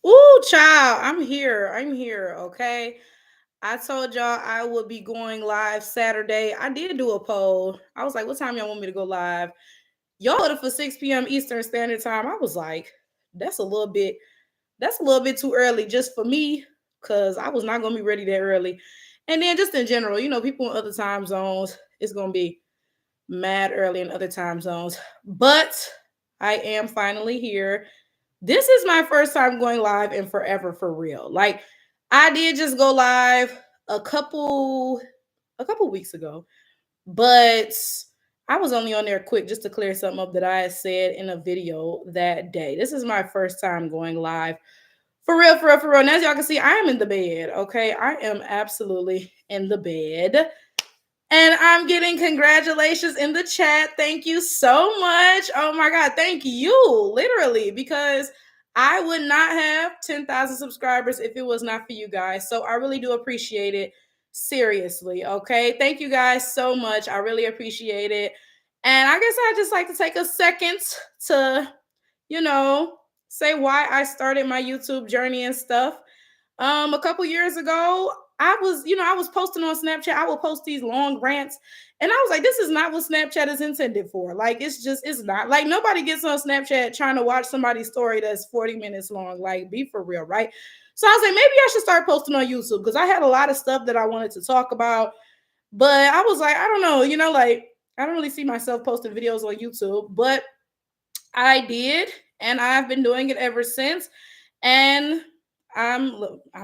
Ooh, child, I'm here. I'm here. Okay. I told y'all I would be going live Saturday. I did do a poll. I was like, what time y'all want me to go live? Y'all voted for 6 p.m. Eastern Standard Time. I was like, that's a little bit, that's a little bit too early just for me, because I was not gonna be ready that early. And then just in general, people in other time zones, it's gonna be mad early in other time zones. But I am finally here. This is my first time going live in forever, for real. Like, I did just go live a couple weeks ago, but I was only on there quick just to clear something up that I had said in a video that day. This is my first time going live. For real, for real, for real. And as y'all can see, I am in the bed. Okay. I am absolutely in the bed. And I'm getting congratulations in the chat. Thank you so much. Oh my God. Thank you. Literally, because I would not have 10,000 subscribers if it was not for you guys. So I really do appreciate it. Seriously. Okay. Thank you guys so much. I really appreciate it. And I guess I'd just like to take a second to, you know, say why I started my YouTube journey and stuff. A couple years ago, I was posting on Snapchat. I would post these long rants, and I was like, this is not what Snapchat is intended for. Like, it's not. Like, nobody gets on Snapchat trying to watch somebody's story that's 40 minutes long. Like, be for real, right? So I was like, maybe I should start posting on YouTube, because I had a lot of stuff that I wanted to talk about, but I was like, I don't know, like, I don't really see myself posting videos on YouTube, but I did, and I've been doing it ever since. And I'm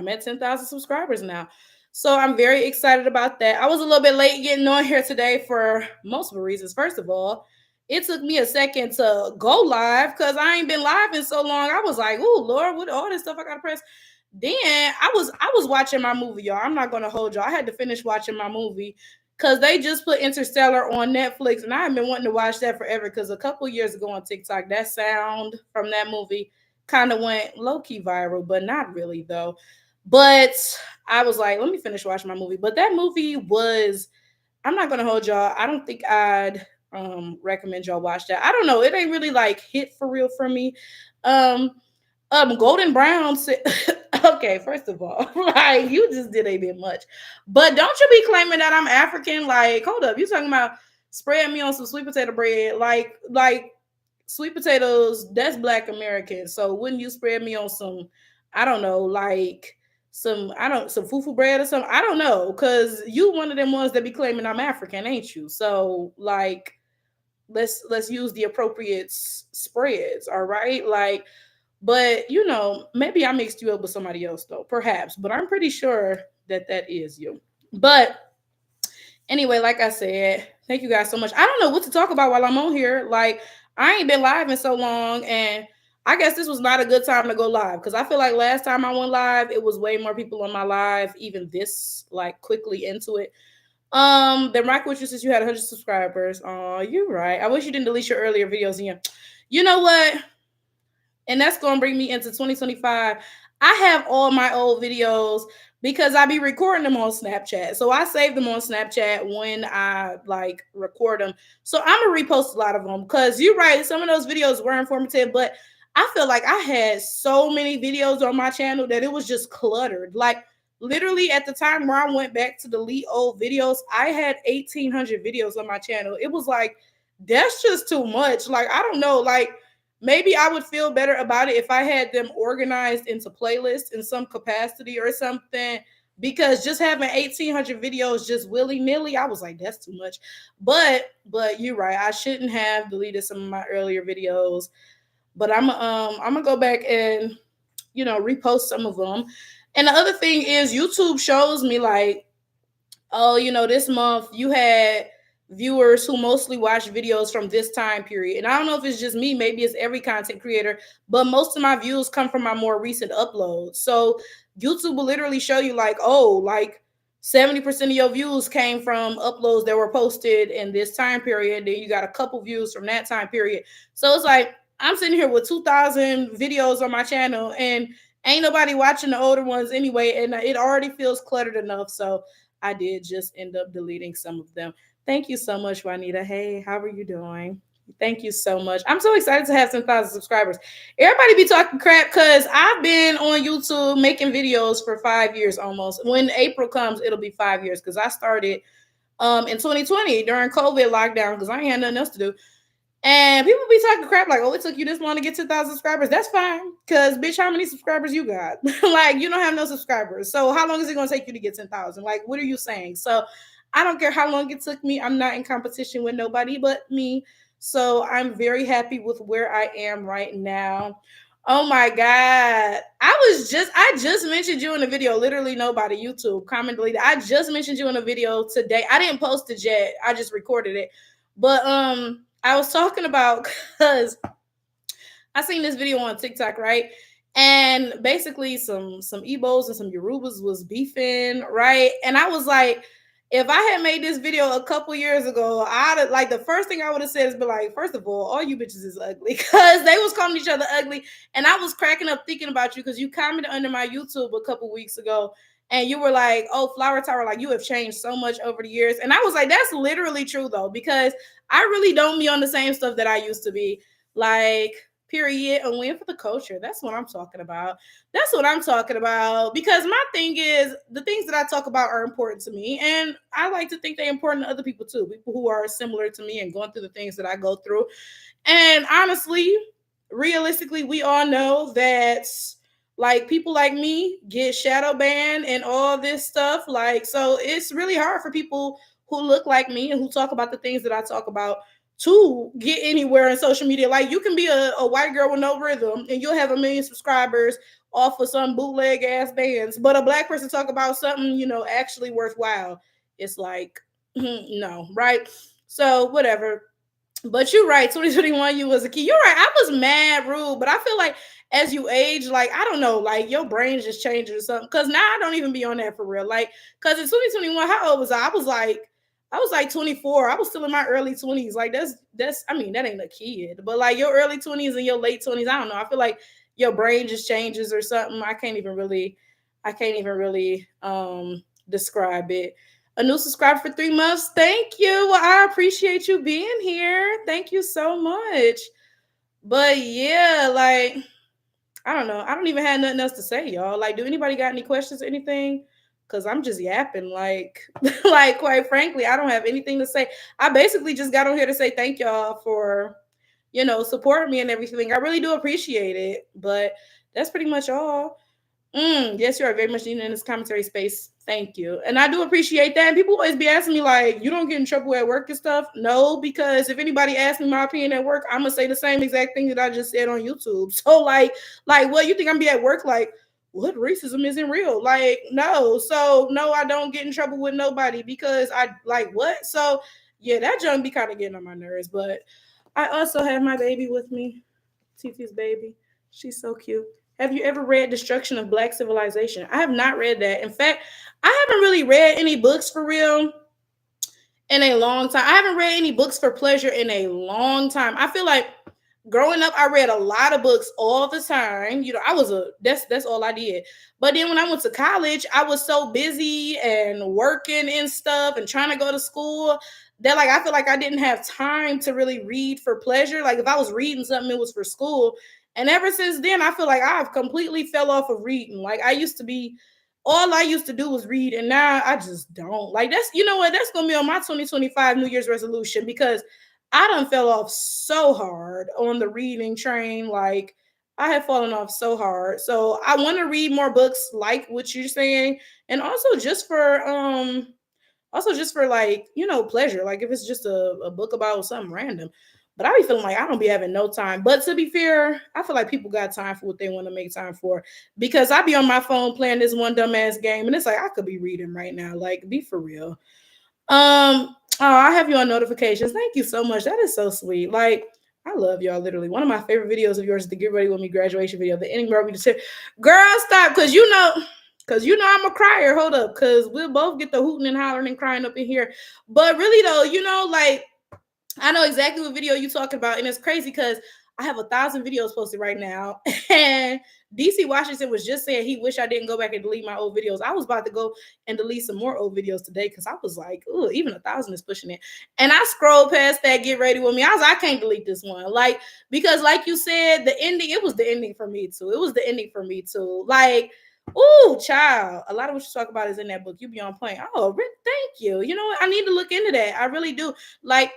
at 10,000 subscribers now. So I'm very excited about that. I was a little bit late getting on here today for multiple reasons. First of all, it took me a second to go live because I ain't been live in so long. I was like, oh Lord, what all this stuff I gotta press. Then I was watching my movie, y'all. I'm not gonna hold y'all. I had to finish watching my movie because they just put Interstellar on Netflix, and I've been wanting to watch that forever. Because a couple years ago on TikTok, that sound from that movie kind of went low key viral, but not really though. But I was like, let me finish watching my movie. But that movie was, I'm not gonna hold y'all. I don't think I'd recommend y'all watch that. I don't know. It ain't really like hit for real for me. Um Golden Brown said, okay, first of all, like, you just did a bit much. But don't you be claiming that I'm African. Like, hold up, you talking about spreading me on some sweet potato bread. Like sweet potatoes, that's Black American. So wouldn't you spread me on some, I don't know, like some fufu bread or something? I don't know, because you one of them ones that be claiming I'm African, ain't you? So like, let's use the appropriate spreads, all right? Like, but maybe I mixed you up with somebody else though, perhaps. But I'm pretty sure that that is you. But anyway, like I said, thank you guys so much. I don't know what to talk about while I'm on here. Like, I ain't been live in so long, and I guess this was not a good time to go live, because I feel like last time I went live, it was way more people on my live, even this like quickly into it. The Rock with you since you had 100 subscribers. Oh, you're right. I wish you didn't delete your earlier videos. Yeah, you know what? And that's going to bring me into 2025. I have all my old videos because I be recording them on Snapchat. So I save them on Snapchat when I like record them. So I'm going to repost a lot of them, because you're right. Some of those videos were informative, but I feel like I had so many videos on my channel that it was just cluttered. Like, literally at the time where I went back to delete old videos, I had 1,800 videos on my channel. It was like, that's just too much. Like, I don't know. Like, maybe I would feel better about it if I had them organized into playlists in some capacity or something. Because just having 1,800 videos just willy nilly, I was like, that's too much. But you're right. I shouldn't have deleted some of my earlier videos. But I'm gonna go back and repost some of them. And the other thing is, YouTube shows me like, oh, this month you had viewers who mostly watch videos from this time period. And I don't know if it's just me, maybe it's every content creator, but most of my views come from my more recent uploads. So YouTube will literally show you like, oh, like 70% of your views came from uploads that were posted in this time period. Then you got a couple views from that time period. So it's like, I'm sitting here with 2,000 videos on my channel, and ain't nobody watching the older ones anyway. And it already feels cluttered enough. So I did just end up deleting some of them. Thank you so much, Juanita. Hey, how are you doing? Thank you so much. I'm so excited to have 10,000 subscribers. Everybody be talking crap because I've been on YouTube making videos for 5 years almost. When April comes, it'll be 5 years because I started in 2020 during COVID lockdown because I ain't had nothing else to do. And people be talking crap like, oh, it took you this long to get 10,000 subscribers. That's fine. Because, bitch, how many subscribers you got? Like, you don't have no subscribers. So, how long is it going to take you to get 10,000? Like, what are you saying? So, I don't care how long it took me. I'm not in competition with nobody but me. So, I'm very happy with where I am right now. Oh my God. I just mentioned you in a video. Literally nobody. YouTube. Comment deleted. I just mentioned you in a video today. I didn't post it yet. I just recorded it. But I was talking about because I seen this video on TikTok, right? And basically some Igbos and some Yorubas was beefing, right? And I was like, if I had made this video a couple years ago, I'd like the first thing I would have said is be like, first of all you bitches is ugly because they was calling each other ugly, and I was cracking up thinking about you because you commented under my YouTube a couple weeks ago, and you were like, "Oh, Flower Tower, like you have changed so much over the years," and I was like, "That's literally true though," because I really don't be on the same stuff that I used to be, like. Period. A win for the culture. That's what I'm talking about. That's what I'm talking about. Because my thing is, the things that I talk about are important to me. And I like to think they're important to other people too. People who are similar to me and going through the things that I go through. And honestly, realistically, we all know that like people like me get shadow banned and all this stuff. Like, so it's really hard for people who look like me and who talk about the things that I talk about to get anywhere in social media. Like you can be a white girl with no rhythm and you'll have 1 million subscribers off of some bootleg ass bands, but a black person talk about something, actually worthwhile. It's like, no, right? So whatever. But you're right. 2021, you was a kid. You're right. I was mad rude, but I feel like as you age, like I don't know, like your brain just changing or something. Cause now I don't even be on that for real. Like, cause in 2021, how old was I? I was like 24. I was still in my early 20s. Like that's I mean, that ain't a kid, but like your early 20s and your late 20s, I don't know. I feel like your brain just changes or something. I can't even really describe it. A new subscriber for 3 months. Thank you. Well, I appreciate you being here. Thank you so much. But yeah, like I don't know. I don't even have nothing else to say, y'all. Like, do anybody got any questions or anything? Cause I'm just yapping. Like, like quite frankly, I don't have anything to say. I basically just got on here to say thank y'all for, supporting me and everything. I really do appreciate it. But that's pretty much all. Yes, you are very much needed in this commentary space. Thank you. And I do appreciate that. And people always be asking me, like, you don't get in trouble at work and stuff. No, because if anybody asks me my opinion at work, I'm gonna say the same exact thing that I just said on YouTube. So like what you think I'm be at work like, what racism isn't real? Like, no. So no, I don't get in trouble with nobody because I like what? So yeah, that junk be kind of getting on my nerves. But I also have my baby with me, Titi's baby. She's so cute. Have you ever read Destruction of Black Civilization? I have not read that. In fact, I haven't really read any books for real in a long time. I haven't read any books for pleasure in a long time. I feel like growing up, I read a lot of books all the time. That's all I did. But then when I went to college, I was so busy and working and stuff and trying to go to school that like I feel like I didn't have time to really read for pleasure. Like if I was reading something, it was for school. And ever since then, I feel like I've completely fell off of reading. Like all I used to do was read, and now I just don't. Like that's what, that's gonna be on my 2025 New Year's resolution because I done fell off so hard on the reading train. Like I have fallen off so hard. So I want to read more books like what you're saying. And also just for like, pleasure. Like if it's just a book about something random. But I be feeling like I don't be having no time. But to be fair, I feel like people got time for what they want to make time for. Because I be on my phone playing this one dumbass game. And it's like I could be reading right now. Like, be for real. I have you on notifications. Thank you so much. That is so sweet. Like, I love y'all literally. One of my favorite videos of yours is the Get Ready With Me graduation video. The ending where we just said, girl, stop, because I'm a crier. Hold up, because we'll both get the hooting and hollering and crying up in here. But really though, like I know exactly what video you talking about, and it's crazy because I have 1,000 videos posted right now. And DC Washington was just saying he wish I didn't go back and delete my old videos. I was about to go and delete some more old videos today because I was like, ooh, even 1,000 is pushing it. And I scrolled past that Get Ready With Me. I was like, I can't delete this one. Like, because like you said, the ending, it was the ending for me too. It was the ending for me too. Like, ooh, child. A lot of what you talk about is in that book. You be on point. Oh, thank you. You know what? I need to look into that. I really do. Like,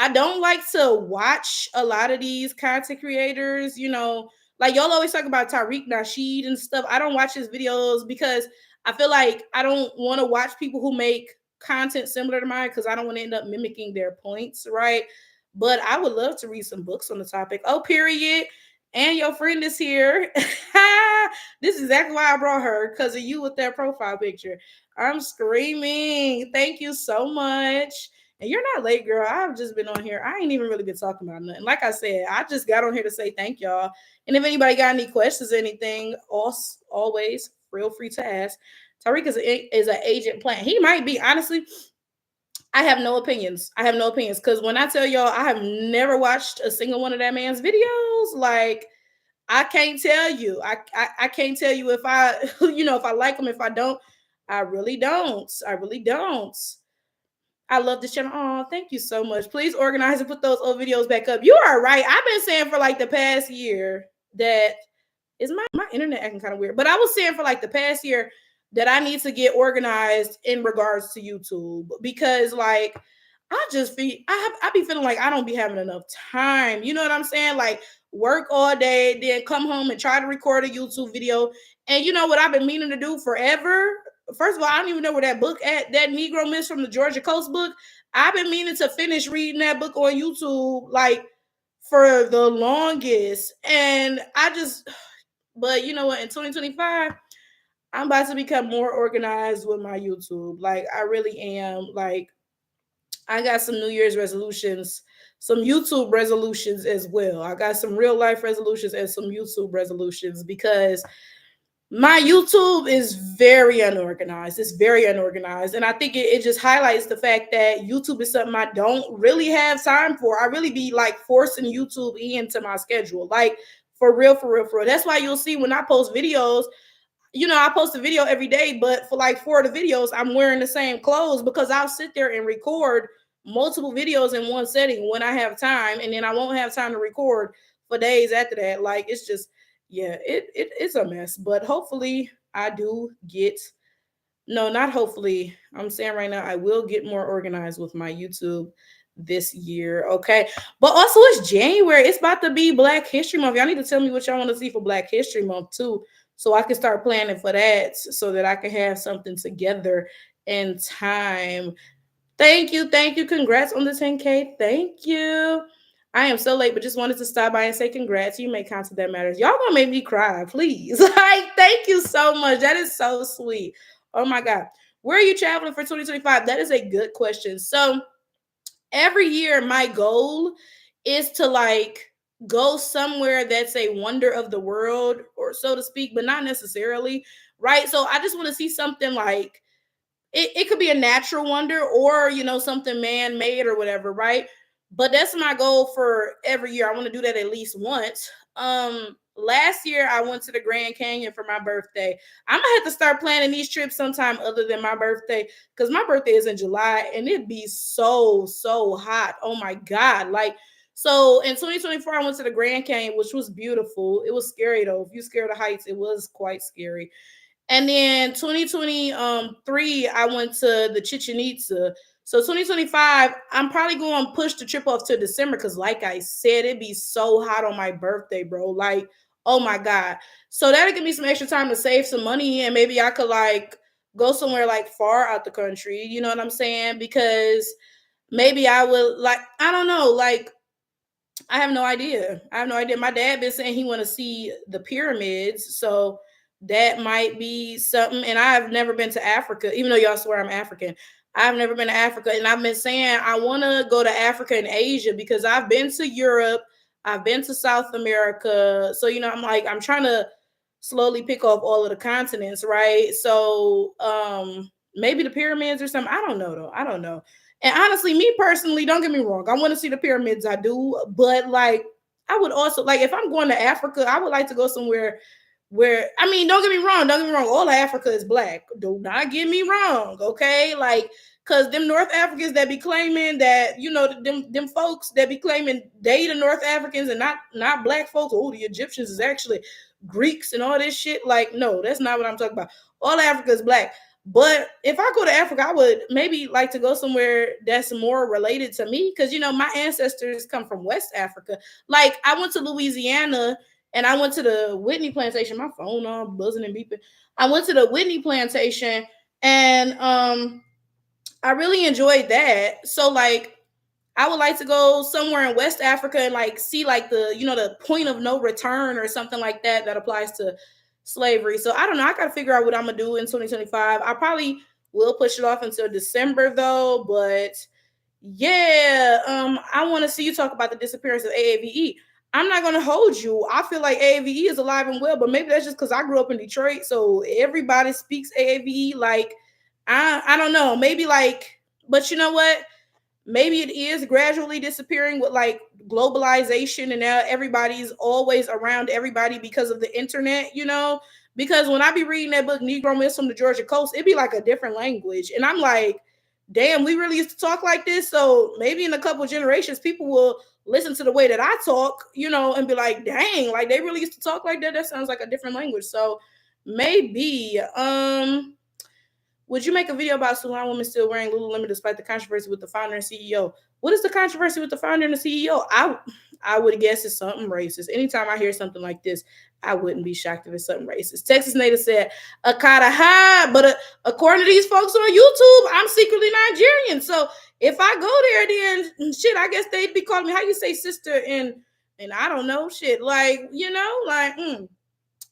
I don't like to watch a lot of these content creators, like y'all always talk about Tariq Nasheed and stuff. I don't watch his videos because I feel like I don't want to watch people who make content similar to mine because I don't want to end up mimicking their points, right? But I would love to read some books on the topic. Oh, period. And your friend is here. This is exactly why I brought her, because of you with that profile picture. I'm screaming. Thank you so much. And you're not late, girl. I've just been on here. I ain't even really been talking about nothing. Like I said, I just got on here to say thank y'all. And if anybody got any questions or anything, always feel free to ask. Tariq is an agent plant. He might be, honestly. I have no opinions. Because when I tell y'all, I have never watched a single one of that man's videos. Like, I can't tell you. I can't tell you if I, if I like him, if I don't. I really don't. I love this channel. Oh, thank you so much. Please organize and put those old videos back up. You are right. I've been saying for like the past year that is my internet acting kind of weird. But I was saying for like the past year that I need to get organized in regards to YouTube because like I just feel I be feeling like I don't be having enough time. You know what I'm saying? Like work all day, then come home and try to record a YouTube video. And you know what I've been meaning to do forever? First of all, I don't even know where that book at, that Negro Miss from the Georgia Coast book. I've been meaning to finish reading that book on YouTube like for the longest. And but you know what, in 2025, I'm about to become more organized with my YouTube. Like I really am. Like I got some New Year's resolutions, some YouTube resolutions as well. I got some real life resolutions and some YouTube resolutions because my YouTube is very unorganized. It's very unorganized. And I think it just highlights the fact that YouTube is something I don't really have time for. I really be like forcing YouTube into my schedule. Like for real, for real, for real. That's why you'll see when I post videos, I post a video every day, but for like 4 of the videos, I'm wearing the same clothes because I'll sit there and record multiple videos in one setting when I have time. And then I won't have time to record for days after that. Like it's just, yeah, it's a mess. But hopefully I do get, no, not hopefully. I'm saying right now, I will get more organized with my YouTube this year. Okay. But also it's January. It's about to be Black History Month. Y'all need to tell me what y'all want to see for Black History Month too, so I can start planning for that so that I can have something together in time. Thank you. Congrats on the 10K. Thank you. I am so late, but just wanted to stop by and say congrats. You make content that matters. Y'all gonna make me cry, please. Like, thank you so much. That is so sweet. Oh my God. Where are you traveling for 2025? That is a good question. So every year, my goal is to like go somewhere that's a wonder of the world, or so to speak, but not necessarily, right? So I just want to see something like it could be a natural wonder or something man-made or whatever, right? But that's my goal for every year. I want to do that at least once. Last year I went to the Grand Canyon for my birthday. I'm gonna have to start planning these trips sometime other than my birthday, because my birthday is in July and it'd be so hot. Oh my God. Like, so in 2024 I went to the Grand Canyon, which was beautiful. It was scary though. If you're scared of heights, it was quite scary. And then 2023, I went to the Chichen Itza. So 2025, I'm probably going to push the trip off to December because, like I said, it'd be so hot on my birthday, bro. Like, oh my God. So that'll give me some extra time to save some money, and maybe I could like go somewhere like far out the country. You know what I'm saying? Because maybe I would like, I don't know, like I have no idea. My dad been saying he want to see the pyramids, so that might be something. And I've never been to Africa, even though y'all swear I'm African. I've never been to Africa, and I've been saying I want to go to Africa and Asia because I've been to Europe, I've been to South America. So I'm trying to slowly pick off all of the continents, right? So maybe the pyramids or something. I don't know though. I don't know. And honestly, me personally, don't get me wrong, I want to see the pyramids, I do, but like I would also like if I'm going to Africa, I would like to go somewhere where I mean, don't get me wrong, all of Africa is black. Do not get me wrong, okay? Like, cause them North Africans that be claiming that, them folks that be claiming they the North Africans and not black folks. Oh, the Egyptians is actually Greeks and all this shit. Like, no, that's not what I'm talking about. All Africa is black. But if I go to Africa, I would maybe like to go somewhere that's more related to me because my ancestors come from West Africa. Like I went to Louisiana and I went to the Whitney plantation. My phone on buzzing and beeping. I went to the Whitney plantation and I really enjoyed that. So like I would like to go somewhere in West Africa and like see like the point of no return or something like that applies to slavery. So I don't know. I gotta figure out what I'm gonna do in 2025. I probably will push it off until December though, but yeah, I want to see you talk about the disappearance of AAVE. I'm not gonna hold you. I feel like AAVE is alive and well, but maybe that's just because I grew up in Detroit, so everybody speaks AAVE. Like, I don't know. Maybe like, but you know what? Maybe it is gradually disappearing with like globalization and now everybody's always around everybody because of the internet. Because when I be reading that book Negro Myths from the Georgia Coast, it'd be like a different language and I'm like, damn, we really used to talk like this. So maybe in a couple of generations people will listen to the way that I talk, and be like, dang, like they really used to talk like that. That sounds like a different language. So maybe would you make a video about salon women still wearing Lululemon despite the controversy with the founder and CEO? What is the controversy with the founder and the CEO? I would guess it's something racist. Anytime I hear something like this, I wouldn't be shocked if it's something racist. Texas native said, Akata high, but according to these folks on YouTube, I'm secretly Nigerian. So if I go there, then shit, I guess they'd be calling me, how you say sister and I don't know, shit. Like,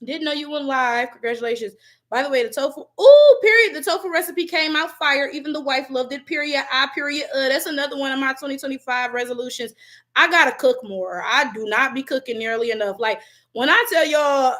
didn't know you went live. Congratulations. By the way, the tofu. Ooh, period. The tofu recipe came out fire. Even the wife loved it. Period. Period. That's another one of my 2025 resolutions. I gotta cook more. I do not be cooking nearly enough. Like when I tell y'all,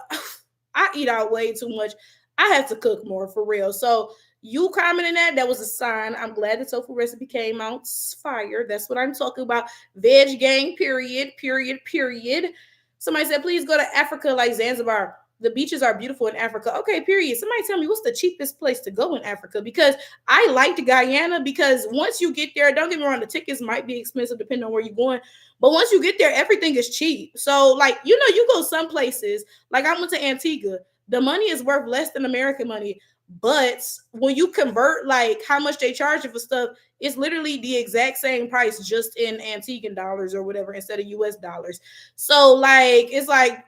I eat out way too much. I have to cook more for real. So you commenting that was a sign. I'm glad the tofu recipe came out fire. That's what I'm talking about. Veg gang. Period. Period. Period. Somebody said, please go to Africa like Zanzibar. The beaches are beautiful in Africa. Okay, period. Somebody tell me what's the cheapest place to go in Africa? Because I liked Guyana because once you get there, don't get me wrong, the tickets might be expensive depending on where you're going. But once you get there, everything is cheap. So like, you go some places, like I went to Antigua. The money is worth less than American money. But when you convert like how much they charge you for stuff, it's literally the exact same price just in Antiguan dollars or whatever instead of US dollars. So like, it's like,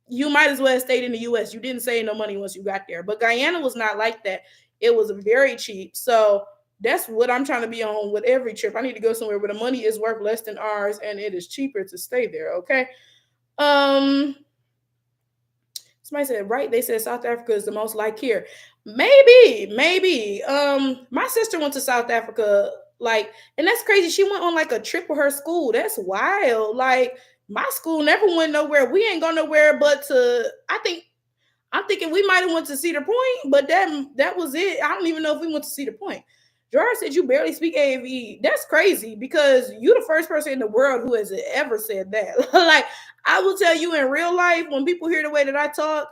you might as well have stayed in the US. You didn't save no money once you got there. But Guyana was not like that. It was very cheap. So that's what I'm trying to be on with every trip. I need to go somewhere where the money is worth less than ours and it is cheaper to stay there. Okay. Somebody said, right. They said South Africa is the most like here. Maybe. My sister went to South Africa, like, and that's crazy. She went on like a trip with her school. That's wild. Like, my school never went nowhere. We ain't going nowhere but I'm thinking we might have went to Cedar Point, but that was it. I don't even know if we went to Cedar Point. Gerard said you barely speak AAVE. That's crazy because you're the first person in the world who has ever said that. Like, I will tell you in real life, when people hear the way that I talk,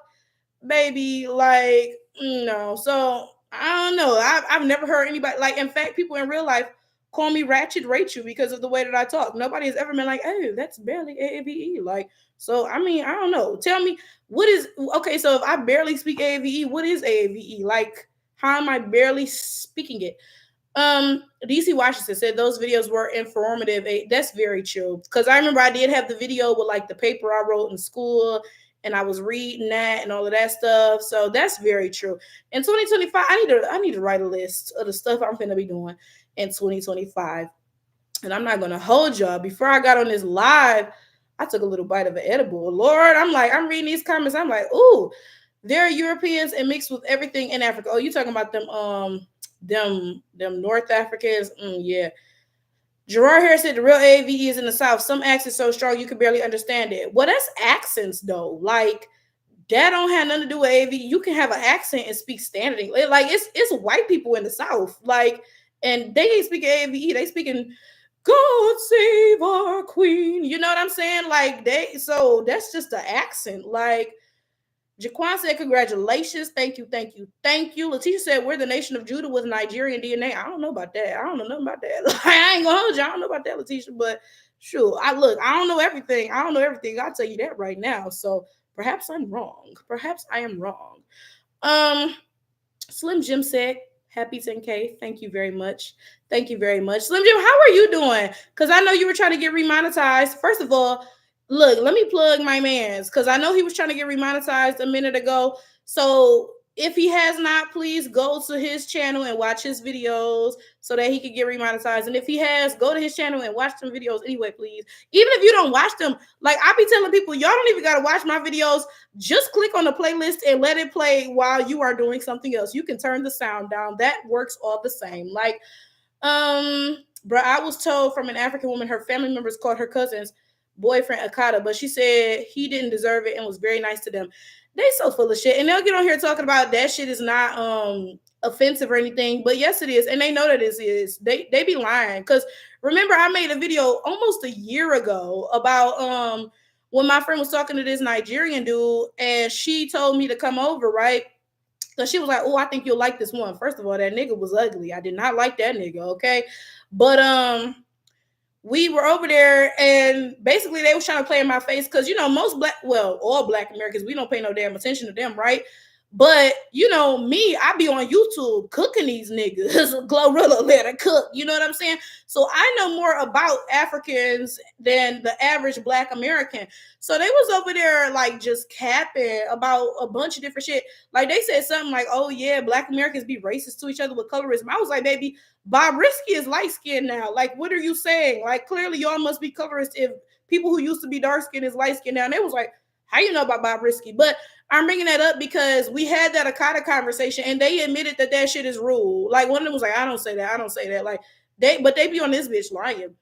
baby, like, no. So I don't know. I've never heard anybody, like, in fact, people in real life call me Ratchet Rachel because of the way that I talk. Nobody has ever been like, oh, that's barely AAVE. Like, so, I mean, I don't know. Tell me, okay, so if I barely speak AAVE, what is AAVE? Like, how am I barely speaking it? DC Washington said those videos were informative. That's very true. Because I remember I did have the video with like the paper I wrote in school and I was reading that and all of that stuff. So that's very true. In 2025, I need to write a list of the stuff I'm gonna be doing in 2025. And I'm not gonna hold y'all. Before I got on this live, I took a little bite of an edible. Lord, I'm reading these comments. I'm like, ooh, they're Europeans and mixed with everything in Africa. Oh, you talking about them North Africans? Yeah. Gerard Harris said the real AAVE is in the South. Some accents so strong you can barely understand it. Well, that's accents though. Like, that don't have nothing to do with AAVE. You can have an accent and speak standard English. Like, it's white people in the South. Like, and they ain't speaking AAVE. They speaking God save our queen. You know what I'm saying? Like so that's just the accent. Like Jaquan said, congratulations. Thank you, thank you, thank you. Letitia said, we're the nation of Judah with Nigerian DNA. I don't know about that. I don't know nothing about that. Like, I ain't gonna hold you. I don't know about that, Letitia, but sure. I don't know everything. I don't know everything. I'll tell you that right now. So perhaps I'm wrong. Perhaps I am wrong. Slim Jim said, happy 10K. Thank you very much. Thank you very much. Slim Jim, how are you doing? Because I know you were trying to get remonetized. First of all, look, let me plug my man's because I know he was trying to get remonetized a minute ago. So if he has not, please go to his channel and watch his videos so that he can get remonetized. And if he has, go to his channel and watch some videos anyway, please. Even if you don't watch them, like I be telling people, y'all don't even got to watch my videos. Just click on the playlist and let it play while you are doing something else. You can turn the sound down. That works all the same. Like, bro, I was told from an African woman, her family members called her cousin's boyfriend Akata, but she said he didn't deserve it and was very nice to them. They so full of shit. And they'll get on here talking about that shit is not offensive or anything, but yes it is. And they know that it is. They be lying. Because remember, I made a video almost a year ago about when my friend was talking to this Nigerian dude and she told me to come over, right? So she was like, oh, I think you'll like this one. First of all, that nigga was ugly. I did not like that nigga, okay? But we were over there and basically they was trying to play in my face because all black Americans, we don't pay no damn attention to them, right? But me, I be on YouTube cooking these niggas. Glorilla let her cook. You know what I'm saying? So I know more about Africans than the average black American. So they was over there like just capping about a bunch of different shit. Like they said something like, oh yeah, black Americans be racist to each other with colorism. I was like, baby, Bob Risky is light skinned now. Like, what are you saying? Like, clearly y'all must be colorist if people who used to be dark skinned is light skinned now. And they was like, how you know about Bob Risky? But I'm bringing that up because we had that Akata conversation and they admitted that shit is rule. Like one of them was like, I don't say that. I don't say that. Like but they be on this bitch lying.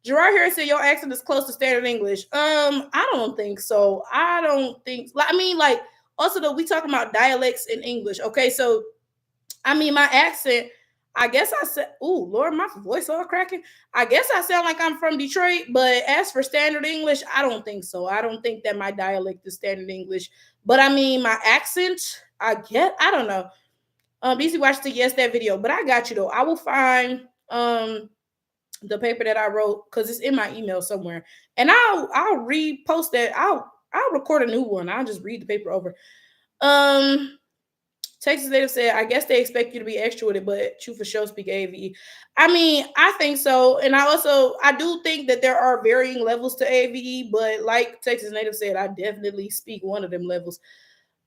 Gerard Harris said your accent is close to standard English. I don't think so. I don't think. I mean, like also though we talking about dialects in English. Okay, so I mean my accent. I guess I said, "Ooh, Lord, my voice all cracking." I guess I sound like I'm from Detroit, but as for standard English, I don't think so. I don't think that my dialect is standard English. But I mean, my accent, I don't know. BC watched it, yes, that video. But I got you though. I will find the paper that I wrote because it's in my email somewhere, and I'll repost that. I'll record a new one. I'll just read the paper over. Texas native said, I guess they expect you to be extra with it, but you for sure speak AAVE. I mean, I think so. And I do think that there are varying levels to AAVE, but like Texas native said, I definitely speak one of them levels.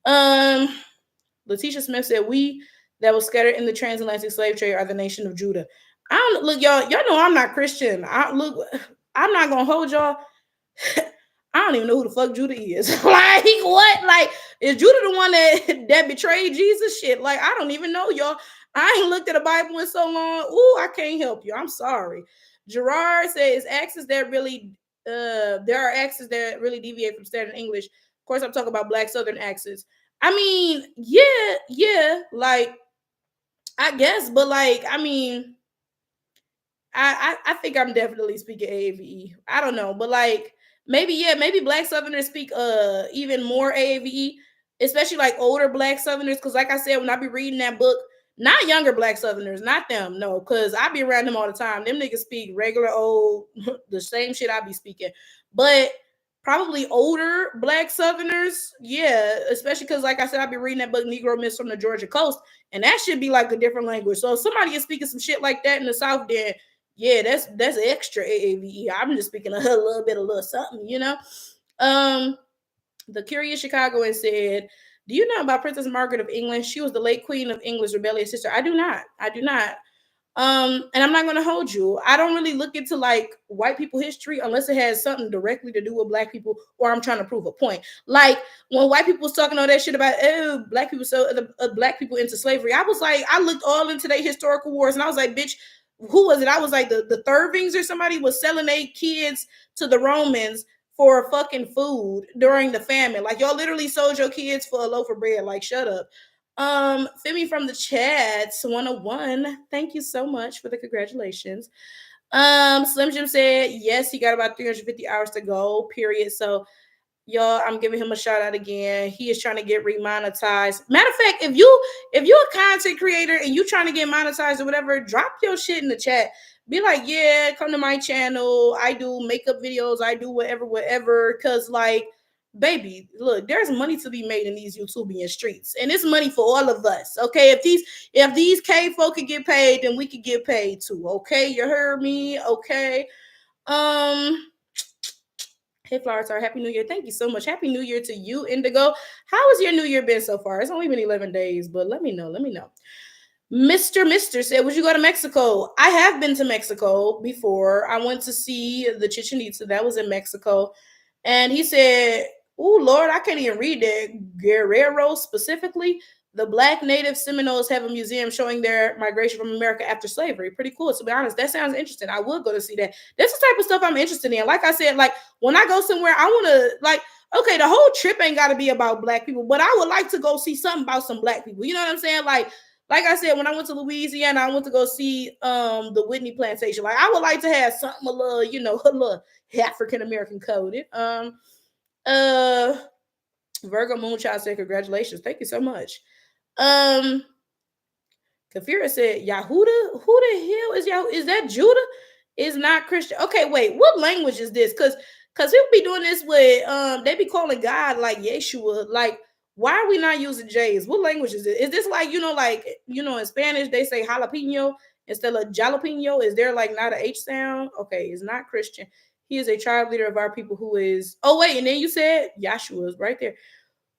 Letitia Smith said, we that was scattered in the transatlantic slave trade are the nation of Judah. I don't look, y'all know I'm not Christian. I'm not gonna hold y'all. I don't even know who the fuck Judah is. Like, what? Like, is Judah the one that betrayed Jesus? Shit. Like, I don't even know, y'all. I ain't looked at the Bible in so long. Ooh, I can't help you. I'm sorry. Gerard says accents that really there are accents that really deviate from standard English. Of course, I'm talking about Black Southern accents. I mean, yeah, like I guess, but like, I mean, I think I'm definitely speaking AAVE. I don't know, but like maybe Black Southerners speak even more AAVE, especially like older Black Southerners. Because like I said, when I be reading that book, not younger Black Southerners, not them, no, because I be around them all the time. Them niggas speak regular old the same shit I be speaking, but probably older Black Southerners, yeah, especially because like I said, I be reading that book Negro Myths from the Georgia Coast, and that should be like a different language. So if somebody is speaking some shit like that in the South, then yeah, that's extra AAVE. I'm just speaking a little bit, a little something, you know. The Curious Chicagoan said, "Do you know about Princess Margaret of England? She was the late Queen of England's rebellious sister." I do not. I do not. And I'm not going to hold you. I don't really look into like white people history unless it has something directly to do with Black people, or I'm trying to prove a point. Like when white people was talking all that shit about Black people, so Black people into slavery, I was like, I looked all into their historical wars, and I was like, bitch, who was it? I was like, the Thurvings or somebody was selling their kids to the Romans for fucking food during the famine. Like y'all literally sold your kids for a loaf of bread. Like, shut up. Femi from the chats 101. Thank you so much for the congratulations. Slim Jim said yes, he got about 350 hours to go, period. So y'all, I'm giving him a shout out again. He is trying to get remonetized. Matter of fact, if you a content creator and you trying to get monetized or whatever, drop your shit in the chat. Be like, yeah, come to my channel. I do makeup videos. I do whatever. Cause like, baby, look, there's money to be made in these YouTubian streets, and it's money for all of us. Okay, if these K folk could get paid, then we could get paid too. Okay, you heard me? Okay. Um. Hey, Flowers, Happy New Year. Thank you so much. Happy New Year to you, Indigo. How has your New Year been so far? It's only been 11 days, but let me know. Let me know. Mr. said, would you go to Mexico? I have been to Mexico before. I went to see the Chichen Itza. That was in Mexico. And he said, oh, Lord, I can't even read that. Guerrero specifically. The Black Native Seminoles have a museum showing their migration from America after slavery. Pretty cool. To be honest, that sounds interesting. I would go to see that. That's the type of stuff I'm interested in. Like I said, like when I go somewhere, I want to like, okay, the whole trip ain't got to be about Black people, but I would like to go see something about some Black people. You know what I'm saying? Like I said, when I went to Louisiana, I went to go see the Whitney plantation. Like I would like to have something a little, a little African American coded. Virgo Moonchild said, congratulations. Thank you so much. Kafira said, Yahuda? Who the hell is Yahuda? Is that Judah? Is not Christian. Okay, wait, what language is this? Because people be doing this with they be calling God like Yeshua. Like, why are we not using J's? What language is it? Is this like, in Spanish they say jalapeno instead of jalapeno? Is there like not an H sound? Okay, it's not Christian. He is a tribe leader of our people who is, oh wait, and then you said Yahshua is right there.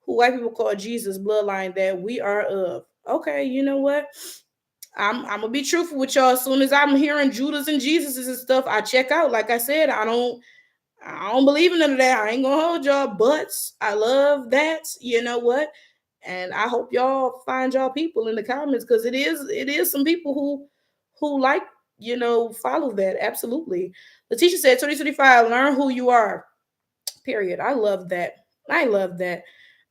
Who white people call Jesus bloodline that we are of. Okay, you know what? I'm gonna be truthful with y'all. As soon as I'm hearing Judas and Jesuses and stuff, I check out. Like I said, I don't believe in none of that. I ain't gonna hold y'all, but I love that. You know what? And I hope y'all find y'all people in the comments because it is some people who like follow that. Absolutely. The teacher said 2025, learn who you are. Period. I love that. I love that.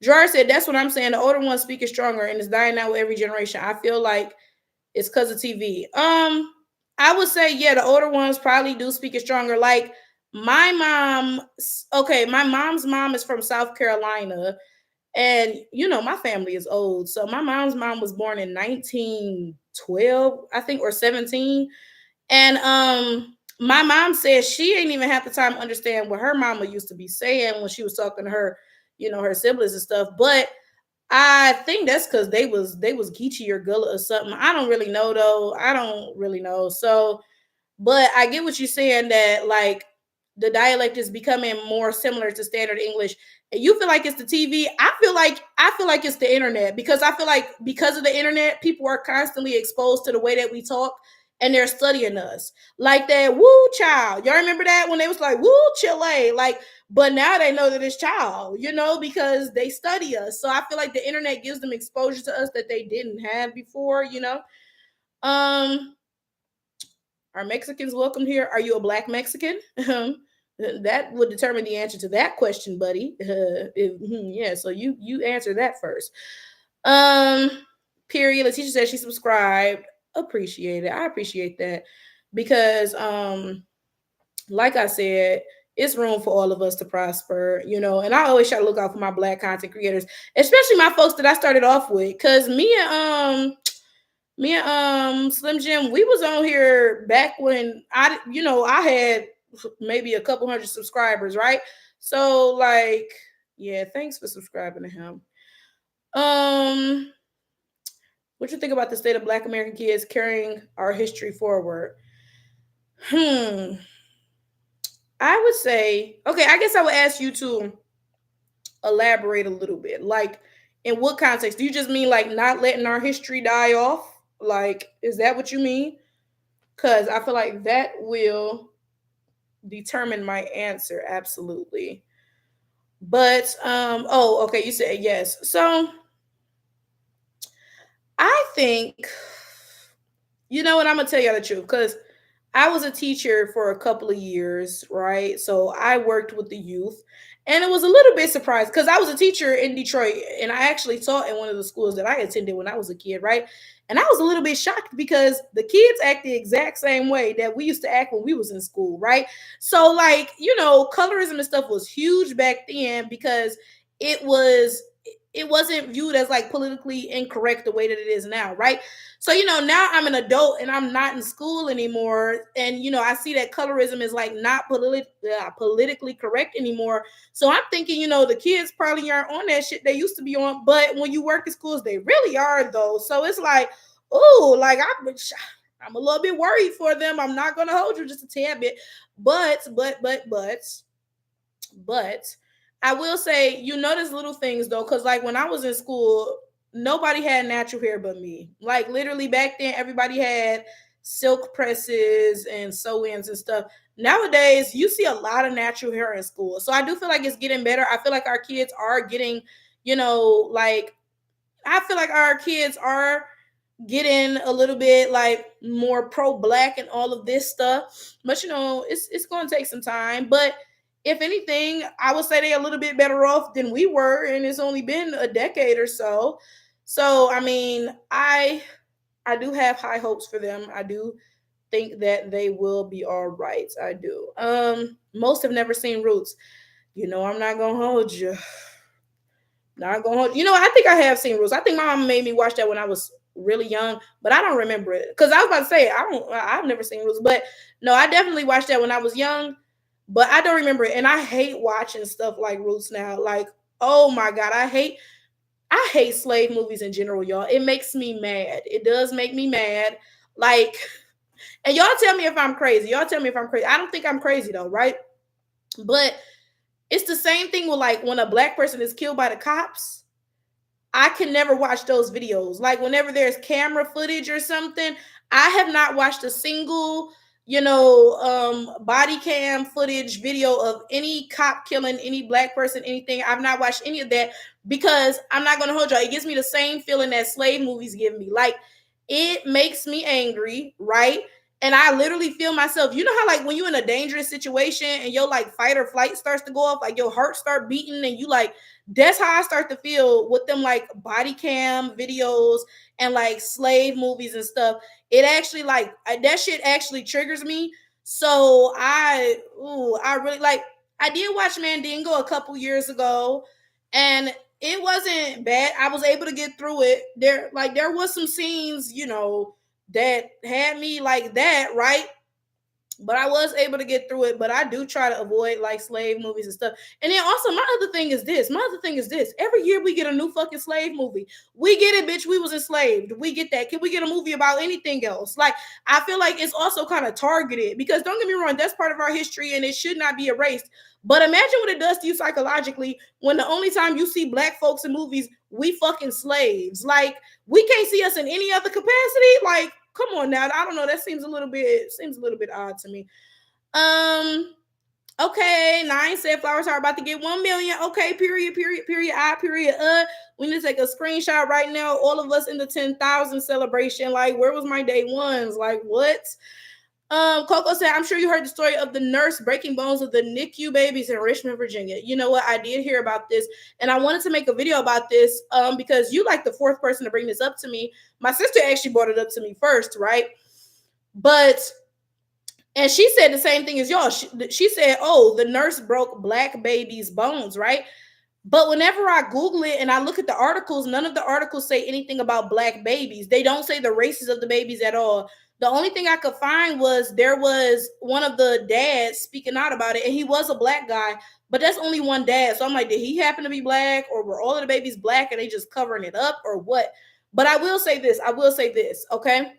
Gerard said that's what I'm saying. The older ones speak it stronger and it's dying out with every generation. I feel like it's because of TV. I would say, yeah, the older ones probably do speak it stronger. Like my mom, okay, my mom's mom is from South Carolina, and my family is old. So my mom's mom was born in 1912, I think, or 17. And my mom said she ain't even have the time to understand what her mama used to be saying when she was talking to her, her siblings and stuff. But I think that's because they was Geechee or Gullah or something. I don't really know though. I don't really know. So, but I get what you're saying that like the dialect is becoming more similar to standard English. And you feel like it's the TV. I feel like it's the internet because I feel like because of the internet, people are constantly exposed to the way that we talk and they're studying us. Like that woo child. Y'all remember that when they was like woo Chile? Like, but now they know that it's child, because they study us. So I feel like the internet gives them exposure to us that they didn't have before. Are Mexicans welcome here? Are you a Black Mexican? That would determine the answer to that question, buddy. Yeah, so you answer that first. Period. Letitia said she subscribed. Appreciate it. I appreciate that because like I said, it's room for all of us to prosper, and I always try to look out for my Black content creators, especially my folks that I started off with. Cause me and Slim Jim, we was on here back when I had maybe a couple hundred subscribers, right? So like, yeah, thanks for subscribing to him. What you think about the state of Black American kids carrying our history forward? I would say, okay, I guess I would ask you to elaborate a little bit. Like, in what context? Do you just mean like not letting our history die off? Like, is that what you mean? Because I feel like that will determine my answer. Absolutely. But oh, okay, you said yes. So I think, you know what, I'm gonna tell you the truth, because I was a teacher for a couple of years, right? So I worked with the youth. And it was a little bit surprised because I was a teacher in Detroit and I actually taught in one of the schools that I attended when I was a kid, right? And I was a little bit shocked because the kids act the exact same way that we used to act when we was in school, right? So like, colorism and stuff was huge back then because it was it wasn't viewed as like politically incorrect the way that it is now, right? So, now I'm an adult and I'm not in school anymore. And, I see that colorism is like not politically correct anymore. So I'm thinking, the kids probably aren't on that shit they used to be on. But when you work in schools, they really are, though. So it's like, oh, like I'm a little bit worried for them. I'm not going to hold you just a tad bit. But I will say, notice little things though, because like when I was in school, nobody had natural hair but me. Like literally back then, everybody had silk presses and sew-ins and stuff. Nowadays, you see a lot of natural hair in school. So I do feel like it's getting better. I feel like our kids are getting, like I feel like our kids are getting a little bit like more pro-black and all of this stuff. But it's going to take some time. But if anything, I would say they're a little bit better off than we were, and it's only been a decade or so. So I mean, I do have high hopes for them. I do think that they will be all right. I do. Most have never seen Roots. I'm not gonna hold you. Not gonna hold. I think I have seen Roots. I think my mom made me watch that when I was really young, but I don't remember it because I was about to say I've never seen Roots, but no, I definitely watched that when I was young, but I don't remember it. And I hate watching stuff like Roots now. Like, oh my god, I hate slave movies in general, y'all. It makes me mad. It does make me mad. Like, and y'all tell me if I'm crazy. Y'all tell me if I'm crazy. I don't think I'm crazy though, right? But it's the same thing with like when a black person is killed by the cops. I can never watch those videos. Like whenever there's camera footage or something, I have not watched a single, body cam footage video of any cop killing any black person, anything. I've not watched any of that because I'm not going to hold y'all. It gives me the same feeling that slave movies give me. Like it makes me angry, right? And I literally feel myself. You know how like when you're in a dangerous situation and your like fight or flight starts to go off, like your heart start beating and you like, that's how I start to feel with them like body cam videos and like slave movies and stuff. It actually like that shit actually triggers me. So I really like. I did watch Mandingo a couple years ago, and it wasn't bad. I was able to get through it. There was some scenes, that had me like that, right? But I was able to get through it. But I do try to avoid like slave movies and stuff. And then also my other thing is this. Every year we get a new fucking slave movie. We get it, bitch. We was enslaved. We get that. Can we get a movie about anything else? Like, I feel like it's also kind of targeted because don't get me wrong, that's part of our history and it should not be erased. But imagine what it does to you psychologically when the only time you see black folks in movies, we fucking slaves. Like, we can't see us in any other capacity. Like, come on now. I don't know. That seems a little bit odd to me. Okay. Nine said flowers are about to get 1 million. Okay. Period. We need to take a screenshot right now. All of us in the 10,000 celebration. Like, where was my day ones? Like, what? Coco said, I'm sure you heard the story of the nurse breaking bones of the NICU babies in Richmond, Virginia. You know what? I did hear about this, and I wanted to make a video about this because you like the fourth person to bring this up to me. My sister actually brought it up to me first, right? And she said the same thing as y'all. She said, oh, the nurse broke black babies' bones, right? But whenever I Google it and I look at the articles, none of the articles say anything about black babies. They don't say the races of the babies at all. The only thing I could find was there was one of the dads speaking out about it, and he was a black guy, but that's only one dad. So I'm like, did he happen to be black, or were all of the babies black and they just covering it up, or what? But I will say this, okay?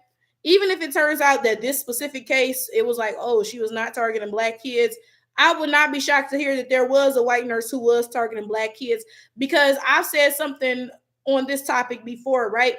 Even if it turns out that this specific case, it was like, oh, she was not targeting black kids, I would not be shocked to hear that there was a white nurse who was targeting black kids, because I've said something on this topic before, right?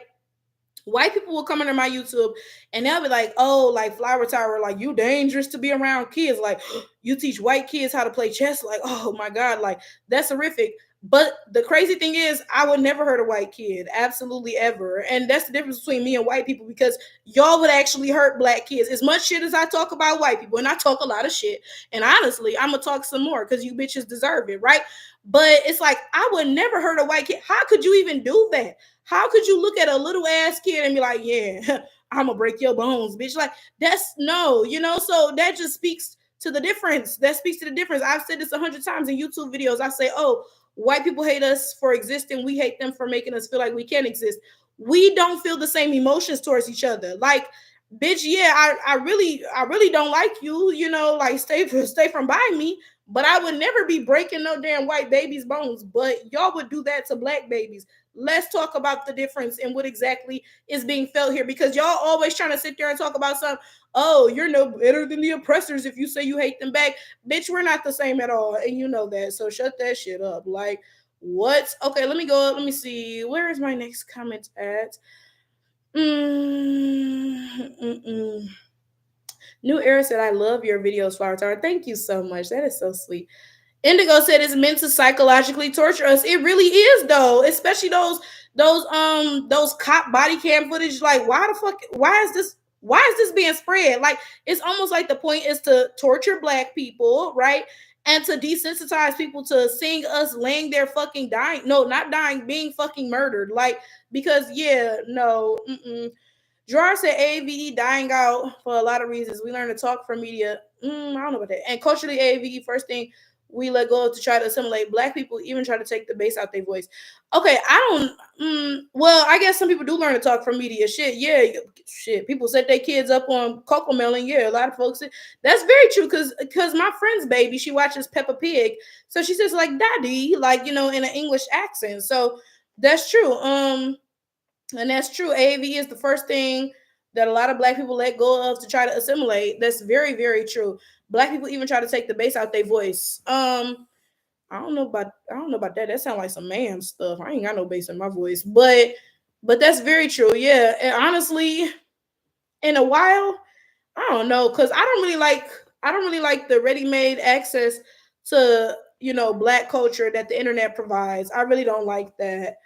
White people will come under my YouTube and they'll be like, oh, like Flower Tower, like you dangerous to be around kids. Like you teach white kids how to play chess. Like, oh my God, like that's horrific. But the crazy thing is, I would never hurt a white kid, absolutely ever. And that's the difference between me and white people, because y'all would actually hurt black kids. As much shit as I talk about white people, and I talk a lot of shit, and honestly, I'm gonna talk some more because you bitches deserve it, right? But it's like, I would never hurt a white kid. How could you even do that? How could you look at a little ass kid and be like, yeah, I'm gonna break your bones, bitch? Like, that's no, so that just speaks to the difference. That speaks to the difference. I've said this 100 times in YouTube videos. I say, oh, white people hate us for existing. We hate them for making us feel like we can't exist. We don't feel the same emotions towards each other. Like, bitch, yeah, I really don't like you, like, stay from by me. But I would never be breaking no damn white baby's bones. But y'all would do that to black babies. Let's talk about the difference and what exactly is being felt here, because y'all always trying to sit there and talk about something. Oh, you're no better than the oppressors if you say you hate them back. Bitch, we're not the same at all. And you know that. So shut that shit up. Like, what? Okay, let me go. Let me see. Where is my next comment at? New Era said, I love your videos, Flower Tower. Thank you so much. That is so sweet. Indigo said it's meant to psychologically torture us. It really is, though, especially those cop body cam footage. Like, why is this being spread? Like, it's almost like the point is to torture black people, right? And to desensitize people to seeing us laying there fucking dying. No, not dying, being fucking murdered. Like, because yeah, no, Gerard said AAVE dying out for a lot of reasons. We learn to talk from media. I don't know about that. And culturally, AAVE, first thing we let go of to try to assimilate. Black people even try to take the bass out their voice. Okay, I don't. Well, I guess some people do learn to talk from media. Shit, yeah, shit. People set their kids up on Cocoa Melon. Yeah, a lot of folks. That's very true. Because my friend's baby, she watches Peppa Pig, so she says like "daddy," like in an English accent. So that's true. And that's true. AAVE is the first thing that a lot of black people let go of to try to assimilate. That's very, very true. Black people even try to take the bass out their voice. I don't know about that. That sounds like some man stuff. I ain't got no bass in my voice. But that's very true. Yeah. And honestly, in a while, I don't know, because I don't really like the ready-made access to, black culture that the internet provides. I really don't like that.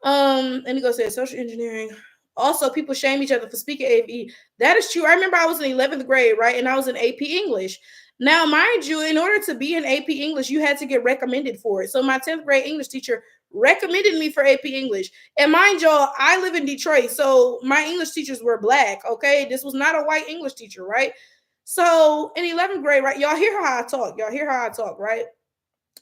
And he goes say social engineering. Also, people shame each other for speaking AV. That is true. I remember I was in 11th grade, right? And I was in AP English. Now, mind you, in order to be in AP English, you had to get recommended for it. So my 10th grade English teacher recommended me for AP English. And mind y'all, I live in Detroit. So my English teachers were black. Okay. This was not a white English teacher, right? So in 11th grade, right? Y'all hear how I talk. Right?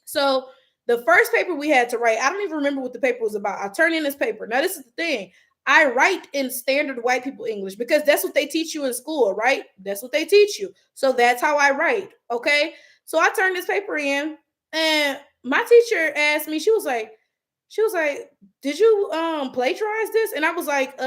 So the first paper we had to write, I don't even remember what the paper was about. I turned in this paper. Now, this is the thing. I write in standard white people English because that's what they teach you in school, right? That's what they teach you. So that's how I write. Okay. So I turned this paper in, and my teacher asked me, she was like, did you plagiarize this? And I was like,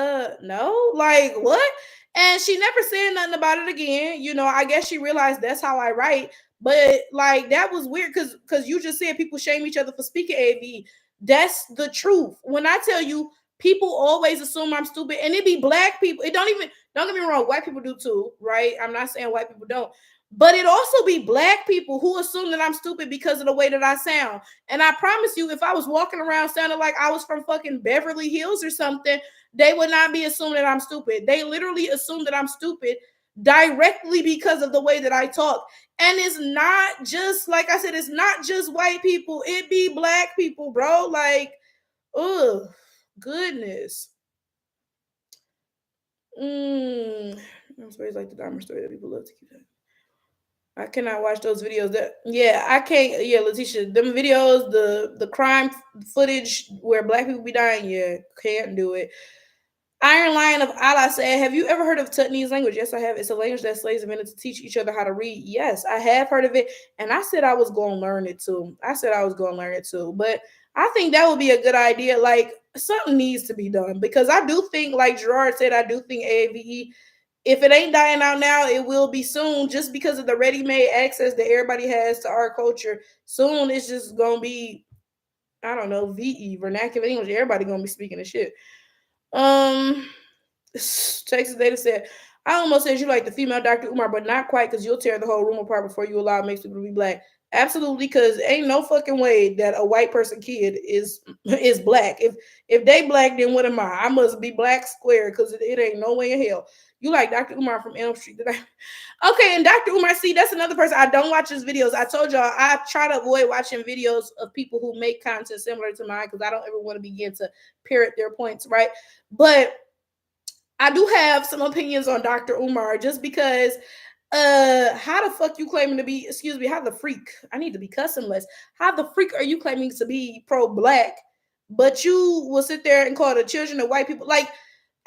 no, like what? And she never said nothing about it again. I guess she realized that's how I write. But like that was weird because you just said people shame each other for speaking AV. That's the truth. When I tell you, people always assume I'm stupid, and it be black people. Don't get me wrong, white people do too, right? I'm not saying white people don't, but it also be black people who assume that I'm stupid because of the way that I sound. And I promise you, if I was walking around sounding like I was from fucking Beverly Hills or something, they would not be assuming that I'm stupid. They literally assume that I'm stupid directly because of the way that I talk. And it's not just, like I said, it's not just white people. It be black people, bro. Like, ugh, goodness. I'm sorry, it's like the Dahmer story that people love to keep that. I cannot watch those videos. I can't. Yeah, Letitia, them videos, the crime footage where black people be dying. Yeah, can't do it. Iron Lion of Allah said, have you ever heard of Tutnese language? Yes, I have. It's a language that slaves invented to teach each other how to read. Yes, I have heard of it. And I said I was going to learn it too. But I think that would be a good idea. Like, something needs to be done because I do think, like Gerard said, I do think AAVE, if it ain't dying out now, it will be soon just because of the ready-made access that everybody has to our culture. Soon it's just going to be, I don't know, VE, vernacular English. Everybody going to be speaking the shit. Texas Data said, I almost said you like the female Dr. Umar, but not quite because you'll tear the whole room apart before you allow mixed people to be black. Absolutely, because ain't no fucking way that a white person kid is black. If they black, then what am I? I must be black square because it ain't no way in hell. You like Dr. Umar from Elm Street? Did I? Okay, and Dr. Umar, see, that's another person. I don't watch his videos. I told y'all I try to avoid watching videos of people who make content similar to mine because I don't ever want to begin to parrot their points, right? But I do have some opinions on Dr. Umar just because how the fuck you claiming to be, excuse me, how the freak, I need to be cussing less, how the freak are you claiming to be pro-black, but you will sit there and call the children of white people, like,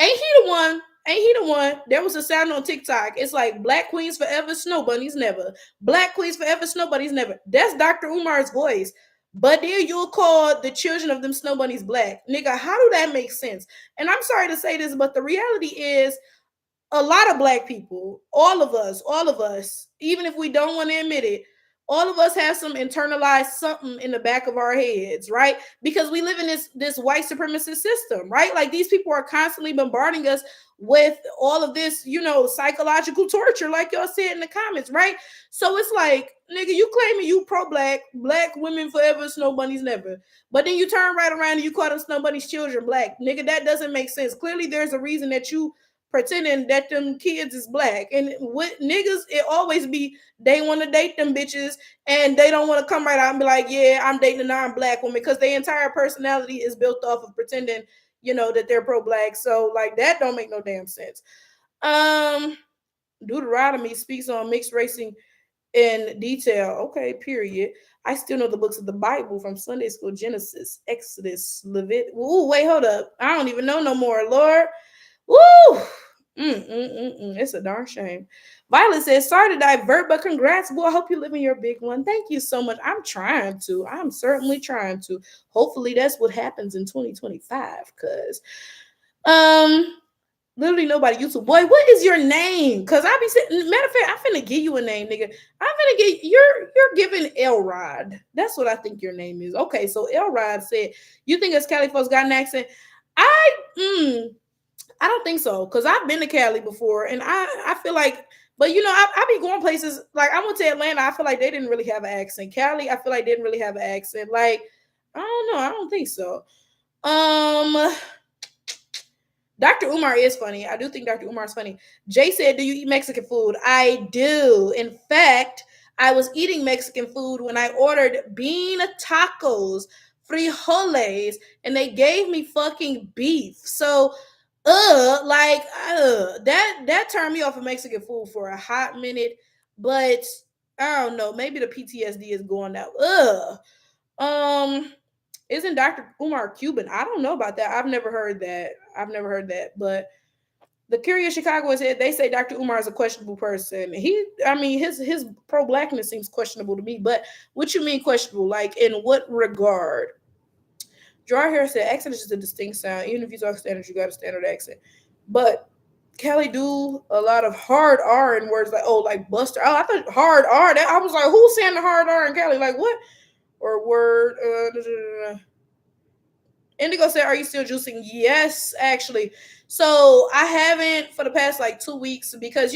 ain't he the one, ain't he the one, there was a sound on TikTok, it's like black queens forever, snow bunnies never, black queens forever, snow bunnies never, that's Dr. Umar's voice, but then you'll call the children of them snow bunnies black, nigga, how do that make sense? And I'm sorry to say this, but the reality is a lot of black people, all of us, even if we don't want to admit it, all of us have some internalized something in the back of our heads, right? Because we live in this white supremacist system, right? Like these people are constantly bombarding us with all of this, psychological torture, like y'all said in the comments, right? So it's like, nigga, you claiming you pro-black, black women forever, snow bunnies never. But then you turn right around and you call them snow bunnies children black. Nigga, that doesn't make sense. Clearly there's a reason that you pretending that them kids is black. And with niggas, it always be they want to date them bitches and they don't want to come right out and be like, yeah, I'm dating a non-black woman, because their entire personality is built off of pretending, that they're pro-black. So like that don't make no damn sense. Deuteronomy speaks on mixed racing in detail. Okay, period. I still know the books of the Bible from Sunday school: Genesis, Exodus, Leviticus. Ooh, wait, hold up. I don't even know no more, Lord. Woo! It's a darn shame. Violet says, sorry to divert, but congrats, boy. I hope you're living your big one. Thank you so much. I'm trying to. I'm certainly trying to. Hopefully that's what happens in 2025. Cause literally nobody YouTube. Boy, what is your name? Cause I be sitting. Matter of fact, I'm finna give you a name, nigga. I'm finna get you're giving Elrod. That's what I think your name is. Okay, so Elrod said, you think us Cali folks got an accent? I don't think so, because I've been to Cali before, and I feel like, but I be going places, like I went to Atlanta, I feel like they didn't really have an accent. Cali, I feel like they didn't really have an accent. Like, I don't know, I don't think so. Dr. Umar is funny. I do think Dr. Umar is funny. Jay said, do you eat Mexican food? I do. In fact, I was eating Mexican food when I ordered bean tacos, frijoles, and they gave me fucking beef. So, that turned me off of Mexican food for a hot minute. But I don't know. Maybe the PTSD is going out. Isn't Dr. Umar Cuban? I don't know about that. I've never heard that. But the Curious Chicagoan said they say Dr. Umar is a questionable person. His pro-blackness seems questionable to me. But what you mean questionable? Like in what regard? Draw Hair said accent is just a distinct sound. Even if you talk standard, you got a standard accent. But Kelly do a lot of hard R in words like Buster. Oh, I thought hard R. I was like, who's saying the hard R in Kelly? Like what? Or word. Indigo said, are you still juicing? Yes, actually. So I haven't for the past like 2 weeks because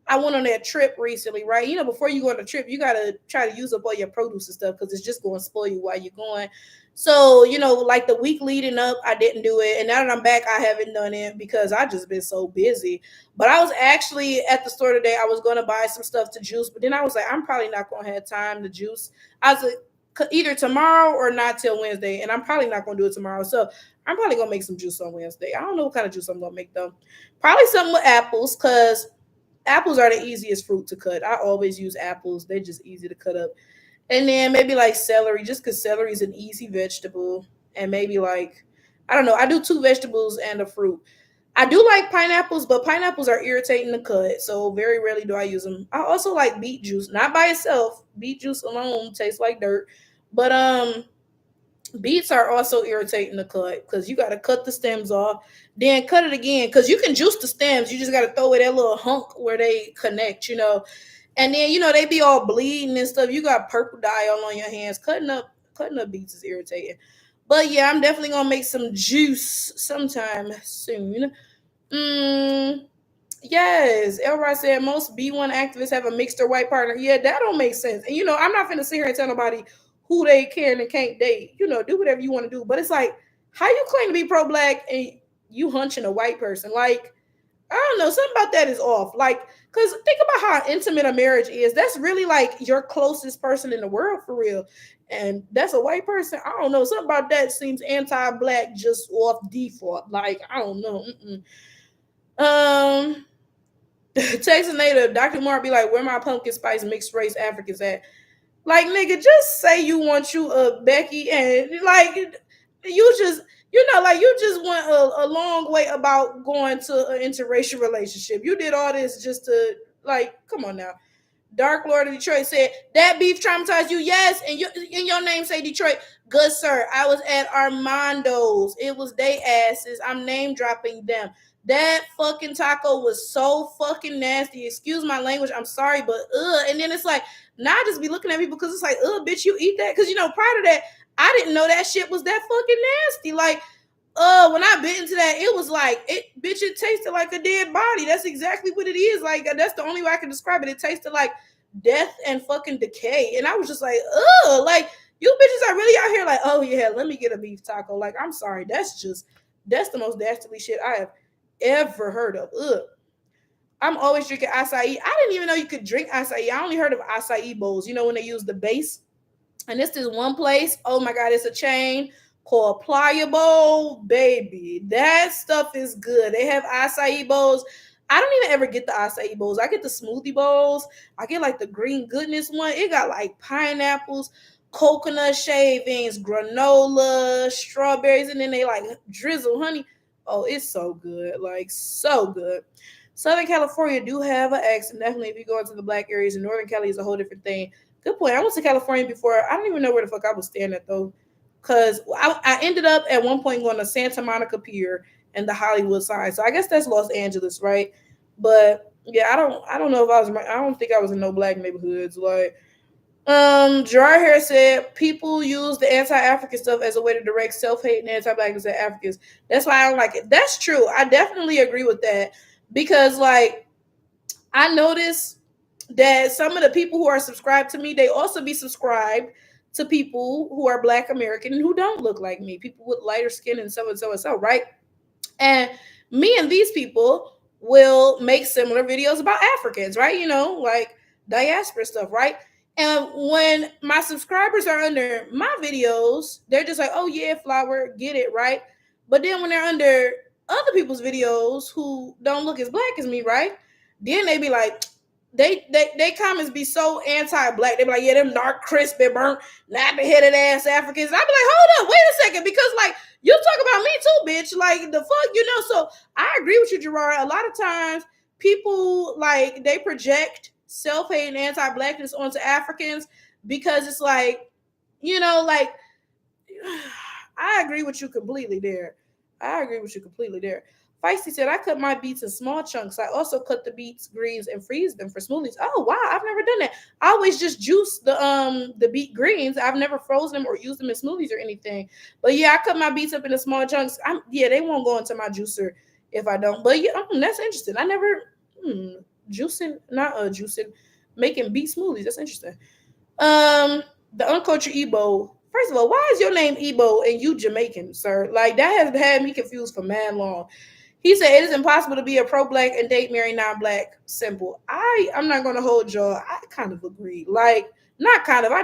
I went on that trip recently, right? Before you go on a trip, you gotta try to use up all your produce and stuff because it's just going to spoil you while you're going. So, like the week leading up, I didn't do it. And now that I'm back, I haven't done it because I just been so busy. But I was actually at the store today. I was going to buy some stuff to juice, but then I was like, I'm probably not going to have time to juice. I was like, either tomorrow or not till Wednesday. And I'm probably not going to do it tomorrow. So I'm probably going to make some juice on Wednesday. I don't know what kind of juice I'm going to make though. Probably something with apples because apples are the easiest fruit to cut. I always use apples. They're just easy to cut up. And then maybe like celery, just because celery is an easy vegetable. And maybe like, I don't know, I do 2 vegetables and a fruit. I do like pineapples, but pineapples are irritating to cut. So very rarely do I use them. I also like beet juice, not by itself. Beet juice alone tastes like dirt. But beets are also irritating to cut because you got to cut the stems off, then cut it again because you can juice the stems. You just got to throw away that little hunk where they connect, And then they be all bleeding and stuff. You got purple dye all on your hands. Cutting up beets is irritating. But yeah, I'm definitely gonna make some juice sometime soon. Yes, Elroy said most B1 activists have a mixed or white partner. Yeah, that don't make sense. And I'm not finna sit here and tell nobody who they can and can't date. Do whatever you want to do. But it's like, how you claim to be pro-black and you hunching a white person? Like, I don't know, something about that is off. Like, because think about how intimate a marriage is. That's really like your closest person in the world for real. And that's a white person. I don't know. Something about that seems anti-black just off default. Like, I don't know. Um, Texas native Dr. Mark be like, where my pumpkin spice mixed race Africans at? Like, nigga, just say you want you a Becky and like you just went a long way about going to an interracial relationship. You did all this just to like, come on now. Dark Lord of Detroit said, that beef traumatized you? Yes. And in your name say Detroit. Good sir. I was at Armando's. It was they asses. I'm name dropping them. That fucking taco was so fucking nasty. Excuse my language. I'm sorry, but And then it's like, now I just be looking at people because it's like, bitch, you eat that? Because prior to that, I didn't know that shit was that fucking nasty. Like, when I bit into that, it was like it tasted like a dead body. That's exactly what it is. Like, that's the only way I can describe it. It tasted like death and fucking decay. And I was just like, like, you bitches are really out here like, oh yeah, let me get a beef taco. Like, I'm sorry, that's the most dastardly shit I have ever heard of. I'm always drinking acai. I didn't even know you could drink acai. I only heard of acai bowls, when they use the base. And it's this one place, oh my God, it's a chain called Pliable, baby. That stuff is good. They have acai bowls. I don't even ever get the acai bowls. I get the smoothie bowls. I get like the green goodness one. It got like pineapples, coconut shavings, granola, strawberries, and then they like drizzle honey. Oh, it's so good. Like, so good. Southern California do have an accent. Definitely, if you go into the black areas, and Northern Cali is a whole different thing. Good point. I went to California before. I don't even know where the fuck I was staying at though, because I ended up at one point going to Santa Monica Pier and the Hollywood sign. So I guess that's Los Angeles, right? But yeah, I don't know if I don't think I was in no black neighborhoods. Like, Gerard Harris said people use the anti-African stuff as a way to direct self-hate and anti-blackness at Africans. That's why I don't like it. That's true. I definitely agree with that because like I noticed that some of the people who are subscribed to me, they also be subscribed to people who are Black American and who don't look like me, people with lighter skin and so and so and so, right? And me and these people will make similar videos about Africans, right? Like diaspora stuff, right? And when my subscribers are under my videos, they're just like, oh yeah, flower, get it, right? But then when they're under other people's videos who don't look as black as me, right? Then they be like, they comments be so anti-black. They be like, yeah, them dark, crispy, burnt, nappy-headed ass Africans. And I be like, hold up, wait a second, because like you talk about me too, bitch. Like the fuck. So I agree with you, Gerard. A lot of times people like they project self-hate and anti-blackness onto Africans because it's like, like I agree with you completely there. Feisty said, I cut my beets in small chunks. I also cut the beets greens and freeze them for smoothies. Oh wow, I've never done that. I always just juice the beet greens. I've never frozen them or used them in smoothies or anything. But yeah, I cut my beets up into small chunks. They won't go into my juicer if I don't. But yeah, that's interesting. I never juicing, making beet smoothies. That's interesting. The uncultured Igbo. First of all, why is your name Igbo and you Jamaican, sir? Like that has had me confused for mad long. He said it is impossible to be a pro-black and date marry non-black. Simple. I'm not gonna hold y'all. I kind of agree. Like, not kind of. I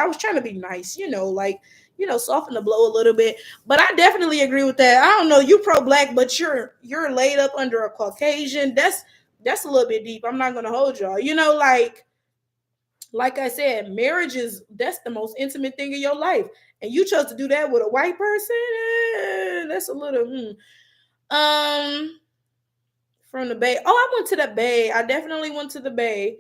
was trying to be nice, soften the blow a little bit. But I definitely agree with that. I don't know, you pro-black, but you're laid up under a Caucasian. That's a little bit deep. I'm not gonna hold y'all. Like I said, marriage that's the most intimate thing in your life. And you chose to do that with a white person. That's a little from the Bay. Oh, I went to the Bay. I definitely went to the Bay.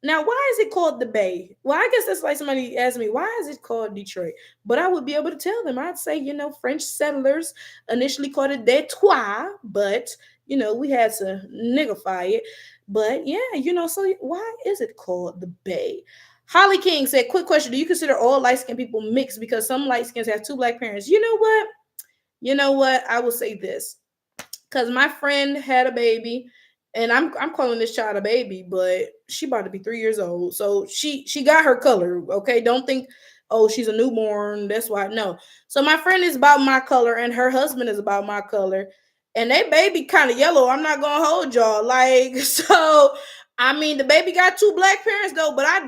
Now, why is it called the Bay? Well, I guess that's like somebody asked me, why is it called Detroit? But I would be able to tell them. I'd say, French settlers initially called it Detroit, but, we had to niggify it. But yeah, so why is it called the Bay? Holly King said, quick question. Do you consider all light-skinned people mixed because some light skins have two black parents? You know what? I will say this. Because my friend had a baby and I'm calling this child a baby, but she about to be 3 years old. So she got her color. Okay, don't think, oh, she's a newborn. That's why. No. So my friend is about my color, and her husband is about my color, and they baby kind of yellow. I'm not gonna hold y'all. Like, so I mean, the baby got two black parents though, but I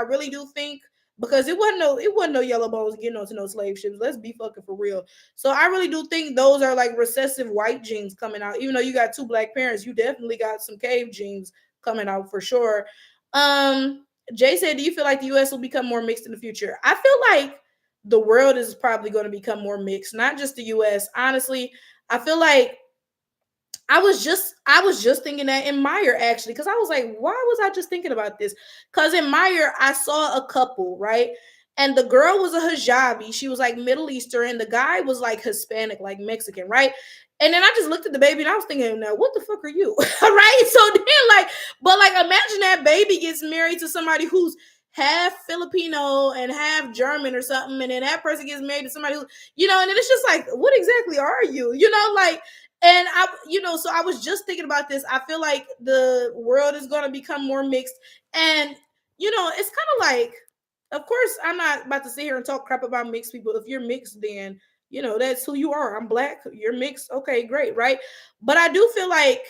really do think, because it wasn't no yellow bones getting onto no slave ships. Let's be fucking for real. So I really do think those are like recessive white genes coming out. Even though you got two black parents, you definitely got some cave genes coming out for sure. Um, Jay said, "Do you feel like the U.S. will become more mixed in the future?" I feel like the world is probably going to become more mixed, not just the U.S. Honestly, I feel like I was just thinking that in Meyer, actually, because I was like, why was I just thinking about this? Because in Meyer I saw a couple, right? And the girl was a hijabi. She was like Middle Eastern, and the guy was like Hispanic, like Mexican, right? And then I just looked at the baby and I was thinking, now what the fuck are you? Right? So then like, but like imagine that baby gets married to somebody who's half Filipino and half German or something, and then that person gets married to somebody who, and then it's just like, what exactly are you? Like, and so I was just thinking about this. I feel like the world is going to become more mixed. And, it's kind of like, of course, I'm not about to sit here and talk crap about mixed people. If you're mixed, then, that's who you are. I'm black. You're mixed. Okay, great. Right. But I do feel like,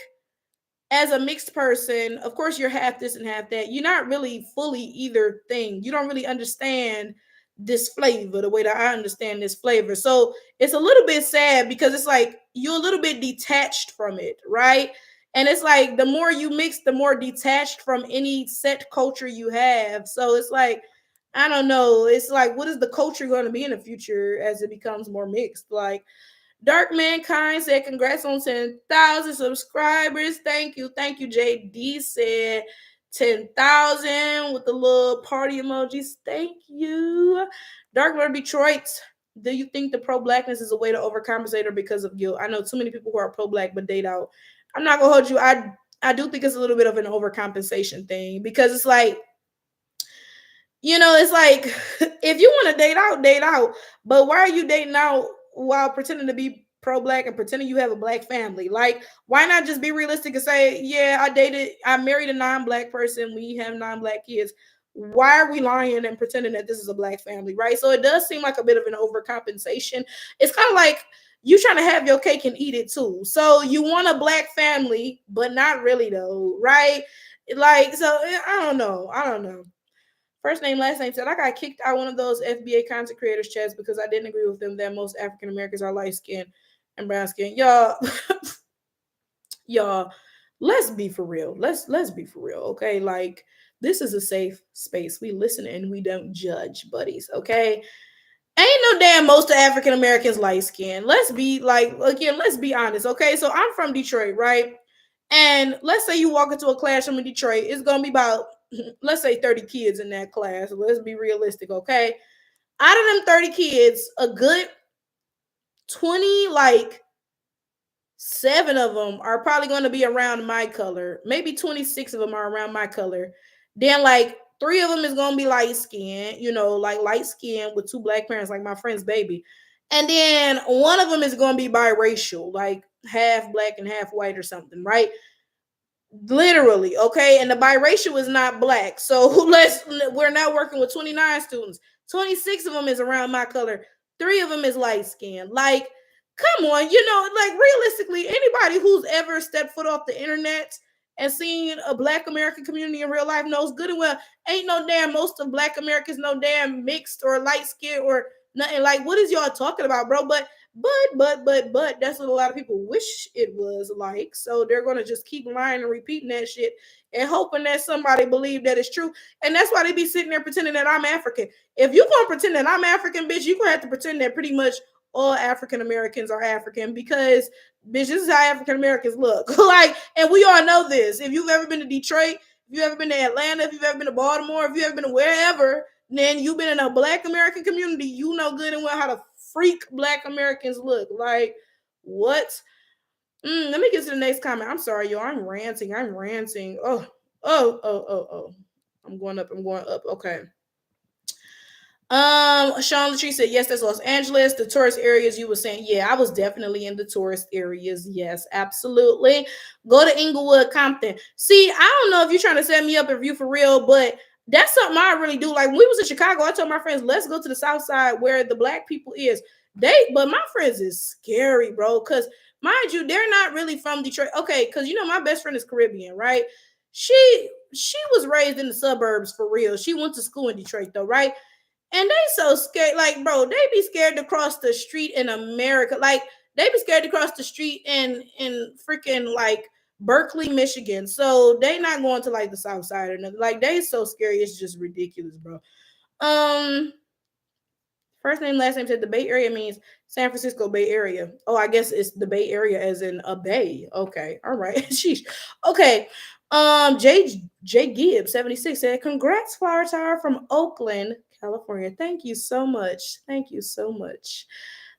as a mixed person, of course, you're half this and half that. You're not really fully either thing. You don't really understand this flavor the way that I understand this flavor. So it's a little bit sad because it's like you're a little bit detached from it, right? And it's like the more you mix, the more detached from any set culture you have. So it's like, I don't know. It's like, what is the culture going to be in the future as it becomes more mixed? Like, Dark Mankind said, congrats on 10,000 subscribers. Thank you. Thank you. JD said 10,000 with the little party emojis. Thank you. Dark Lord Detroit, do you think the pro-blackness is a way to overcompensate or because of guilt? I know too many people who are pro-black but date out. I'm not going to hold you. I do think it's a little bit of an overcompensation thing, because it's like, it's like, if you want to date out, date out. But why are you dating out while pretending to be pro-black and pretending you have a black family? Like, why not just be realistic and say, yeah, I married a non-black person. We have non-black kids. Why are we lying and pretending that this is a black family, right? So it does seem like a bit of an overcompensation. It's kind of like you trying to have your cake and eat it too. So you want a black family, but not really though, right? Like, so I don't know. First name, last name said, I got kicked out one of those FBA content creators chats because I didn't agree with them that most African Americans are light skinned and brown skinned. Y'all, y'all, let's be for real. Let's be for real, okay? Like, this is a safe space. We listen and we don't judge, buddies, okay? Ain't no damn most of African Americans light skinned. Let's be like, again, let's be honest, okay? So I'm from Detroit, right? And let's say you walk into a classroom in Detroit, it's gonna be about, let's say 30 kids in that class. Let's be realistic, okay? Out of them 30 kids, a good 20, like 7 of them are probably going to be around my color. Maybe 26 of them are around my color. Then like 3 of them is going to be light skin, like light skin with 2 black parents, like my friend's baby. And then one of them is going to be biracial, like half black and half white or something, right? Literally, okay? And the biracial is not black. So we're now working with 29 students. 26 of them is around my color. 3 of them is light skinned. Like, come on, like realistically, anybody who's ever stepped foot off the internet and seen a black American community in real life knows good and well, ain't no damn most of black Americans no damn mixed or light skinned or nothing. Like, what is y'all talking about, bro? But that's what a lot of people wish it was like. So they're gonna just keep lying and repeating that shit and hoping that somebody believe that it's true. And that's why they be sitting there pretending that I'm African. If you gonna pretend that I'm African, bitch, you gonna have to pretend that pretty much all African Americans are African, because bitch, this is how African Americans look. Like, and we all know this. If you've ever been to Detroit, if you've ever been to Atlanta, if you've ever been to Baltimore, if you've ever been to wherever, then you've been in a black American community, you know good and well how to freak black Americans look. Like, what? Let me get to the next comment. I'm sorry, yo. I'm ranting. Oh. I'm going up. Okay. Sean Latree said, yes, that's Los Angeles. The tourist areas you were saying, yeah, I was definitely in the tourist areas. Yes, absolutely. Go to Inglewood, Compton. See, I don't know if you're trying to set me up and review for real, but that's something I really do. Like when we was in Chicago, I told my friends, let's go to the South Side where the black people is. But my friends is scary, bro. Cause mind you, they're not really from Detroit. Okay, because you know my best friend is Caribbean, right? She was raised in the suburbs for real. She went to school in Detroit though, right? And they so scared, like, bro, they be scared to cross the street in America. Like, they be scared to cross the street in freaking like Berkeley, Michigan. So they not going to like the South Side or nothing. Like, they so scary, it's just ridiculous, bro. First name, last name said the Bay Area means San Francisco Bay Area. Oh, I guess it's the Bay Area as in a bay. Okay, all right. Sheesh. Okay. J Gibbs 76 said, "Congrats, Flower Tower from Oakland, California. Thank you so much. Thank you so much."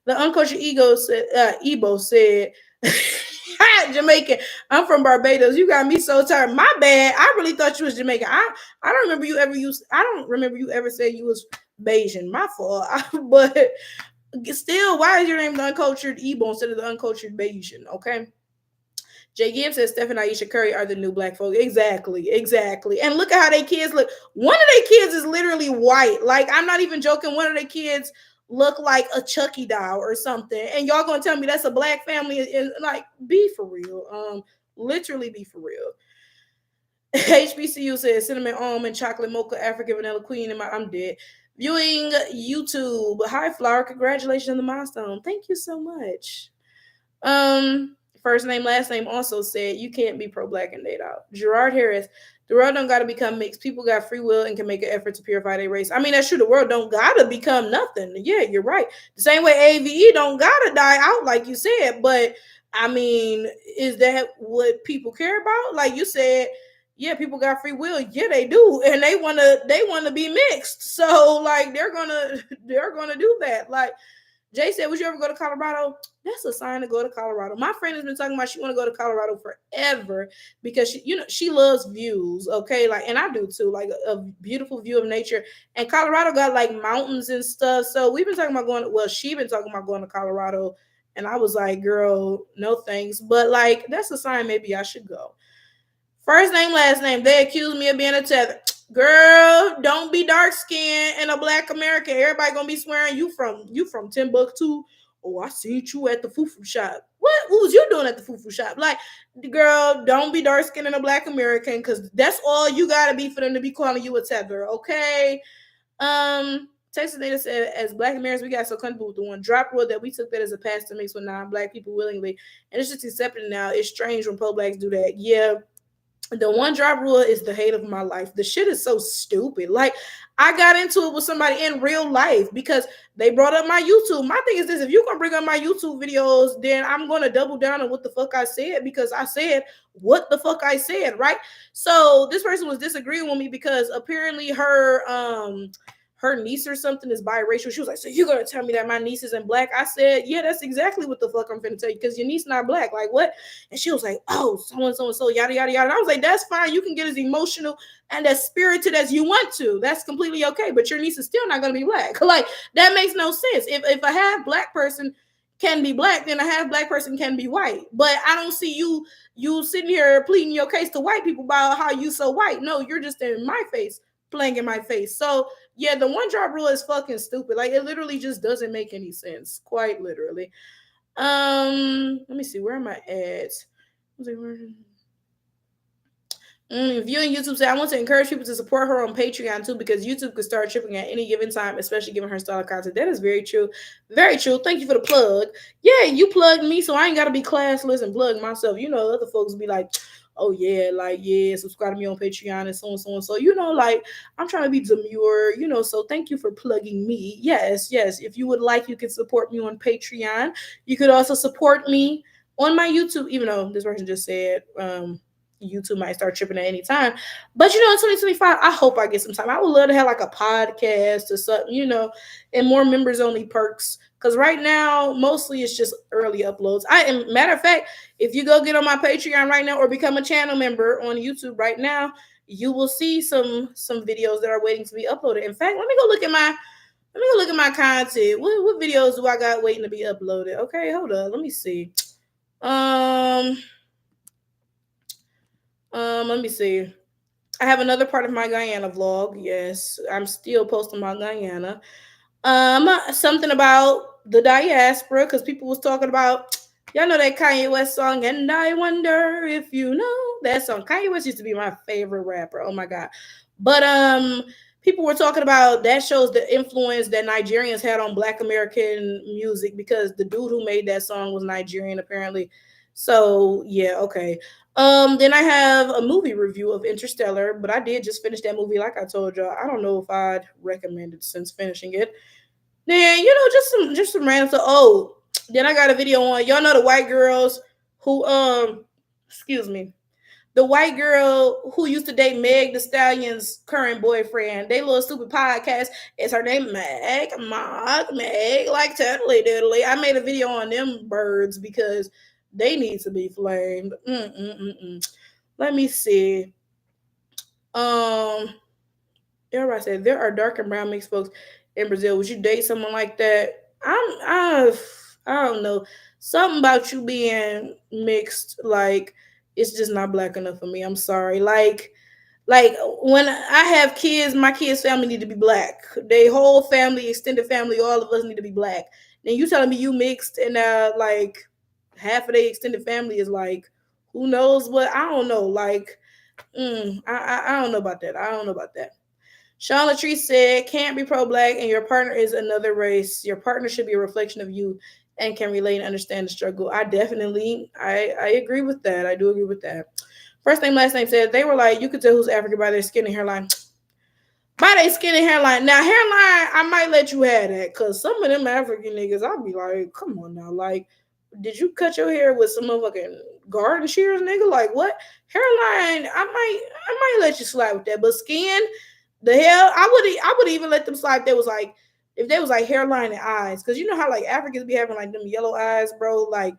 The uncultured Ebo said, Jamaican. I'm from Barbados. You got me so tired. My bad. I really thought you was Jamaican. I don't remember you ever use. I don't remember you ever said you was Bayesian. My fault. But still, why is your name the uncultured Ebo instead of the uncultured Bayesian? Okay. Jay Gibbs says Steph and Aisha Curry are the new black folk. Exactly, exactly. And look at how they kids look. One of their kids is literally white. Like, I'm not even joking. One of their kids look like a Chucky doll or something. And y'all gonna tell me that's a black family? And like, be for real. Literally be for real. HBCU says cinnamon almond chocolate mocha African vanilla queen. I'm dead. Viewing YouTube. Hi, Flower. Congratulations on the milestone. Thank you so much. First name, last name also said you can't be pro-black and date out. Gerard Harris, the world don't gotta become mixed. People got free will and can make an effort to purify their race. I mean, that's true. The world don't gotta become nothing. Yeah, you're right. The same way AAVE don't gotta die out, like you said. But I mean, is that what people care about? Like you said, yeah, people got free will. Yeah, they do, and they wanna be mixed. So like they're gonna do that. Like Jay said, would you ever go to Colorado? That's a sign to go to Colorado. My friend has been talking about she want to go to Colorado forever because she loves views. Okay, like, and I do too. Like a beautiful view of nature. And Colorado got like mountains and stuff. So we've been talking about going. Well, she been talking about going to Colorado, and I was like, girl, no thanks. But like, that's a sign maybe I should go. First name, last name. They accuse me of being a tether. Girl, don't be dark skinned and a black American. Everybody gonna be swearing you from Timbuktu. Oh, I seen you at the fufu shop. What was you doing at the fufu shop? Like, girl, don't be dark skinned and a black American because that's all you gotta be for them to be calling you a tether. Okay. Texas data said, as black Americans, we got so comfortable with the one drop rule that we took that as a pass to mix with non-black people willingly, and it's just accepted now. It's strange when pro-blacks do that. Yeah. The one drop rule is the hate of my life. The shit is so stupid. Like, I got into it with somebody in real life because they brought up my YouTube. My thing is this: if you're gonna bring up my YouTube videos, then I'm gonna double down on what the fuck I said because I said what the fuck I said, right? So this person was disagreeing with me because apparently her niece or something is biracial. She was like, so you're gonna tell me that my niece isn't black? I said, yeah, that's exactly what the fuck I'm finna tell you, because your niece not black. Like, what? And she was like, oh, so yada yada yada. And I was like, that's fine. You can get as emotional and as spirited as you want to. That's completely okay. But your niece is still not gonna be black. Like, that makes no sense. If a half black person can be black, then a half black person can be white. But I don't see you sitting here pleading your case to white people about how you so white. No, you're just in my face, playing in my face. So yeah, the one drop rule is fucking stupid. Like, it literally just doesn't make any sense. Quite literally. Let me see, where am I at? Viewing YouTube say, I want to encourage people to support her on Patreon too, because YouTube could start tripping at any given time, especially given her style of content. That is very true. Very true. Thank you for the plug. Yeah, you plugged me, so I ain't got to be classless and plug myself. You know, other folks be like, oh yeah, like, yeah, subscribe to me on Patreon and so on, so on. So, you know, like, I'm trying to be demure, you know, so thank you for plugging me. Yes. If you would like, you can support me on Patreon. You could also support me on my YouTube, even though this person just said, YouTube might start tripping at any time. But, you know, in 2025, I hope I get some time. I would love to have like a podcast or something, you know, and more members only perks. Because right now, mostly it's just early uploads. Matter of fact, if you go get on my Patreon right now or become a channel member on YouTube right now, you will see some videos that are waiting to be uploaded. In fact, let me go look at Let me go look at my content. What videos do I got waiting to be uploaded? Okay, hold up. Let me see. Um, let me see. I have another part of my Guyana vlog. Yes, I'm still posting my Guyana. Something about the diaspora because people was talking about. Y'all know that Kanye West song, and I wonder if you know that song. Kanye West used to be my favorite rapper. Oh my god. But people were talking about that shows the influence that Nigerians had on Black American music because the dude who made that song was Nigerian apparently. So yeah, okay. Then I have a movie review of Interstellar, but I did just finish that movie like I told y'all. I don't know if I'd recommend it since finishing it. Then just some random stuff. Oh, then I got a video on y'all know the white girls who excuse me. The white girl who used to date Meg the Stallion's current boyfriend. They little stupid podcast. Is her name Meg? Meg, like totally diddly. I made a video on them birds because they need to be flamed. Let me see. Um Everybody said there are dark and brown mixed folks in Brazil. Would you date someone like that? I don't know. Something about you being mixed, like it's just not black enough for me. I'm sorry. Like when I have kids, my kids' family need to be black. They whole family, extended family, all of us need to be black. Then you telling me you mixed and like half of the extended family is like who knows what? I don't know. Like, I don't know about that. I don't know about that. Sean Latrice said, can't be pro-black and your partner is another race. Your partner should be a reflection of you and can relate and understand the struggle. I agree with that. I do agree with that. First name, last name said, they were like, you could tell who's African by their skin and hairline. By their skin and hairline. Now, hairline, I might let you have that because some of them African niggas, I'll be like, come on now. Like, did you cut your hair with some motherfucking garden shears, nigga? Like, what? Hairline, I might let you slide with that. But skin, the hell, I would even let them slide if they was like hairline and eyes, because you know how like Africans be having like them yellow eyes, bro. Like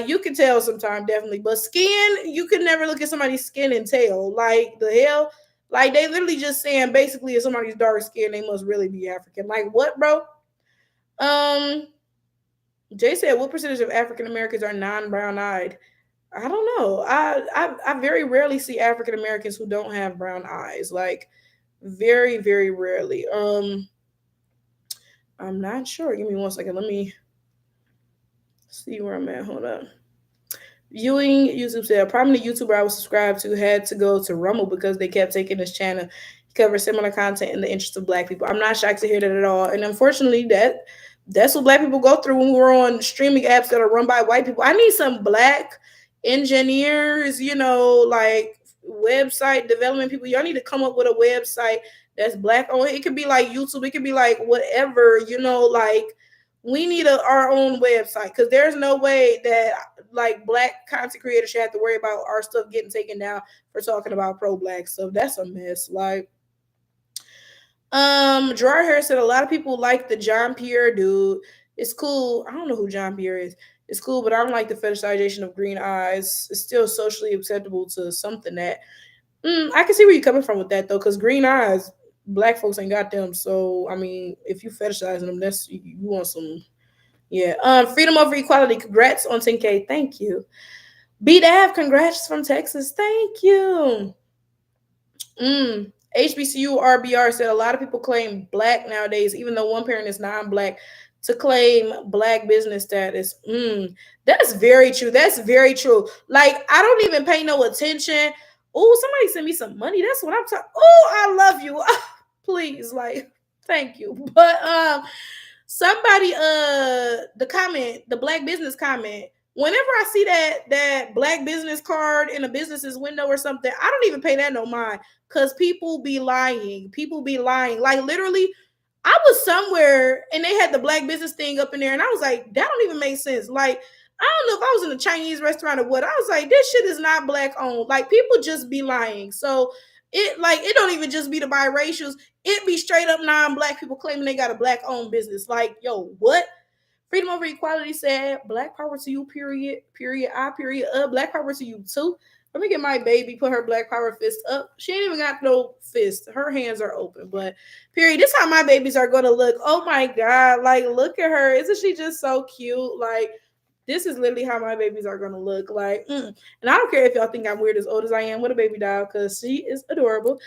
you can tell sometimes definitely, but skin, you can never look at somebody's skin and tell. Like the hell, like they literally just saying basically if somebody's dark skin, they must really be African. Like what, bro? Um, Jay said, what percentage of African Americans are non-brown eyed? I don't know. I very rarely see African Americans who don't have brown eyes. Like very, very rarely. I'm not sure. Give me 1 second. Let me see where I'm at. Hold up. Viewing YouTube said a prominent YouTuber I was subscribed to had to go to Rumble because they kept taking his channel to cover similar content in the interest of black people. I'm not shocked to hear that at all. And unfortunately, that's what black people go through when we're on streaming apps that are run by white people. I need some black engineers, like website development people. Y'all need to come up with a website that's black owned. It could be like YouTube, it could be like whatever, like we need our own website because there's no way that like black content creators should have to worry about our stuff getting taken down for talking about pro-black stuff. That's a mess. Like Gerard Harris said a lot of people like the John Pierre dude. It's cool. I don't know who John Pierre is. It's cool, but I don't like the fetishization of green eyes. It's still socially acceptable to something that I can see where you're coming from with that though, because green eyes, black folks ain't got them. So I mean, if you fetishizing them, that's you want some. Yeah. Freedom over equality. Congrats on 10K. Thank you. BDAV, congrats from Texas. Thank you. HBCU RBR said a lot of people claim black nowadays, even though one parent is non-black, to claim black business status. That's very true. That's very true. Like I don't even pay no attention. Oh, somebody send me some money. That's what I'm talking. Oh, I love you. Please, like, thank you. But somebody the black business comment, whenever I see that black business card in a business's window or something, I don't even pay that no mind because people be lying. Like literally, I was somewhere and they had the black business thing up in there and I was like, that don't even make sense. Like I don't know if I was in a Chinese restaurant or what. I was like, this shit is not black owned. Like people just be lying. So it don't even just be the biracials. It be straight up non-black people claiming they got a black-owned business. Like, yo, what? Freedom over equality said, black power to you, period, I, period, black power to you too. Let me get my baby, put her black power fist up. She ain't even got no fist. Her hands are open. But period. This is how my babies are gonna look. Oh my god. Like, look at her. Isn't she just so cute? Like, this is literally how my babies are gonna look. Like, and I don't care if y'all think I'm weird as old as I am with a baby doll, because she is adorable.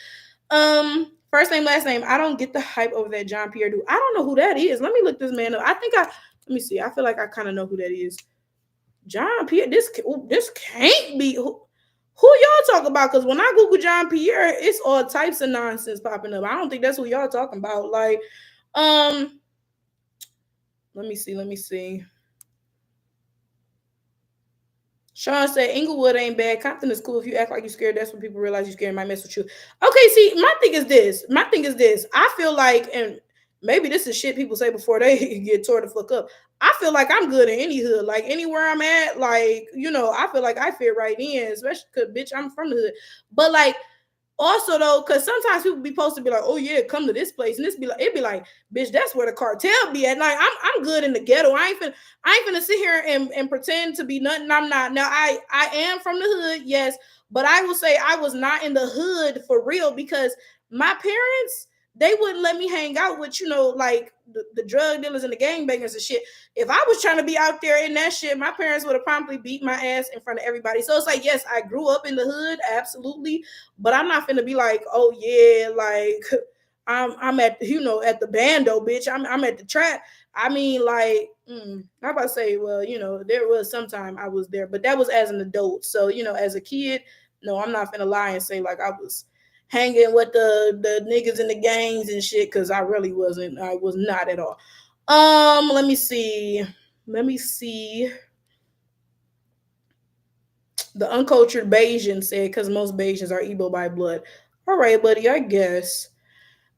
First name, last name. I don't get the hype over that John Pierre dude. I don't know who that is. Let me look this man up. Let me see. I feel like I kind of know who that is. John Pierre. This can't be who y'all talking about? Because when I Google John Pierre, it's all types of nonsense popping up. I don't think that's who y'all talking about. Like, let me see. Let me see. Sean said Inglewood ain't bad. Compton is cool. If you act like you're scared, that's when people realize you're scared and might mess with you. Okay, see, my thing is this. I feel like, and maybe this is shit people say before they get tore the fuck up. I feel like I'm good in any hood. Like, anywhere I'm at, like, I feel like I fit right in, especially because, bitch, I'm from the hood. But, like, also though, because sometimes people be supposed to be like, oh yeah, come to this place, and it'd be like, bitch, that's where the cartel be at. Like, I'm good in the ghetto. I ain't finna sit here and pretend to be nothing I'm not. Now I am from the hood, yes, but I will say I was not in the hood for real, because my parents, they wouldn't let me hang out with, like the drug dealers and the gangbangers and shit. If I was trying to be out there in that shit, my parents would have promptly beat my ass in front of everybody. So it's like, yes, I grew up in the hood, absolutely, but I'm not finna be like, oh yeah, like I'm at at the bando, bitch. I'm at the trap. I mean, like, I'm about to say, well, there was some time I was there, but that was as an adult. So, as a kid, no, I'm not finna lie and say like I was hanging with the niggas in the gangs and shit, because I really wasn't. I was not at all. Let me see. Let me see. The uncultured Bayesian said, because most Bayesians are Igbo by blood. All right, buddy, I guess.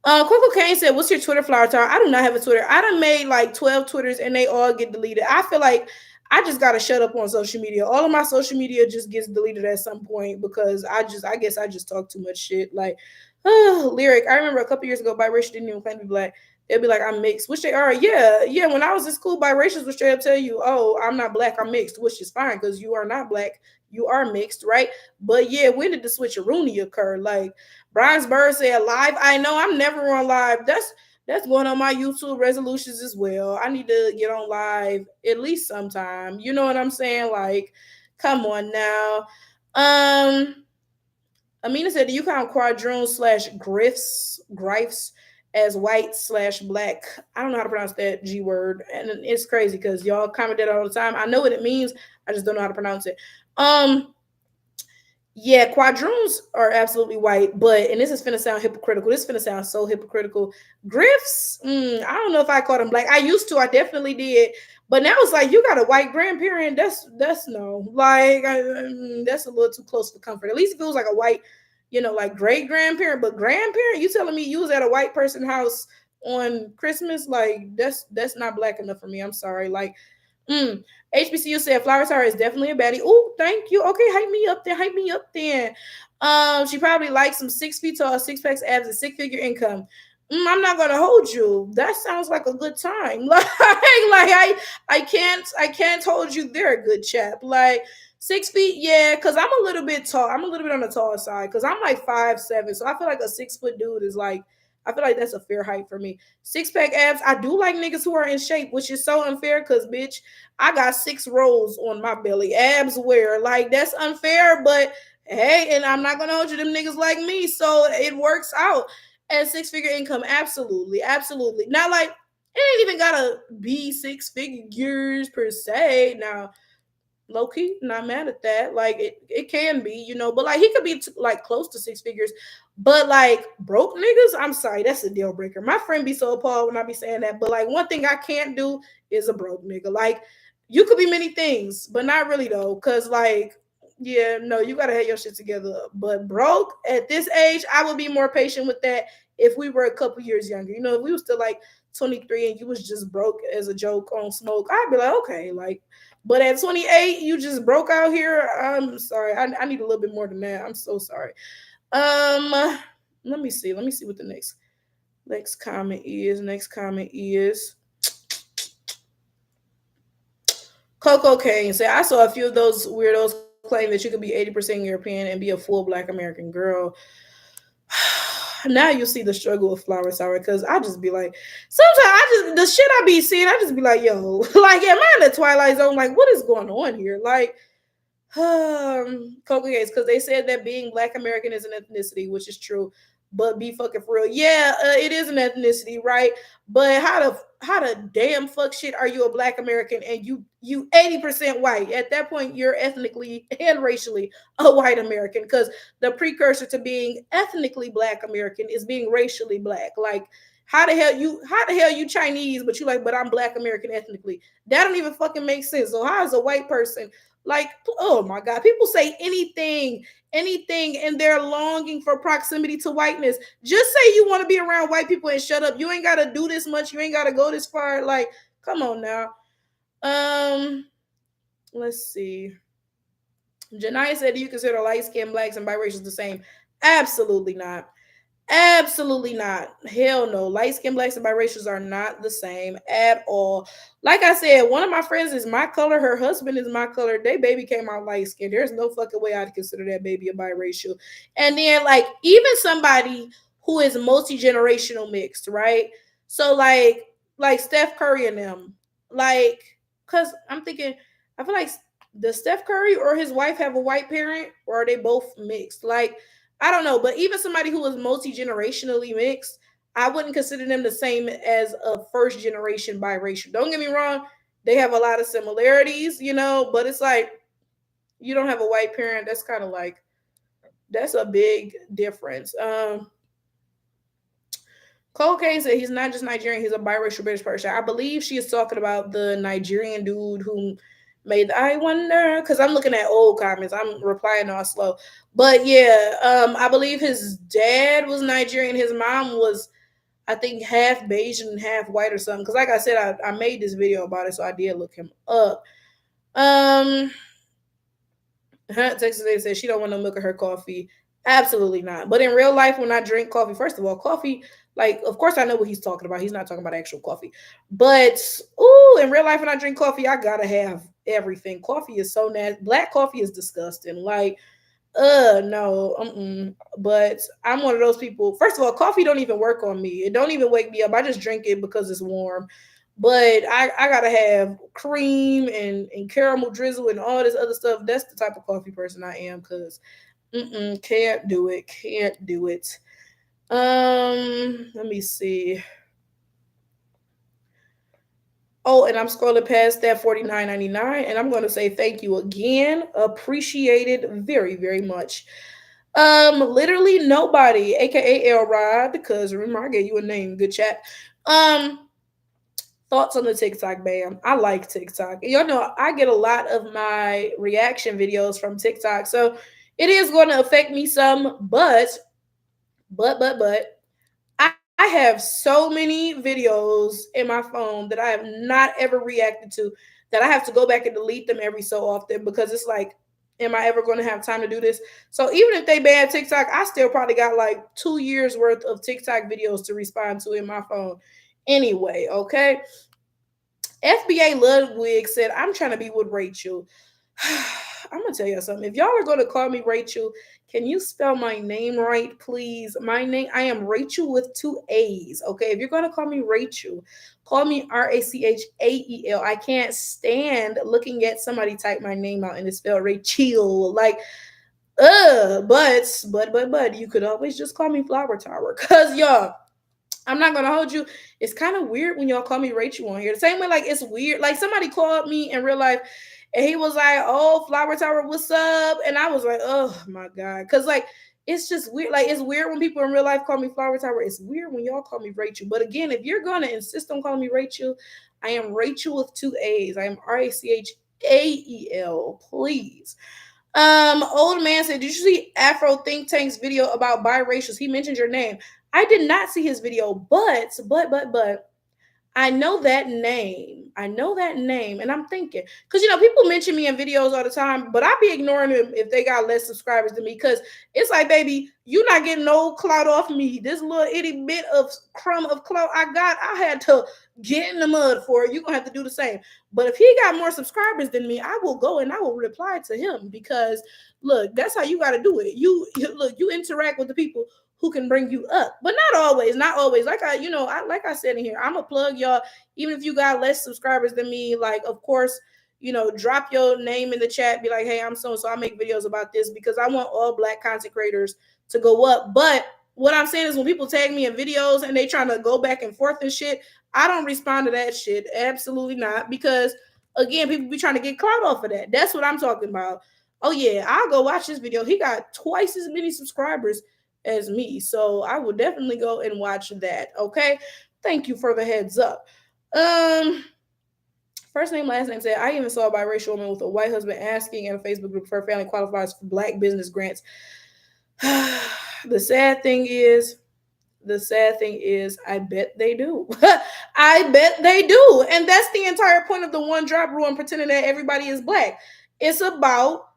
Coco Kane said, what's your Twitter, Flower Tower? I do not have a Twitter. I done made like 12 Twitters and they all get deleted. I feel like I just gotta shut up on social media. All of my social media just gets deleted at some point, because I guess I just talk too much shit. Like, lyric. I remember a couple years ago, biracial didn't even claim to be black. They'd be like, I'm mixed, which they are. Yeah, yeah. When I was in school, biracials would straight up tell you, oh, I'm not black, I'm mixed, which is fine, because you are not black, you are mixed, right? But yeah, when did the switcheroonie occur? Like, Brian's Bird said, live. I know I'm never on live. That's going on my YouTube resolutions as well. I need to get on live at least sometime. You know what I'm saying? Like, come on now. Amina said, do you count quadroons / grifes as white / black? I don't know how to pronounce that G word. And it's crazy because y'all comment that all the time. I know what it means. I just don't know how to pronounce it. Yeah, quadroons are absolutely white, but, and this is finna sound hypocritical. This is finna sound so hypocritical. Grifts, I don't know if I call them black. I used to, I definitely did. But now it's like, you got a white grandparent. That's no, like, that's a little too close for comfort. At least if it was like a white, like great grandparent, but grandparent, you telling me you was at a white person house on Christmas? Like, that's not black enough for me. I'm sorry. Like, HBCU said Flower Tower is definitely a baddie. Oh, thank you. Okay, hype me up there. Hype me up there. She probably likes some 6 feet tall, 6-pack abs, and 6-figure income. I'm not gonna hold you. That sounds like a good time. Like I can't hold you there, good chap. Like 6 feet, yeah, because I'm a little bit tall. I'm a little bit on the tall side because I'm like 5'7". So I feel like a 6-foot dude is like, I feel like that's a fair height for me. 6-pack abs. I do like niggas who are in shape, which is so unfair because, bitch, I got 6 rolls on my belly. Abs where? Like, that's unfair, but hey, and I'm not going to hold you. Them niggas like me, so it works out. And 6-figure income, absolutely, absolutely. Not like, it ain't even got to be 6 figures per se. Now, low key, not mad at that. Like, it can be, but like he could be like close to 6 figures. But like broke niggas, I'm sorry, that's a deal breaker. My friend be so appalled when I be saying that. But like one thing I can't do is a broke nigga. Like, you could be many things, but not really though. Cause like, yeah, no, you gotta have your shit together. But broke at this age, I would be more patient with that if we were a couple years younger. If we were still like 23 and you was just broke as a joke on smoke, I'd be like, okay, like. But at 28, you just broke out here. I'm sorry. I need a little bit more than that. I'm so sorry. Let me see. Let me see what the next comment is. Next comment is Coco Kane said, I saw a few of those weirdos claim that you could be 80% European and be a full Black American girl. Now you see the struggle of flower sour, because I just be like, sometimes the shit I be seeing, I just be like, yo, like, am I in the Twilight Zone? Like, what is going on here? Like, Coca Gates, because they said that being Black American is an ethnicity, which is true. But be fucking for real. Yeah, it is an ethnicity, right? But how the damn fuck shit are you a Black American and you 80% white? At that point, you're ethnically and racially a white American, because the precursor to being ethnically Black American is being racially Black. Like, how the hell you Chinese, but you like, but I'm Black American ethnically? That don't even fucking make sense. So how is a white person like, oh my God, people say anything, and they're longing for proximity to whiteness. Just say you want to be around white people and shut up. You ain't got to do this much. You ain't got to go this far. Like, come on now. Let's see. Janaya said, do you consider light-skinned Blacks and biracials the same? Absolutely not. Absolutely not. Hell no. Light-skinned Blacks and biracials are not the same at all. Like I said, one of my friends is my color. Her husband is my color. They baby came out light-skinned. There's no fucking way I'd consider that baby a biracial. And then, like, even somebody who is multi-generational mixed, right? So, like Steph Curry and them. Like, because I'm thinking, I feel like, does Steph Curry or his wife have a white parent? Or are they both mixed? Like, I don't know, but even somebody who was multi-generationally mixed, I wouldn't consider them the same as a first generation biracial. Don't get me wrong, they have a lot of similarities, but it's like, you don't have a white parent. That's kind of like, that's a big difference. Cocaine said he's not just Nigerian, he's a biracial British person. I believe she is talking about the Nigerian dude who made I wonder, because I'm looking at old comments. I'm replying all slow. But yeah, I believe his dad was Nigerian. His mom was, I think, half Bayesian and half white or something. Because like I said, I made this video about it, so I did look him up. Texas lady said she don't want no milk in her coffee. Absolutely not. But in real life, when I drink coffee, first of all, coffee, like, of course I know what he's talking about. He's not talking about actual coffee. But, in real life, when I drink coffee, I gotta have everything. Coffee is so nasty. Black coffee is disgusting. Like, no. But I'm one of those people. First of all, coffee don't even work on me. It don't even wake me up. I just drink it because it's warm. But I gotta have cream and caramel drizzle and all this other stuff. That's the type of coffee person I am, because can't do it. Can't do it. Let me see. Oh, and I'm scrolling past that $49.99, and I'm gonna say thank you again. Appreciated very, very much. Literally nobody, aka L Rod, because remember I gave you a name. Good chat. Thoughts on the TikTok ban? I like TikTok. Y'all know I get a lot of my reaction videos from TikTok, so it is going to affect me some. But I have so many videos in my phone that I have not ever reacted to, that I have to go back and delete them every so often, because it's like, am I ever going to have time to do this? So even if they ban TikTok, I still probably got like 2 years worth of TikTok videos to respond to in my phone anyway, okay? FBA Ludwig said, I'm trying to be with Rachel. I'm going to tell you something. If y'all are going to call me Rachel, can you spell my name right, please? My name, I am Rachel with 2 A's, okay? If you're going to call me Rachel, call me Rachael. I can't stand looking at somebody type my name out and it's spelled Rachel. Like, but you could always just call me Flower Tower, because y'all, I'm not gonna hold you. It's kind of weird when y'all call me Rachel on here. The same way, like, it's weird. Like, somebody called me in real life and he was like, "Oh, Flower Tower, what's up?" And I was like, "Oh my God," because like, it's just weird. Like, it's weird when people in real life call me Flower Tower. It's weird when y'all call me Rachel. But again, if you're gonna insist on calling me Rachel, I am Rachel with 2 A's. I am Rachael. Please. Old man said, did you see Afro Think Tank's video about biracials? He mentioned your name. I did not see his video, but I know that name. And I'm thinking, because people mention me in videos all the time, but I be ignoring them if they got less subscribers than me, because it's like, baby, you not getting no clout off me. This little itty bit of crumb of clout I got, I had to get in the mud for it. You're gonna have to do the same. But if he got more subscribers than me, I will go and I will reply to him, because look, that's how you got to do it. Look, you interact with the people who can bring you up, but not always, not always. Like like I said in here, I'm a plug, y'all. Even if you got less subscribers than me, like, of course, drop your name in the chat, be like, hey, I'm so and so, I make videos about this, because I want all Black content creators to go up. But what I'm saying is, when people tag me in videos and they trying to go back and forth and shit, I don't respond to that shit. Absolutely not. Because again, people be trying to get clout off of that. That's what I'm talking about. Oh yeah, I'll go watch this video. He got twice as many subscribers as me. So I will definitely go and watch that. Okay. Thank you for the heads up. First name, last name said, I even saw a biracial woman with a white husband asking in a Facebook group if her family qualifies for Black business grants. The sad thing is, I bet they do. I bet they do. And that's the entire point of the one drop rule and pretending that everybody is Black. It's about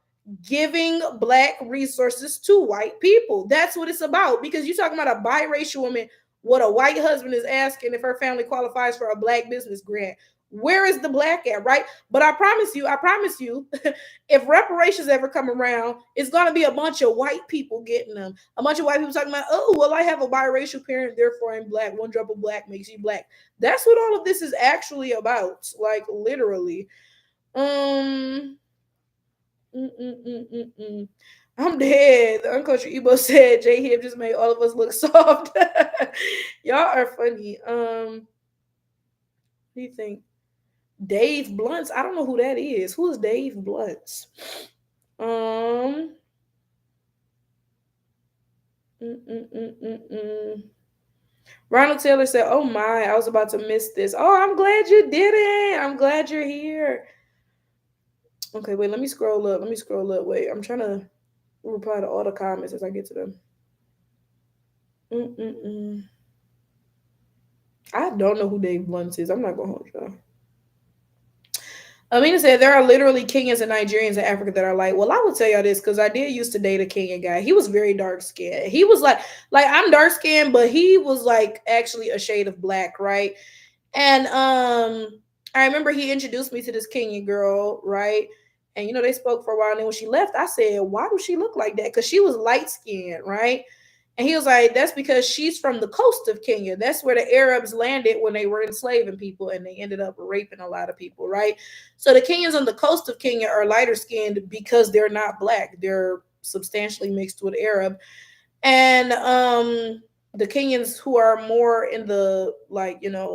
giving Black resources to white people. That's what it's about. Because you're talking about a biracial woman, what a white husband is asking if her family qualifies for a Black business grant. Where is the Black at, right? But I promise you, if reparations ever come around, it's going to be a bunch of white people getting them. A bunch of white people talking about, oh, well, I have a biracial parent, therefore I'm Black. One drop of Black makes you Black. That's what all of this is actually about. Like, literally. I'm dead. The uncultured Igbo said J Hip just made all of us look soft. Y'all are funny. What do you think? Dave Blunts. I don't know who that is. Who is Dave Blunts? Ronald Taylor said, oh my, I was about to miss this. Oh, I'm glad you didn't. I'm glad you're here. Okay, wait, let me scroll up. Wait, I'm trying to reply to all the comments as I get to them. I don't know who Dave Blunts is. I'm not going to hold y'all. Amina said there are literally Kenyans and Nigerians in Africa that are like, well, I will tell y'all this because I did used to date a Kenyan guy. He was very dark skinned. He was like I'm dark skinned, but he was like actually a shade of Black, right? And I remember he introduced me to this Kenyan girl, right? And they spoke for a while. And then when she left, I said, why does she look like that? Because she was light skinned, right? And he was like, that's because she's from the coast of Kenya. That's where the Arabs landed when they were enslaving people, and they ended up raping a lot of people, right? So the Kenyans on the coast of Kenya are lighter skinned because they're not Black. They're substantially mixed with Arab. And the Kenyans who are more in the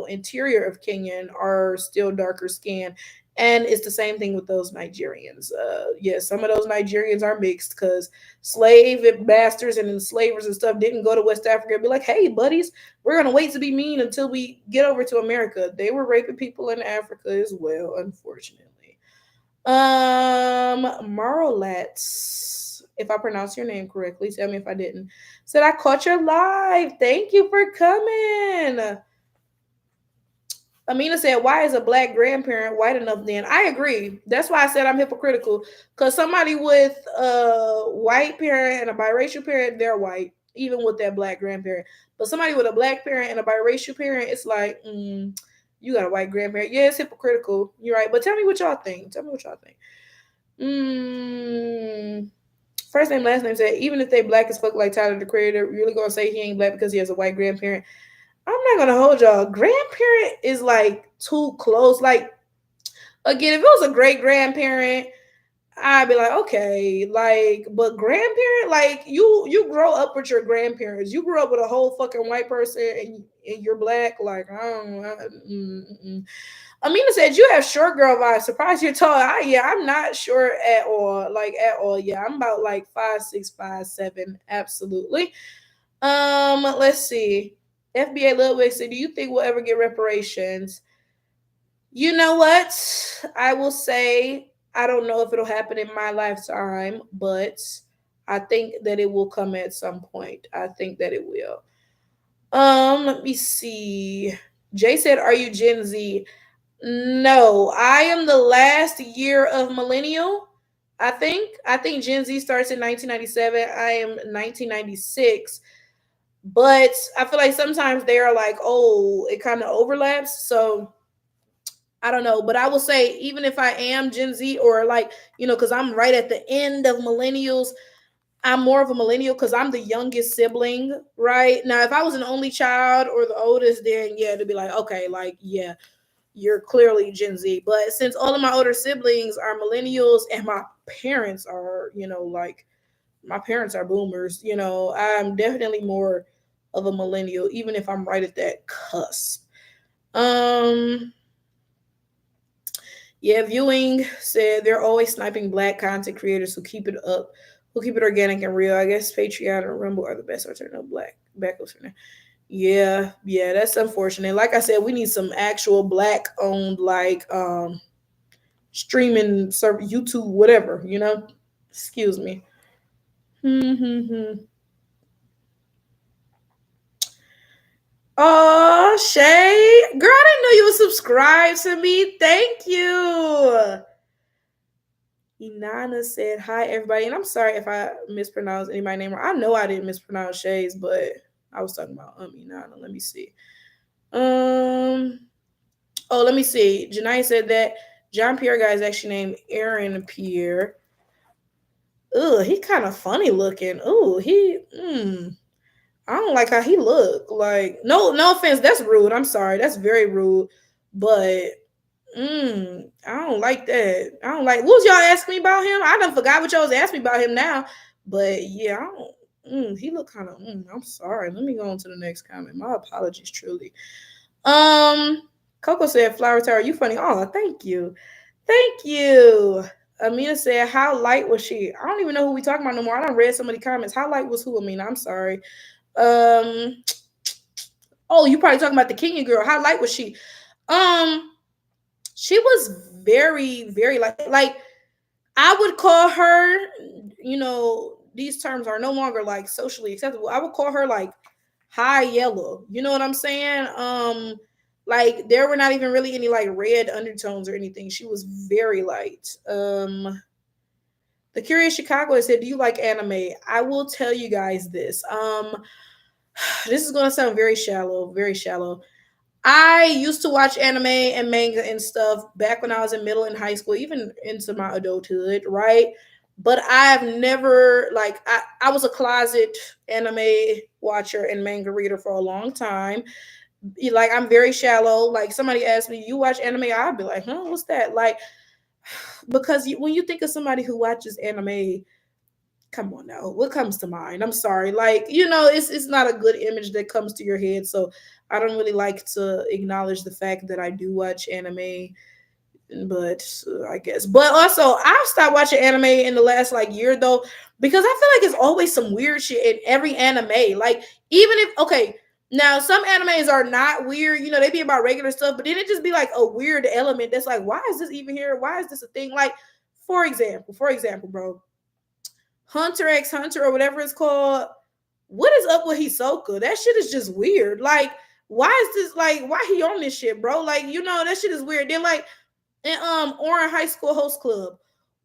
interior of Kenya are still darker skinned. And it's the same thing with those Nigerians. Yes, some of those Nigerians are mixed because slave bastards and enslavers and stuff didn't go to West Africa and be like, hey, buddies, we're going to wait to be mean until we get over to America. They were raping people in Africa as well, unfortunately. Marolats, if I pronounce your name correctly, tell me if I didn't, said, I caught your live. Thank you for coming. Amina said, why is a Black grandparent white enough then? I agree. That's why I said I'm hypocritical. Because somebody with a white parent and a biracial parent, they're white, even with that Black grandparent. But somebody with a Black parent and a biracial parent, it's like, you got a white grandparent. Yeah, it's hypocritical. You're right. But tell me what y'all think. First name, last name said, even if they Black as fuck like Tyler, the Creator, you're really going to say he ain't Black because he has a white grandparent? I'm not gonna hold y'all. Grandparent is like too close. Like, again, if it was a great grandparent, I'd be like, okay, like, but grandparent, like you grow up with your grandparents. You grew up with a whole fucking white person and you're Black. Like, I don't know. Amina said you have short girl vibes. Surprised you're tall. I'm not short at all. Like at all. Yeah, I'm about like 5'6", 5'7". Absolutely. Let's see. FBA Ludwig said, do you think we'll ever get reparations? You know what? I will say, I don't know if it'll happen in my lifetime, but I think that it will come at some point. I think that it will. Let me see. Jay said, are you Gen Z? No, I am the last year of millennial. I think Gen Z starts in 1997. I am 1996. but I feel like sometimes they are like, oh, it kind of overlaps. So I don't know, but I will say, even if I am Gen Z or like, because I'm right at the end of millennials, I'm more of a millennial because I'm the youngest sibling, right? Now, if I was an only child or the oldest, then yeah, to be like, okay, like, yeah, you're clearly Gen Z. But since all of my older siblings are millennials and my parents are, like, my parents are boomers, I'm definitely more of a millennial, even if I'm right at that cusp. Um, Yeah, viewing said they're always sniping black content creators who keep it up, who keep it organic and real. I guess Patreon or Rumble are the best alternative black backups for now. Yeah, yeah, that's unfortunate. Like I said, we need some actual black owned like streaming service, YouTube, whatever. Excuse me. Oh, Shay, girl, I didn't know you would subscribe to me. Thank you. Inanna said, "Hi, everybody." And I'm sorry if I mispronounced anybody's name. I know I didn't mispronounce Shay's, but I was talking about Inanna. Let me see. Um. Oh, let me see. Janai said that John Pierre guy is actually named Aaron Pierre. Ugh, he kind of funny looking. Ooh, he. I don't like how he look. Like, no offense. That's rude. I'm sorry. That's very rude. But I don't like that. I don't like. What was y'all asking me about him? I done forgot what y'all was asking me about him now. But yeah, I don't. He look kind of. I'm sorry. Let me go on to the next comment. My apologies, truly. Um, Coco said, "Flower Tower, you funny." Oh, thank you, thank you. Amina said, "How light was she?" I don't even know who we talking about no more. I don't read so many comments. How light was who? Amina, I'm sorry. Um. Oh, you probably talking about the Kenyan girl. How light was she? Um. She was very, very like I would call her, these terms are no longer like socially acceptable. I would call her like high yellow. You know what I'm saying? Like there were not even really any like red undertones or anything. She was very light. The Curious Chicago said, "Do you like anime?" I will tell you guys this. This is gonna sound very shallow, very shallow. I used to watch anime and manga and stuff back when I was in middle and high school, even into my adulthood, right? But I've never like I was a closet anime watcher and manga reader for a long time. Like I'm very shallow. Like somebody asked me, "You watch anime?" I'd be like, "Huh, what's that?" Like because when you think of somebody who watches anime, come on now, what comes to mind? I'm sorry, like it's not a good image that comes to your head. So I don't really like to acknowledge the fact that I do watch anime, but I guess. But also, I've stopped watching anime in the last like year though, because I feel like it's always some weird shit in every anime. Like even if okay. Now some animes are not weird, they be about regular stuff, but then it just be like a weird element that's like, why is this even here? Why is this a thing? Like, for example, bro, Hunter x Hunter or whatever it's called. What is up with Hisoka? That shit is just weird. Like, why is this like why he on this shit, bro? Like, that shit is weird. Then like in Oran High School Host Club,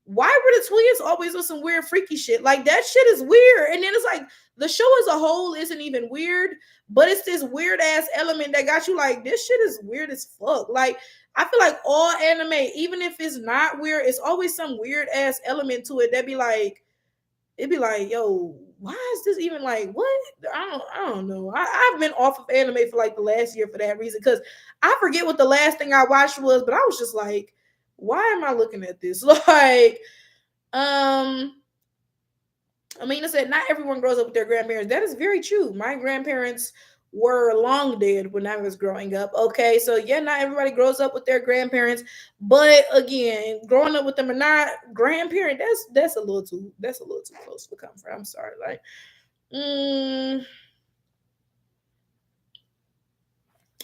why were the twins always on some weird freaky shit? Like that shit is weird. And then it's like the show as a whole isn't even weird, but it's this weird ass element that got you like, this shit is weird as fuck. Like I feel like all anime, even if it's not weird, it's always some weird ass element to it that be like, it'd be like, yo, why is this even like what? I don't know. I've been off of anime for like the last year for that reason. Cause I forget what the last thing I watched was, but I was just like, why am I looking at this? Like, um, Amina said, not everyone grows up with their grandparents. That is very true. My grandparents were long dead when I was growing up. Okay, so yeah, not everybody grows up with their grandparents, but again, growing up with them or not, grandparent, that's a little too close for comfort. I'm sorry, like,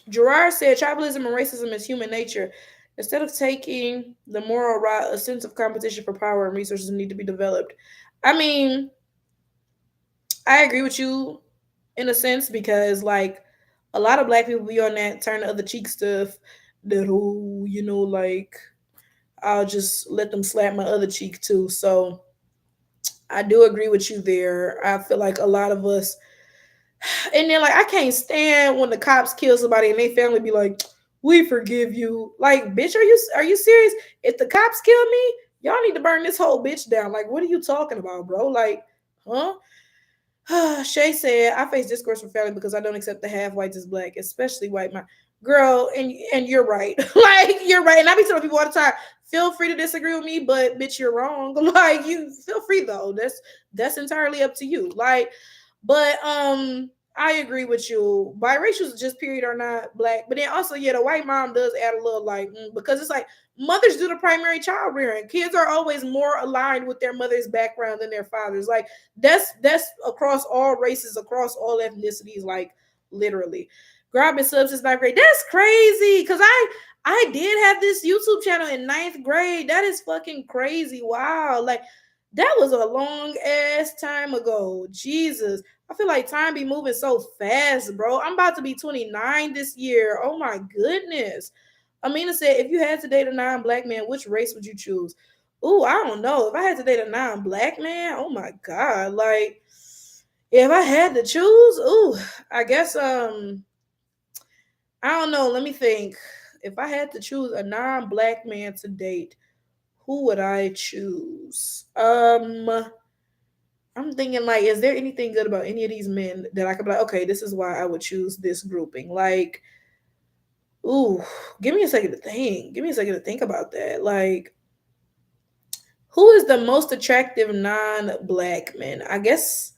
Gerard said, tribalism and racism is human nature. Instead of taking the moral route, a sense of competition for power and resources need to be developed. I mean, I agree with you in a sense because like a lot of black people be on that turn the other cheek stuff that who like I'll just let them slap my other cheek too. So I do agree with you there. I feel like a lot of us And then like I can't stand when the cops kill somebody and they family be like, "We forgive you." Like, bitch, are you serious? If the cops kill me, y'all need to burn this whole bitch down. Like, what are you talking about, bro? Like, huh? Shay said, I face discourse from family because I don't accept the half whites as black, especially white my girl, and you're right. Like you're right. And I be telling people all the time, feel free to disagree with me, but bitch, you're wrong. Like you feel free though. That's entirely up to you. Like, but I agree with you. Biracials just period are not black. But then also, yeah, the white mom does add a little like because it's like mothers do the primary child rearing. Kids are always more aligned with their mother's background than their father's. Like that's across all races, across all ethnicities, like literally. Grabbing subs is not great. That's crazy. Cause I did have this YouTube channel in ninth grade. That is fucking crazy. Wow. Like that was a long ass time ago. Jesus. I feel like time be moving so fast, bro. I'm about to be 29 this year. Oh my goodness. Amina said, if you had to date a non-black man, which race would you choose? Ooh, I don't know. If I had to date a non-black man, oh my God. Like, if I had to choose, ooh, I guess I don't know. Let me think. If I had to choose a non-black man to date, who would I choose? I'm thinking like, is there anything good about any of these men that I could be like, okay, this is why I would choose this grouping? Like, ooh, give me a second to think. Give me a second to think about that. Like, who is the most attractive non-black man? I guess.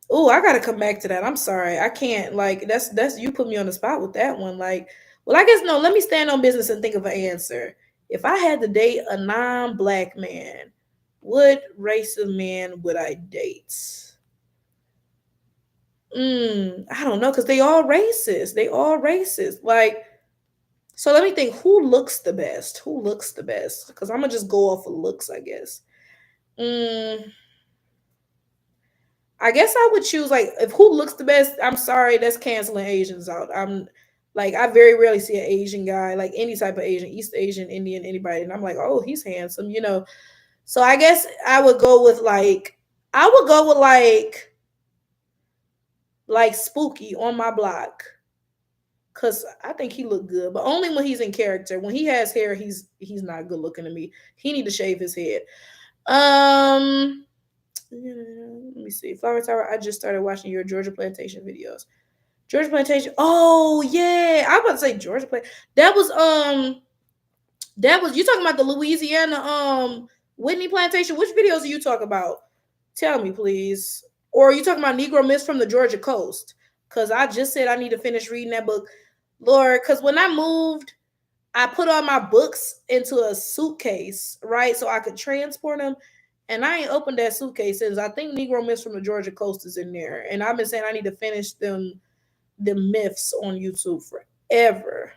Oh, I gotta come back to that. I'm sorry, I can't. Like, that's you put me on the spot with that one. Like, well, I guess no. Let me stand on business and think of an answer. If I had to date a non-black man, what race of man would I date? I don't know, because they all racist. They all racist. Like, so let me think. Who looks the best? Who looks the best? Because I'm gonna just go off of looks, I guess. Mm, I guess I would choose like if who looks the best. I'm sorry, that's canceling Asians out. I'm like I very rarely see an Asian guy, like any type of Asian, East Asian, Indian, anybody, and I'm like, oh, he's handsome, you know. So I guess I would go with like Spooky on my block. Cause I think he looked good, but only when he's in character. When he has hair, he's not good looking to me. He need to shave his head. Um, let me see. Flower Tower. I just started watching your Georgia Plantation videos. Georgia Plantation. Oh yeah, I was about to say Georgia Plantation. That was you talking about the Louisiana Whitney Plantation. Which videos are you talking about? Tell me, please. Or are you talking about Negro Myths from the Georgia coast? Cause I just said I need to finish reading that book. Lord, cause when I moved, I put all my books into a suitcase, right? So I could transport them. And I ain't opened that suitcase since I think Negro Myths from the Georgia coast is in there. And I've been saying I need to finish them the myths on YouTube forever.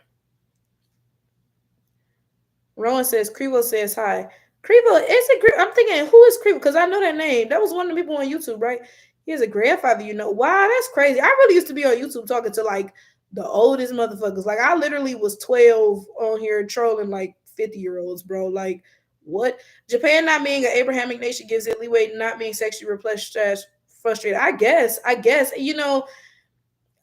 Rowan says, Crevo says hi. Crevo, is it? I'm thinking, who is Crevo? Because I know that name. That was one of the people on YouTube, right? He has a grandfather, you know. Wow, that's crazy. I really used to be on YouTube talking to like the oldest motherfuckers. Like I literally was 12 on here trolling like 50-year-olds, bro. Like what? Japan not being an Abrahamic nation gives it leeway not being sexually repressed, frustrated. I guess, you know,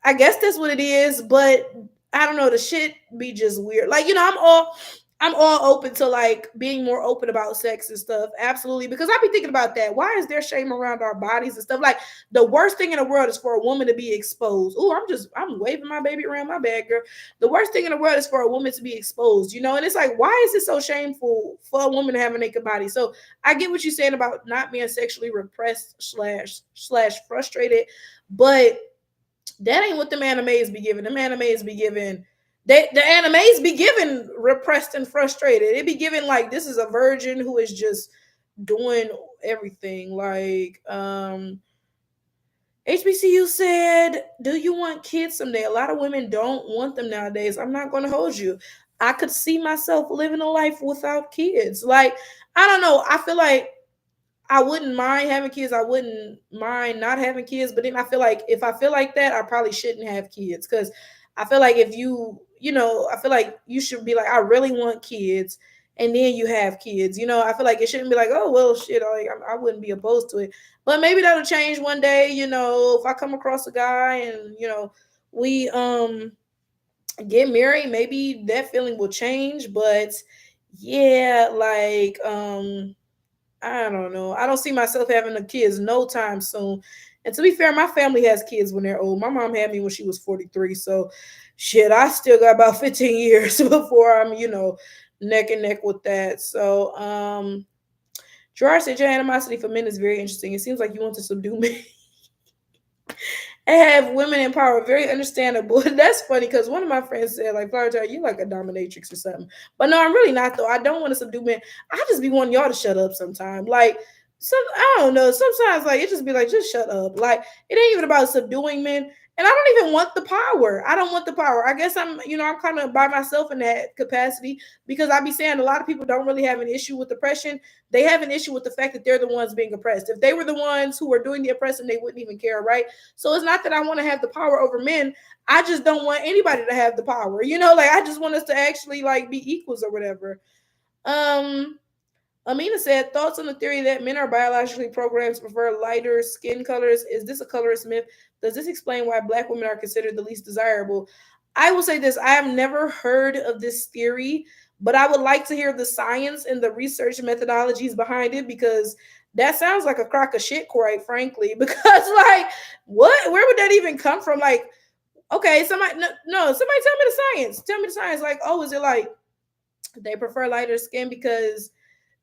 I guess that's what it is, but I don't know. The shit be just weird. Like, you know, I'm all open to like being more open about sex and stuff. Absolutely. Because I be thinking about that. Why is there shame around our bodies and stuff? Like the worst thing in the world is for a woman to be exposed. Oh, I'm waving my baby around, my bad girl. The worst thing in the world is for a woman to be exposed, you know? And it's like, why is it so shameful for a woman to have a naked body? So I get what you're saying about not being sexually repressed slash frustrated, but that ain't what the animes be giving. The animes be giving the animes be given repressed and frustrated. It be given like this is a virgin who is just doing everything. Like HBCU said, do you want kids someday? A lot of women don't want them nowadays. I'm not gonna hold you. I could see myself living a life without kids. Like, I don't know. I feel like I wouldn't mind having kids. I wouldn't mind not having kids. But then I feel like if I feel like that, I probably shouldn't have kids. Because I feel like if you know, I feel like you should be like, I really want kids. and then you have kids. I feel like it shouldn't be like, oh well, shit, like I wouldn't be opposed to it, but maybe that'll change one day. If I come across a guy and we get married, maybe that feeling will change. But yeah, like I don't know. I don't see myself having the kids no time soon. And to be fair, my family has kids when they're old. My mom had me when she was 43. So shit, I still got about 15 years before I'm, neck and neck with that. So Gerard said your animosity for men is very interesting. It seems like you want to subdue men and have women in power. Very understandable. That's funny because one of my friends said, like, Flower Child, you like a dominatrix or something. But no, I'm really not, though. I don't want to subdue men. I just be wanting y'all to shut up sometime. Like, I don't know. Sometimes, like, it just be like, just shut up. Like, it ain't even about subduing men. And I don't even want the power. I don't want the power. I guess I'm kind of by myself in that capacity because I be saying a lot of people don't really have an issue with oppression. They have an issue with the fact that they're the ones being oppressed. If they were the ones who were doing the oppressing, they wouldn't even care, right? So it's not that I want to have the power over men. I just don't want anybody to have the power. Like I just want us to actually like be equals or whatever. Amina said, thoughts on the theory that men are biologically programmed to prefer lighter skin colors. Is this a colorist myth? Does this explain why Black women are considered the least desirable? I will say this. I have never heard of this theory, but I would like to hear the science and the research methodologies behind it because that sounds like a crock of shit, quite frankly. Because, like, what? Where would that even come from? Like, okay, somebody, no, somebody tell me the science. Tell me the science. Like, oh, is it like they prefer lighter skin because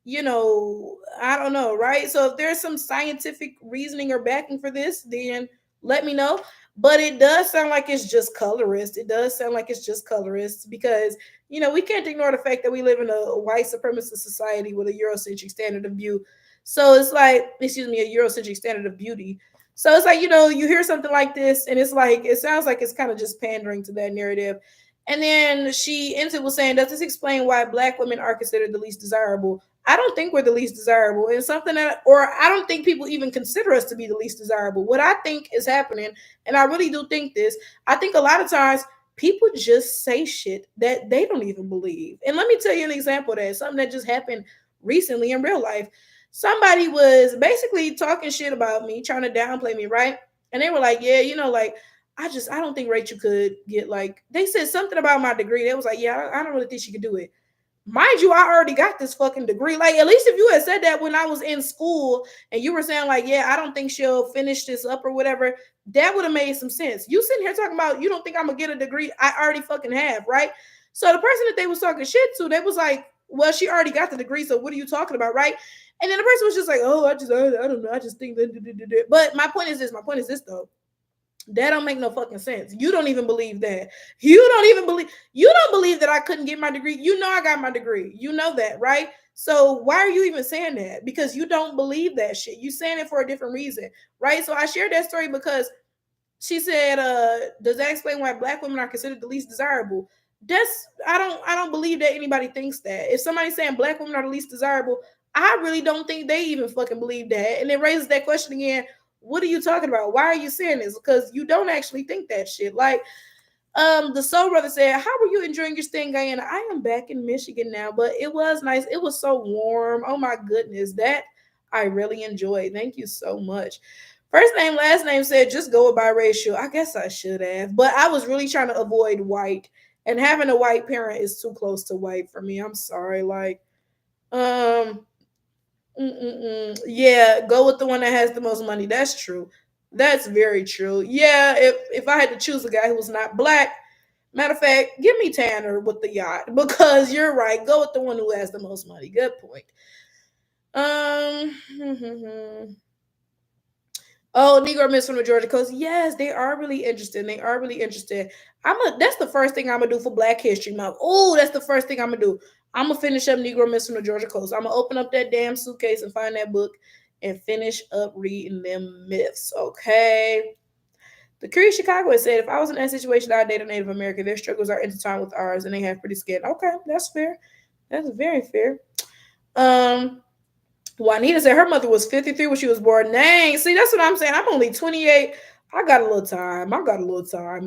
I don't know, right? So if there's some scientific reasoning or backing for this, then let me know. But it does sound like it's just colorist. It does sound like it's just colorist because, we can't ignore the fact that we live in a white supremacist society with a Eurocentric standard of view. So it's like, excuse me, a Eurocentric standard of beauty. So it's like, you hear something like this and it's like, it sounds like it's kind of just pandering to that narrative. And then she ends it with saying, does this explain why Black women are considered the least desirable? I don't think we're the least desirable. And I don't think people even consider us to be the least desirable. What I think is happening, and I really do think this, I think a lot of times people just say shit that they don't even believe. And let me tell you an example of that, something that just happened recently in real life. Somebody was basically talking shit about me, trying to downplay me, right? And they were like, yeah, like, I don't think Rachel could get like, they said something about my degree. They was like, yeah, I don't really think she could do it. Mind you, I already got this fucking degree. Like, at least if you had said that when I was in school and you were saying like, yeah, I don't think she'll finish this up or whatever, that would have made some sense. You sitting here talking about you don't think I'm gonna get a degree I already fucking have, right? So the person that they was talking shit to, they was like, well, she already got the degree, so what are you talking about, right? And then the person was just like, oh, I don't know, I just think that. But my point is this though. That don't make no fucking sense. You don't even believe that. You don't believe that I couldn't get my degree. I got my degree. You know that, right? So why are you even saying that? Because you don't believe that shit. You saying it for a different reason, right? So I shared that story because she said, does that explain why Black women are considered the least desirable? I don't believe that anybody thinks that. If somebody's saying Black women are the least desirable, I really don't think they even fucking believe that. And it raises that question again. What are you talking about? Why are you saying this? Because you don't actually think that shit. Like, the soul brother said, how were you enjoying your stay in Guyana? I am back in Michigan now, but it was nice. It was so warm. Oh my goodness. That I really enjoyed. Thank you so much. First name, last name said, just go with biracial. I guess I should have, but I was really trying to avoid white. And having a white parent is too close to white for me. I'm sorry. Like, yeah, go with the one that has the most money. That's true. That's very true. Yeah, if I had to choose a guy who was not Black, matter of fact, give me Tanner with the yacht because you're right. Go with the one who has the most money. Good point. Oh, Negro Miss from the Georgia Coast. Yes, they are really interested. They are really interested. That's the first thing I'm gonna do for Black History Month. Oh, that's the first thing I'm gonna do. I'm gonna finish up Negro Miss from the Georgia Coast. I'm gonna open up that damn suitcase and find that book and finish up reading them myths. Okay. The Curious Chicago said, if I was in that situation, I'd date a Native American. Their struggles are intertwined with ours and they have pretty skin. Okay, that's fair. That's very fair. Juanita said her mother was 53 when she was born. Dang, see, that's what I'm saying. I'm only 28. I got a little time.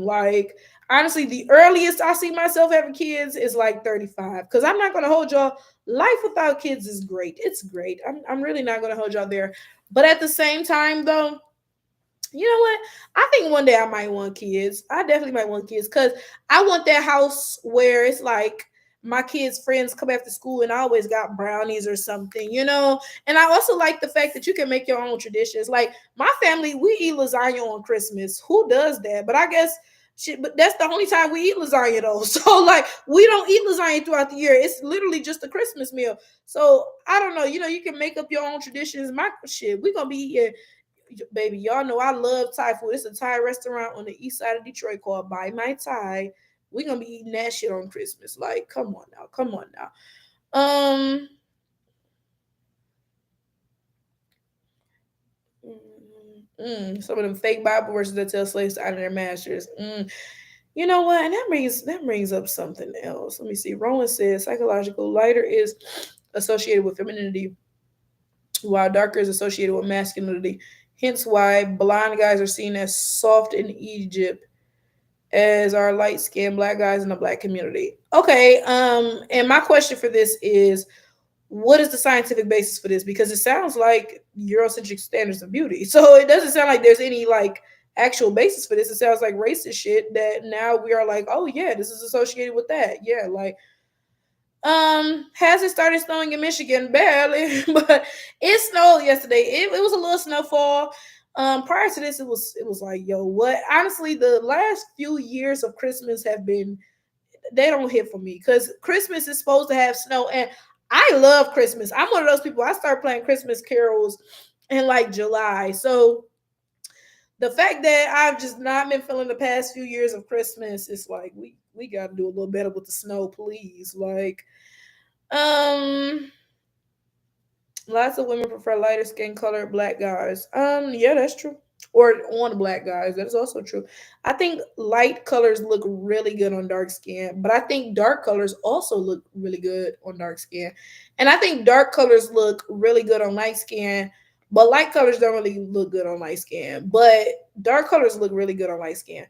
Like, Honestly, the earliest I see myself having kids is like 35. Because I'm not going to hold y'all. Life without kids is great. It's great. I'm really not going to hold y'all there. But at the same time, though, you know what? I think one day I might want kids. I definitely might want kids because I want that house where it's like my kids' friends come after school and I always got brownies or something, you know? And I also like the fact that you can make your own traditions. Like my family, we eat lasagna on Christmas. Who does that? But I guess shit, but that's the only time we eat lasagna though. So like we don't eat lasagna throughout the year. It's literally just a Christmas meal. So I don't know, you can make up your own traditions. My shit, we gonna be eating baby, y'all know I love Thai food. It's a Thai restaurant on the east side of Detroit called By My Thai. We're gonna be eating that shit on Christmas. Like, come on now, come on now. Um, some of them fake Bible verses that tell slaves to honor their masters. You know what? And that brings up something else. Let me see. Rowan says psychological lighter is associated with femininity, while darker is associated with masculinity. Hence why blonde guys are seen as soft in Egypt as our light skinned black guys in the black community. Okay, and my question for this is what is the scientific basis for this? Because it sounds like Eurocentric standards of beauty. So it doesn't sound like there's any like actual basis for this. It sounds like racist shit that now we are like, oh yeah, this is associated with that. Yeah, like has it started snowing in Michigan? Barely, but it snowed yesterday. It was a little snowfall. Prior to this, it was like, yo, what? Honestly, the last few years of Christmas have been they don't hit for me because Christmas is supposed to have snow, and I love Christmas. I'm one of those people. I start playing Christmas carols in like July, so the fact that I've just not been feeling the past few years of Christmas, it's like we got to do a little better with the snow, please. Like, um, lots of women prefer lighter skin color black guys. Yeah, that's true. Or on black guys, that is also true. I think light colors look really good on dark skin, but I think dark colors also look really good on dark skin. And I think dark colors look really good on light skin, but light colors don't really look good on light skin. But dark colors look really good on light skin.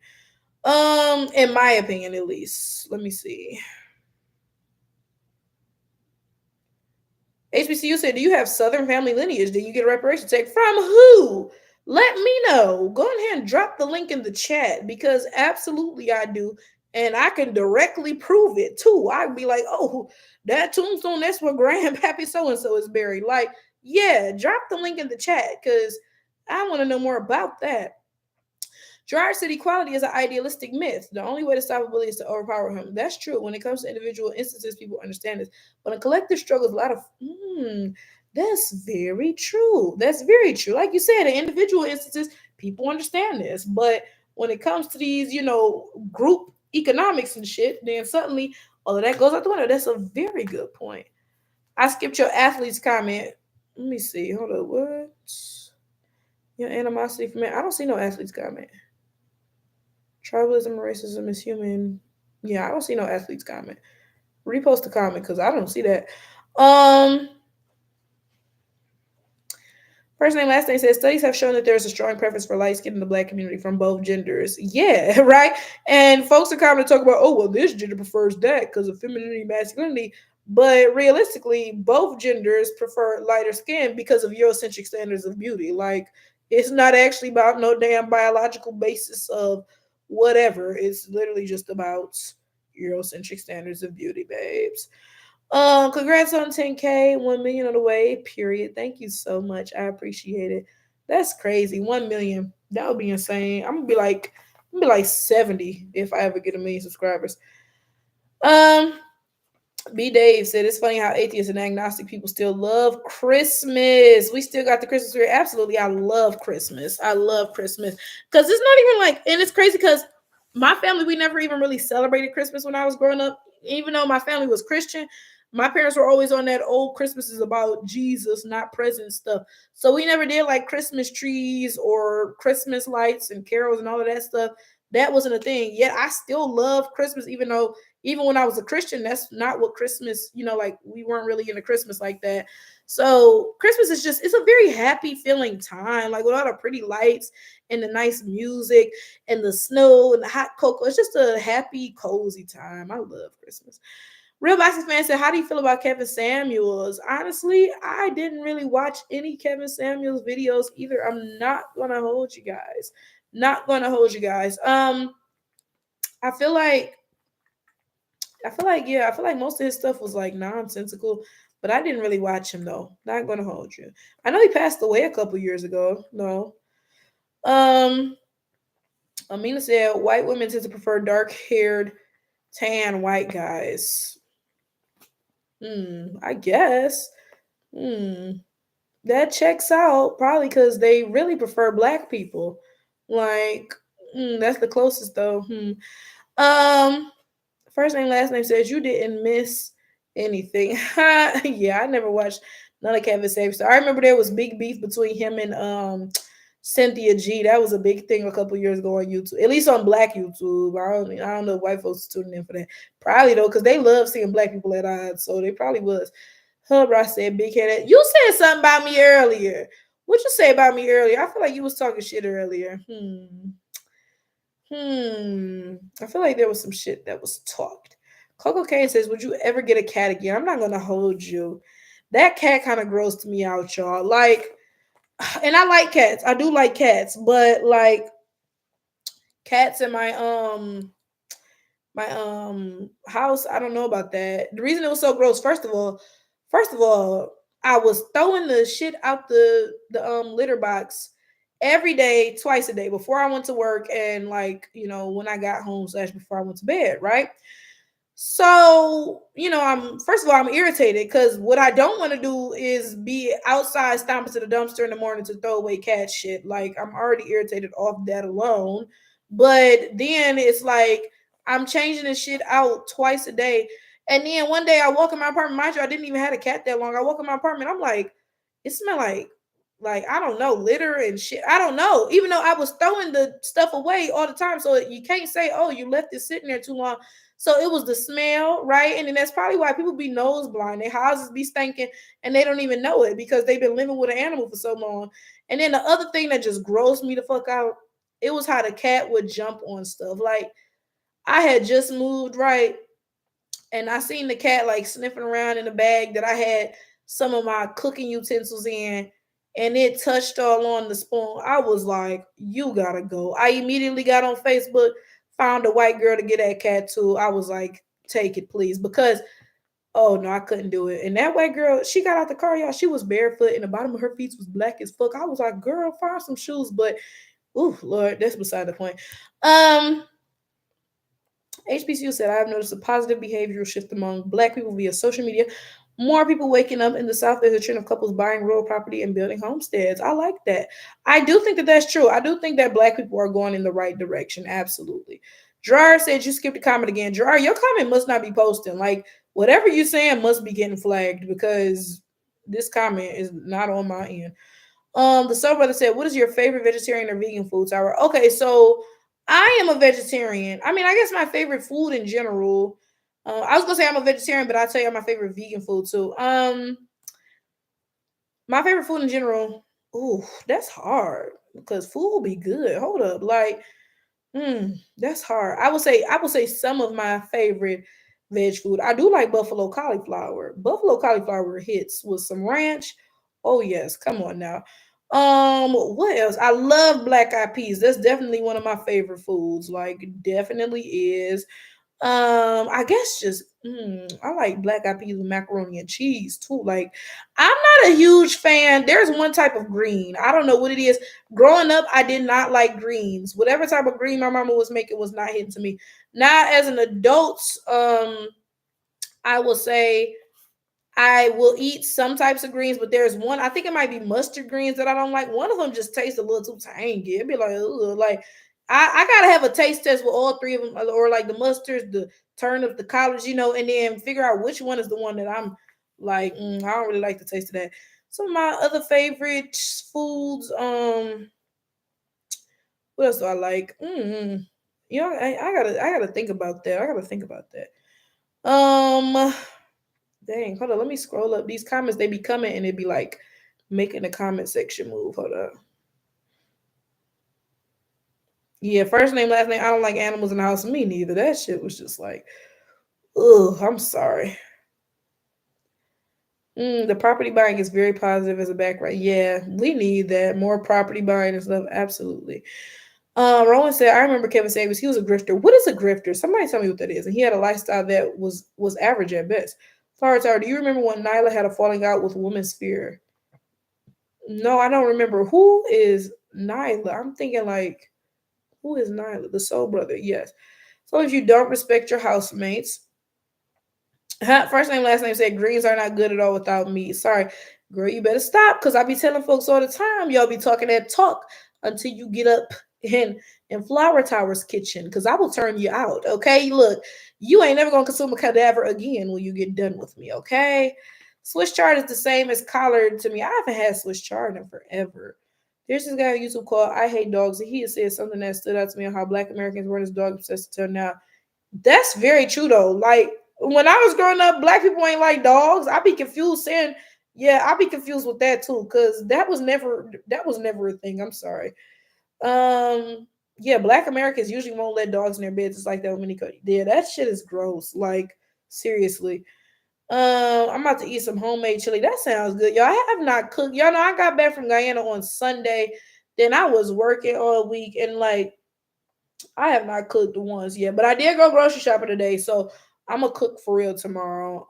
In my opinion, at least. Let me see. HBCU said, "Do you have Southern family lineage? Did you get a reparation check from who? Let me know. Go ahead and drop the link in the chat because absolutely I do, and I can directly prove it too. I'd be like, oh, that tombstone, that's where Grandpappy so and so is buried. Like, yeah, drop the link in the chat because I want to know more about that." Gerard said equality is an idealistic myth. The only way to stop a bully is to overpower him. That's true. When it comes to individual instances, people understand this. But a collective struggle is a lot of, that's very true. That's very true. Like you said, in individual instances, people understand this. But when it comes to these, group economics and shit, then suddenly all of that goes out the window. That's a very good point. I skipped your athlete's comment. Let me see. Hold up. What? Your animosity for men. I don't see no athlete's comment. Tribalism and racism is human. Yeah, I don't see no athletes comment. Repost the comment because I don't see that. Um, First name, last name says studies have shown that there's a strong preference for light skin in the black community from both genders. Yeah, right. And folks are coming to talk about, oh well, this gender prefers that because of femininity, masculinity. But realistically, both genders prefer lighter skin because of Eurocentric standards of beauty. Like it's not actually about no damn biological basis of whatever. It's literally just about Eurocentric standards of beauty, babes. Congrats on 10K, 1 million on the way. Period. Thank you so much. I appreciate it. That's crazy. 1 million. That would be insane. I'm gonna be like 70 if I ever get a million subscribers. Um, B Dave said it's funny how atheists and agnostic people still love Christmas. We still got the Christmas spirit. Absolutely, I love Christmas. I love Christmas because it's not even like, and it's crazy because my family we never even really celebrated Christmas when I was growing up. Even though my family was Christian, my parents were always on that old Christmas is about Jesus, not present stuff. So we never did like Christmas trees or Christmas lights and carols and all of that stuff. That wasn't a thing. Yet I still love Christmas, even when I was a Christian, that's not what Christmas, like we weren't really into Christmas like that. So Christmas is just, it's a very happy feeling time, like with all the pretty lights and the nice music and the snow and the hot cocoa. It's just a happy, cozy time. I love Christmas. Real Boxing fan said, "How do you feel about Kevin Samuels?" Honestly, I didn't really watch any Kevin Samuels videos either. I'm not gonna hold you guys. Not gonna hold you guys. I feel like yeah, I feel like most of his stuff was like nonsensical, but I didn't really watch him though. Not gonna hold you. I know he passed away a couple years ago. No. Um, Amina said white women tend to prefer dark haired, tan white guys. I guess. Hmm. That checks out probably because they really prefer black people. Like, that's the closest though. Um, First name, last name says you didn't miss anything. Yeah, I never watched none of Kevin Samuels. I remember there was big beef between him and Cynthia G. That was a big thing a couple years ago on YouTube, at least on Black YouTube. I don't know if white folks tuning in for that. Probably though, because they love seeing black people at odds, so they probably was. Hubra said big headed. You said something about me earlier. What you say about me earlier? I feel like you was talking shit earlier. I feel like there was some shit that was talked. Coco Kane says, "Would you ever get a cat again?" I'm not gonna hold you. That cat kind of grossed me out, y'all. Like, and I like cats. I do like cats, but like cats in my house, I don't know about that. The reason it was so gross, first of all, I was throwing the shit out the litter box every day, twice a day, before I went to work and like, when I got home slash before I went to bed, right? So, I'm first of all, I'm irritated because what I don't want to do is be outside stomping to the dumpster in the morning to throw away cat shit. Like, I'm already irritated off that alone. But then it's like I'm changing the shit out twice a day. And then one day I walk in my apartment. Mind you, I didn't even have a cat that long. I walk in my apartment. I'm like, it smell like I don't know, litter and shit. I don't know. Even though I was throwing the stuff away all the time, so you can't say, "Oh, you left it sitting there too long." So it was the smell, right? And then that's probably why people be nose blind. Their houses be stinking and they don't even know it because they've been living with an animal for so long. And then the other thing that just grossed me the fuck out, it was how the cat would jump on stuff. Like I had just moved, right? And I seen the cat like sniffing around in the bag that I had some of my cooking utensils in, and it touched all on the spoon. I was like, you gotta go. I immediately got on Facebook, found a white girl to get that cat to. I was like, take it, please. Because oh no, I couldn't do it. And that white girl, she got out the car, y'all. She was barefoot and the bottom of her feet was black as fuck. I was like, girl, find some shoes. But ooh, Lord, that's beside the point. Um, HBCU said, I've noticed a positive behavioral shift among black people via social media. More people waking up in the South. There's a trend of couples buying real property and building homesteads. I like that. I do think that that's true. I do think that black people are going in the right direction. Absolutely. Gerard said you skipped a comment again. Gerard, your comment must not be posting. Like whatever you're saying must be getting flagged because this comment is not on my end. The soul brother said, "What is your favorite vegetarian or vegan food, Tyra?" Okay, so I am a vegetarian. I mean, I guess my favorite food in general. I was gonna say I'm a vegetarian, but I'll tell you my favorite vegan food too. My favorite food in general. Ooh, that's hard because food will be good. Hold up, like that's hard. I would say some of my favorite veg food. I do like buffalo cauliflower. Buffalo cauliflower hits with some ranch. Oh yes, come on now. What else? I love black eyed peas. That's definitely one of my favorite foods. Like definitely is. I guess just I like black eyed peas with macaroni and cheese too. Like I'm not a huge fan. There's one type of green. I don't know what it is. Growing up, I did not like greens. Whatever type of green my mama was making was not hitting to me. Now as an adult, I will say I will eat some types of greens, but there's one, I think it might be mustard greens that I don't like. One of them just tastes a little too tangy. It'd be like, ugh, like I gotta have a taste test with all three of them, or like the mustards, the turnips, the collards, and then figure out which one is the one that I'm like, I don't really like the taste of that. Some of my other favorite foods, what else do I like? I gotta think about that. I gotta think about that. Um, Dang, hold on. Let me scroll up these comments. They be coming and it be like making the comment section move. Hold up. Yeah, first name, last name. I don't like animals in the house. Me neither. That shit was just like, ugh, I'm sorry. The property buying is very positive as a background. Yeah, we need that. More property buying and stuff. Absolutely. Roland said, I remember Kevin Samuels, he was a grifter. What is a grifter? Somebody tell me what that is. And he had a lifestyle that was average at best. Flowers Tower, do you remember when Nyla had a falling out with Women's Sphere? No, I don't remember. Who is Nyla? I'm thinking like, who is Nyla? The soul brother, yes. So if you don't respect your housemates, first name, last name said greens are not good at all without meat. Sorry, girl, you better stop because I be telling folks all the time, y'all be talking that talk until you get up in Flower Tower's kitchen because I will turn you out. Okay, look, you ain't never gonna consume a cadaver again when you get done with me. Okay, Swiss chard is the same as collard to me. I haven't had Swiss chard in forever. There's this guy on YouTube called I Hate Dogs, and he has said something that stood out to me on how Black Americans were this dog obsessed until now. That's very true though. Like when I was growing up, black people ain't like dogs. I be confused saying, yeah, I be confused with that too, because that was never a thing. I'm sorry. Yeah, black Americans usually won't let dogs in their beds. It's like that with mini Cody. Yeah, that shit is gross. Like, seriously. I'm about to eat some homemade chili. That sounds good. Y'all I have not cooked. Y'all know I got back from Guyana on Sunday. Then I was working all week and like I have not cooked the ones yet, but I did go grocery shopping today, so I'm gonna cook for real tomorrow.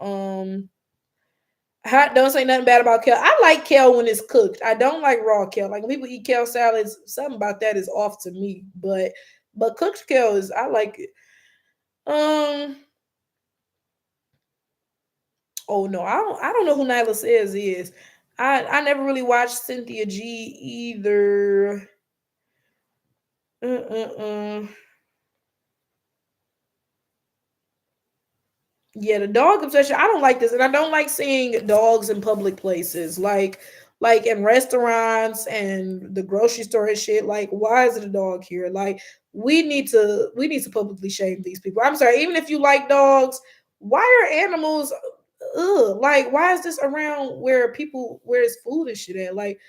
Don't say nothing bad about kale. I like kale when it's cooked. I don't like raw kale. Like when people eat kale salads, something about that is off to me. But cooked kale is I like it. Um. Oh no, I don't know who Nyla says is. I never really watched Cynthia G either. Uh. Yeah, the dog obsession. I don't like this, and I don't like seeing dogs in public places, like in restaurants and the grocery store and shit. Like, why is it a dog here? Like, we need to publicly shame these people. I'm sorry, even if you like dogs, why are animals? Ugh, like, why is this around where it's food and shit at? Like,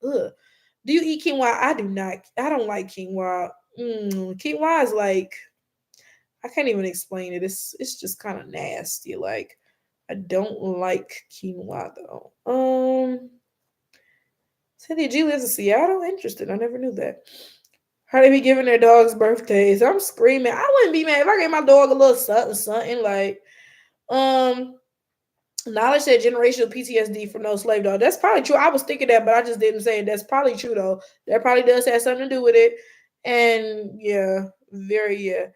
ugh. Do you eat quinoa? I do not. I don't like quinoa. Quinoa is like I can't even explain it. It's just kind of nasty. Like I don't like quinoa though. Cynthia G lives in Seattle. Interesting. I never knew that. How they be giving their dogs birthdays? I'm screaming. I wouldn't be mad if I gave my dog a little something like um knowledge said generational PTSD from no slave dog. That's probably true. I was thinking that, but I just didn't say it. That's probably true though. That probably does have something to do with it. And yeah, very yeah.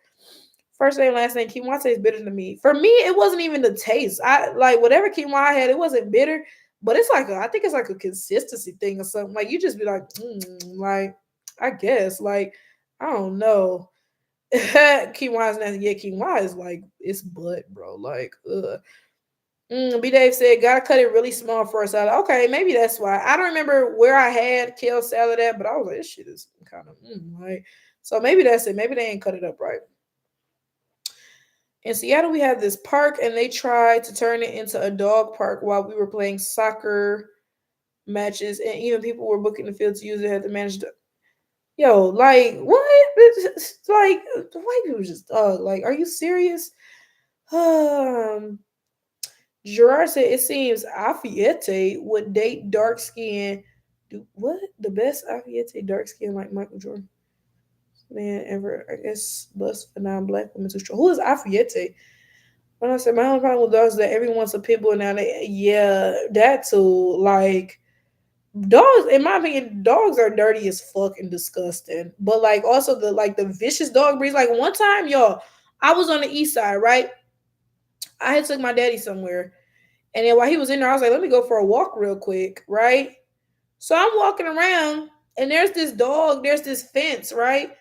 First name, last name, quinoa tastes bitter to me. For me, it wasn't even the taste. I like whatever quinoa I had, it wasn't bitter, but it's like I think it's like a consistency thing or something. Like you just be like, like I guess, like I don't know. Quinoa is nasty. Yeah, quinoa is like it's butt, bro. Like, B Dave said, gotta cut it really small for a salad. Okay, maybe that's why. I don't remember where I had kale salad at, but I was like, this shit is kind of like. So maybe that's it. Maybe they ain't cut it up right. In Seattle, we have this park, and they tried to turn it into a dog park while we were playing soccer matches, and even people were booking the field to use it. Had to manage the yo, like what? Like the white people just like, are you serious? Um, Gerard said it seems Afiete would date dark skin. Do what? The best Afiete dark skin like Michael Jordan man ever. I guess bust for non-black women too strong. Who is Afiete? When I said my only problem with dogs is that everyone's a pit bull now. Yeah, that too. Like dogs, in my opinion, dogs are dirty as fuck and disgusting. But like also the vicious dog breeds. Like one time, y'all, I was on the east side, right? I had took my daddy somewhere, and then while he was in there, I was like, let me go for a walk real quick, right? So I'm walking around and there's this fence, right?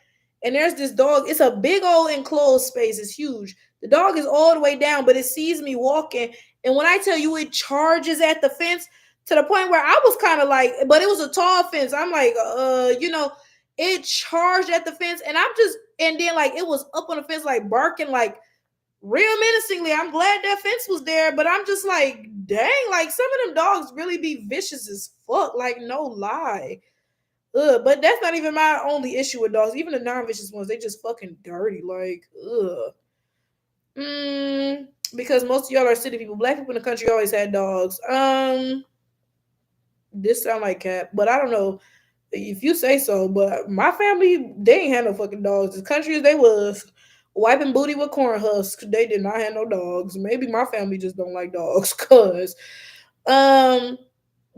And there's this dog. It's a big old enclosed space. It's huge. The dog is all the way down, but it sees me walking. And when I tell you it charges at the fence to the point where I was kind of like, but it was a tall fence. I'm like, it charged at the fence. And I'm just, and then like it was up on the fence, like barking, like real menacingly. I'm glad that fence was there, but I'm just like, dang, like some of them dogs really be vicious as fuck. Like, no lie. Ugh, but that's not even my only issue with dogs. Even the non-vicious ones, they just fucking dirty. Like, ugh. Because most of y'all are city people. Black people in the country always had dogs. This sound like cat, but I don't know if you say so. But my family, they ain't had no fucking dogs. As country as they was, wiping booty with corn husks, they did not have no dogs. Maybe my family just don't like dogs, cause um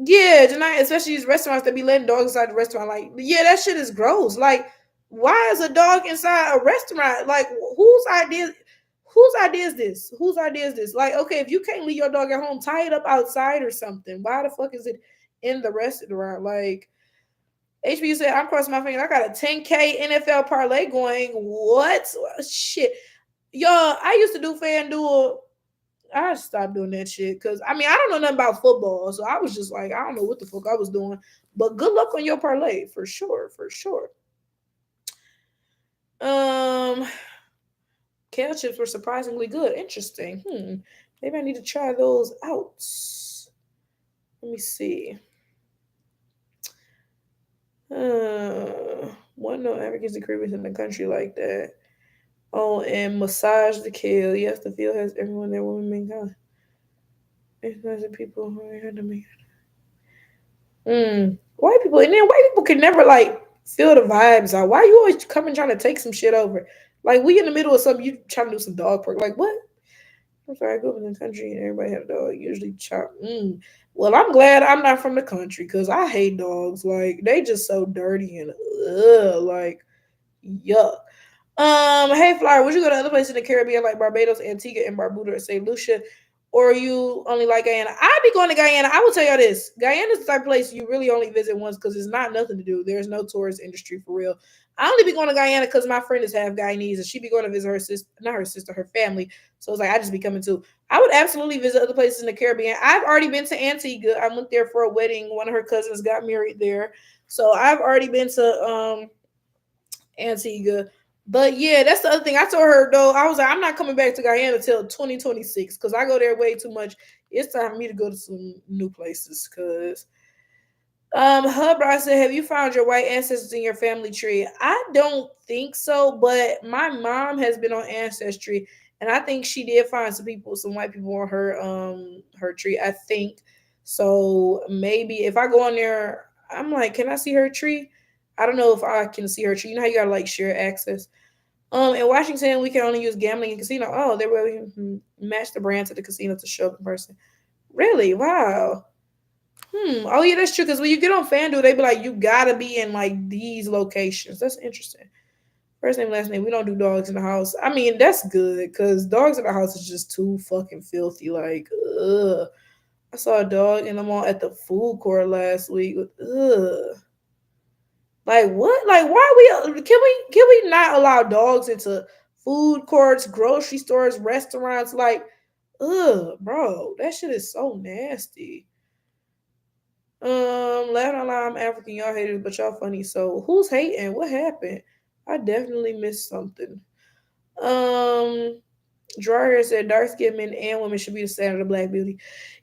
yeah, tonight, especially these restaurants that be letting dogs inside the restaurant. Like, yeah, that shit is gross. Like, why is a dog inside a restaurant? Like, whose idea? Whose idea is this? Whose idea is this? Like, okay, if you can't leave your dog at home, tie it up outside or something. Why the fuck is it in the restaurant? Like, HBU said, I'm crossing my fingers. I got a 10K NFL parlay going. What? Shit. Y'all, I used to do FanDuel. I stopped doing that shit because I mean I don't know nothing about football, so I was just like I don't know what the fuck I was doing. But good luck on your parlay for sure, for sure. Um, Kale chips were surprisingly good. Interesting. Maybe I need to try those out. Let me see. One no Africans and Caribbeans in the country like that. Oh, and massage the kale. Yes, the field has everyone there. Women mankind. It's nice that people who had to make. White people, and then white people can never like feel the vibes out. Why you always coming trying to take some shit over? Like we in the middle of something, you trying to do some dog work. Like what? I'm sorry, I grew up in the country and everybody had a dog. Usually chop. Well, I'm glad I'm not from the country because I hate dogs. Like they just so dirty and like yuck. Hey Flower, would you go to other places in the Caribbean like Barbados, Antigua, and Barbuda or St. Lucia? Or you only like Guyana? I'd be going to Guyana. I will tell y'all this. Guyana is the type of place you really only visit once because it's not nothing to do. There's no tourist industry for real. I only be going to Guyana because my friend is half Guyanese and she be going to visit her sister, not her sister, her family. So it's like I just be coming too. I would absolutely visit other places in the Caribbean. I've already been to Antigua. I went there for a wedding. One of her cousins got married there. So I've already been to Antigua. But yeah, that's the other thing. I told her though, I was like, I'm not coming back to Guyana till 2026 because I go there way too much. It's time for me to go to some new places. Cause Hubra said, have you found your white ancestors in your family tree? I don't think so, but my mom has been on Ancestry, and I think she did find some white people on her tree. I think so. Maybe if I go on there, I'm like, can I see her tree? I don't know if I can see her tree. You know how you gotta like share access. In Washington, we can only use gambling and casino. Oh, they really match the brand to the casino to show up in person. Really? Wow. Oh yeah, that's true. Because when you get on FanDuel, they be like, you gotta be in like these locations. That's interesting. First name, last name. We don't do dogs in the house. I mean, that's good because dogs in the house is just too fucking filthy. Like, ugh. I saw a dog in the mall at the food court last week. Ugh. Like what? Like why can we not allow dogs into food courts, grocery stores, restaurants? Like, ugh, bro, that shit is so nasty. Laugh out loud, I'm African, y'all haters, but y'all funny. So who's hating? What happened? I definitely missed something. Um Dryer said dark skinned men and women should be the standard of black beauty.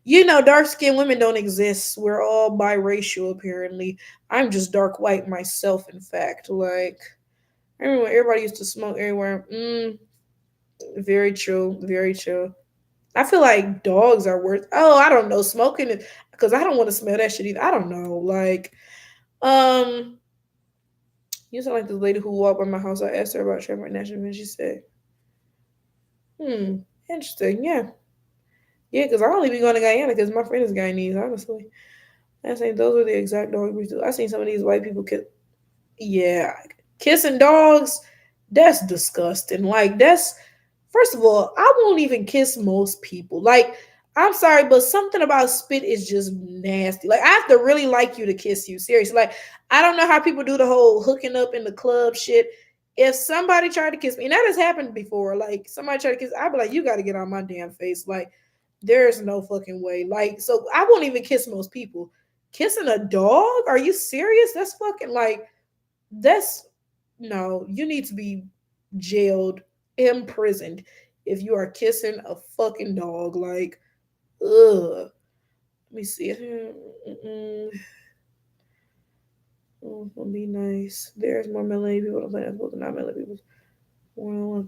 You know, dark skinned women don't exist. We're all biracial, apparently. I'm just dark white myself, in fact. Like, I remember when everybody used to smoke everywhere. Very true. Very true. I feel like dogs are worth. Oh, I don't know. Smoking it because I don't want to smell that shit either. I don't know. Like, um, you sound like this lady who walked by my house. I asked her about Trevor National, and she said, interesting. Yeah. Yeah, because I only be going to Guyana because my friend is Guyanese, honestly. I think those were the exact dog breeds. I seen some of these white people kiss. Yeah, kissing dogs. That's disgusting. Like that's first of all, I won't even kiss most people. Like I'm sorry, but something about spit is just nasty. Like I have to really like you to kiss you. Seriously. Like I don't know how people do the whole hooking up in the club shit. If somebody tried to kiss me, and that has happened before, like somebody tried to kiss, I'd be like, you got to get on my damn face. Like there's no fucking way. Like, so I won't even kiss most people. Kissing a dog? Are you serious? That's fucking like, that's no, you need to be jailed, imprisoned. if you are kissing a fucking dog. Like, ugh. Let me see. Be nice. There's more melanated people on the planet than not melanated people.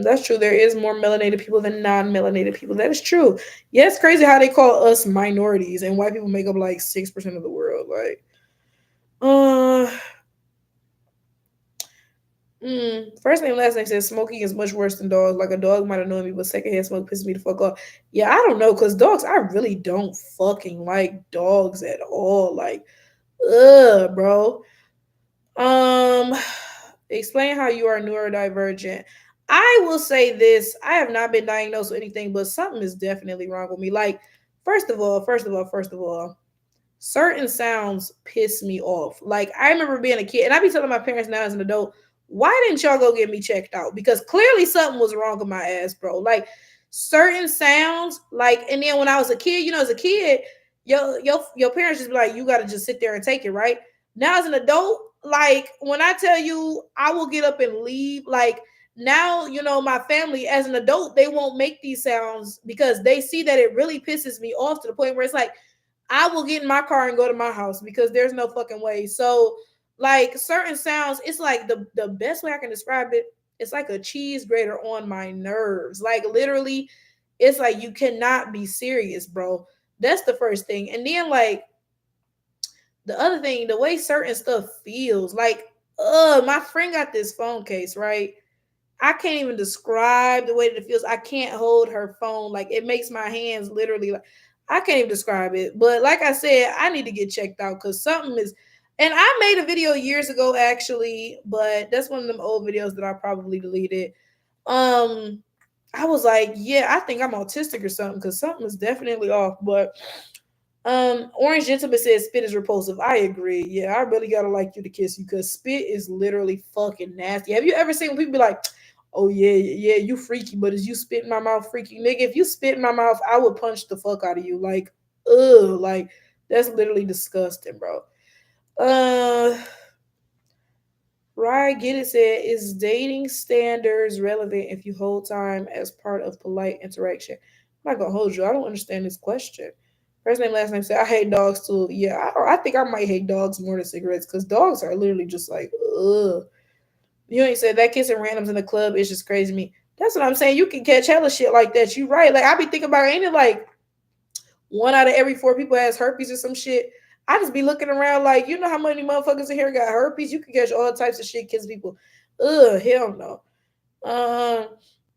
That's true. There is more melanated people than non-melanated people. That is true. Yeah, it's crazy how they call us minorities and white people make up like 6% of the world. Like, first name, last name says smoking is much worse than dogs. Like a dog might annoy me, but secondhand smoke pisses me the fuck off. Yeah, I don't know, cause dogs, I really don't fucking like dogs at all. Like, bro. Um, explain how you are neurodivergent. I will say this: I have not been diagnosed with anything, but something is definitely wrong with me. Like, first of all, certain sounds piss me off. Like, I remember being a kid, and I be telling my parents now as an adult, why didn't y'all go get me checked out? Because clearly something was wrong with my ass, bro. Like, certain sounds, like, and then when I was a kid, as a kid, your parents just be like, you gotta just sit there and take it, right? Now as an adult, like, when I tell you I will get up and leave, like, now, my family as an adult, they won't make these sounds because they see that it really pisses me off to the point where it's like, I will get in my car and go to my house because there's no fucking way. So, like, certain sounds, it's like the best way I can describe it, it's like a cheese grater on my nerves. Like, literally, it's like you cannot be serious, bro. That's the first thing. And then, like, the other thing, the way certain stuff feels, like, my friend got this phone case, right? I can't even describe the way that it feels. I can't hold her phone. Like, it makes my hands literally, like, I can't even describe it. But like I said, I need to get checked out because something is. And I made a video years ago actually, but that's one of them old videos that I probably deleted. I was like, yeah, I think I'm autistic or something because something is definitely off. But Orange Gentleman says spit is repulsive. I agree. Yeah, I really gotta like you to kiss you because spit is literally fucking nasty. Have you ever seen when people be like, oh yeah, you freaky, but is you spit in my mouth freaky? Nigga, if you spit in my mouth, I would punch the fuck out of you. Like, like, that's literally disgusting, bro. Right, get it said, is dating standards relevant if you hold time as part of polite interaction? I'm not gonna hold you. I don't understand this question. First name, last name said, I hate dogs too. Yeah, I think I might hate dogs more than cigarettes because dogs are literally just like, ugh. You ain't said that kissing randoms in the club is just crazy to me. That's what I'm saying. You can catch hella shit like that. You right. Like, I be thinking about it, ain't it like one out of every 4 people has herpes or some shit? I just be looking around like, you know how many motherfuckers in here got herpes? You can catch all types of shit kissing people. Ugh, hell no.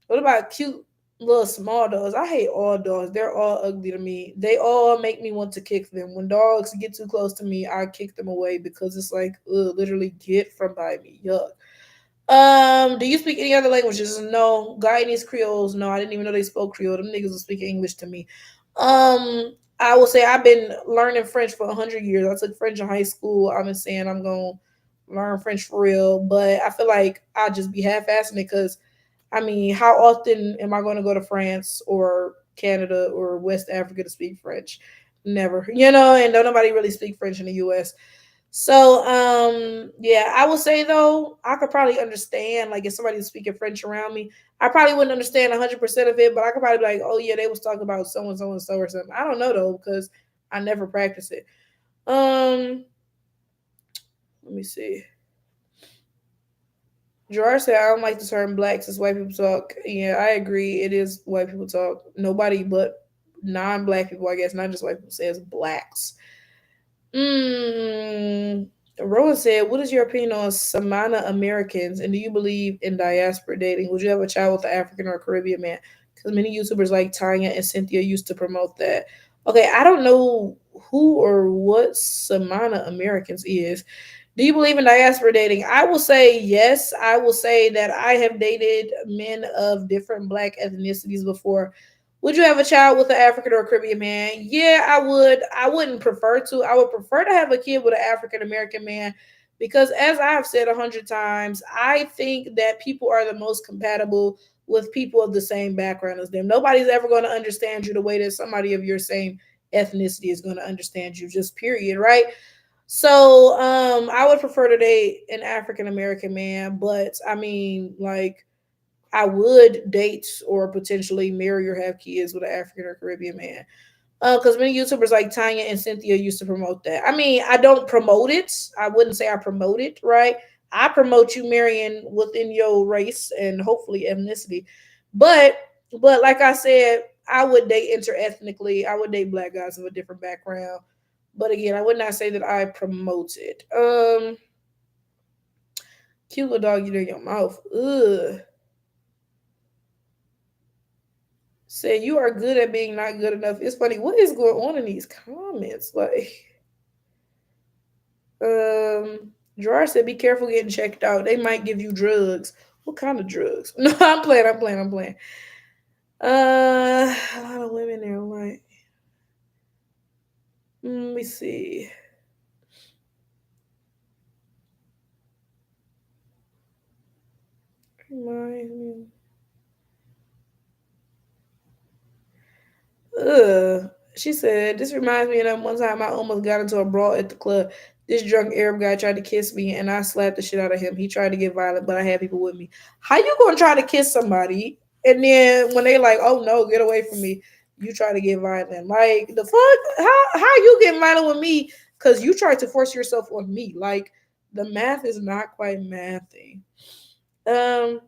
What about cute little small dogs? I hate all dogs. They're all ugly to me. They all make me want to kick them. When dogs get too close to me, I kick them away because it's like, ugh, literally get from by me. Yuck. Do you speak any other languages? No. Guyanese Creoles? No, I didn't even know they spoke Creole. Them niggas will speak English to me. I will say I've been learning French for 100 years. I took French in high school. I've been saying I'm gonna learn French for real, but I feel like I'll just be half-assing it because, I mean, how often am I going to go to France or Canada or West Africa to speak French? Never, and don't nobody really speak French in the US. So, yeah, I would say though, I could probably understand, like, if somebody was speaking French around me, I probably wouldn't understand 100% of it, but I could probably be like, oh yeah, they was talking about so and so and so or something. I don't know though, because I never practice it. Let me see. Gerard said, I don't like the term blacks as white people talk. Yeah, I agree. It is white people talk. Nobody but non-black people, I guess, not just white people, says blacks. Rowan said, what is your opinion on Samana Americans and do you believe in diaspora dating? Would you have a child with an African or a Caribbean man? Because many YouTubers like Tanya and Cynthia used to promote that. Okay, I don't know who or what Samana Americans is. Do you believe in diaspora dating? I will say yes. I will say that I have dated men of different black ethnicities before. Would you have a child with an African or a Caribbean man? Yeah, I would. I wouldn't prefer to. I would prefer to have a kid with an African American man because, as I have said 100 times, I think that people are the most compatible with people of the same background as them. Nobody's ever going to understand you the way that somebody of your same ethnicity is going to understand you, just period, right? So, I would prefer to date an African American man, but I mean, like, I would date or potentially marry or have kids with an African or Caribbean man. Because many YouTubers like Tanya and Cynthia used to promote that. I mean, I don't promote it. I wouldn't say I promote it, right? I promote you marrying within your race and hopefully ethnicity. But like I said, I would date interethnically. I would date black guys of a different background. But again, I would not say that I promote it. Cute little dog, you in your mouth. Ugh. Say you are good at being not good enough. It's funny. What is going on in these comments? Like, Gerard said, "Be careful getting checked out. They might give you drugs. What kind of drugs?" No, I'm playing. I'm playing. I'm playing. A lot of women there. Like, let me see. Remind me. She said, "This reminds me of that one time I almost got into a brawl at the club. This drunk Arab guy tried to kiss me and I slapped the shit out of him. He tried to get violent, but I had people with me. How you gonna try to kiss somebody and then when they like, oh no, get away from me, you try to get violent? Like the fuck? How you get violent with me? Cause you tried to force yourself on me. Like the math is not quite mathing. Um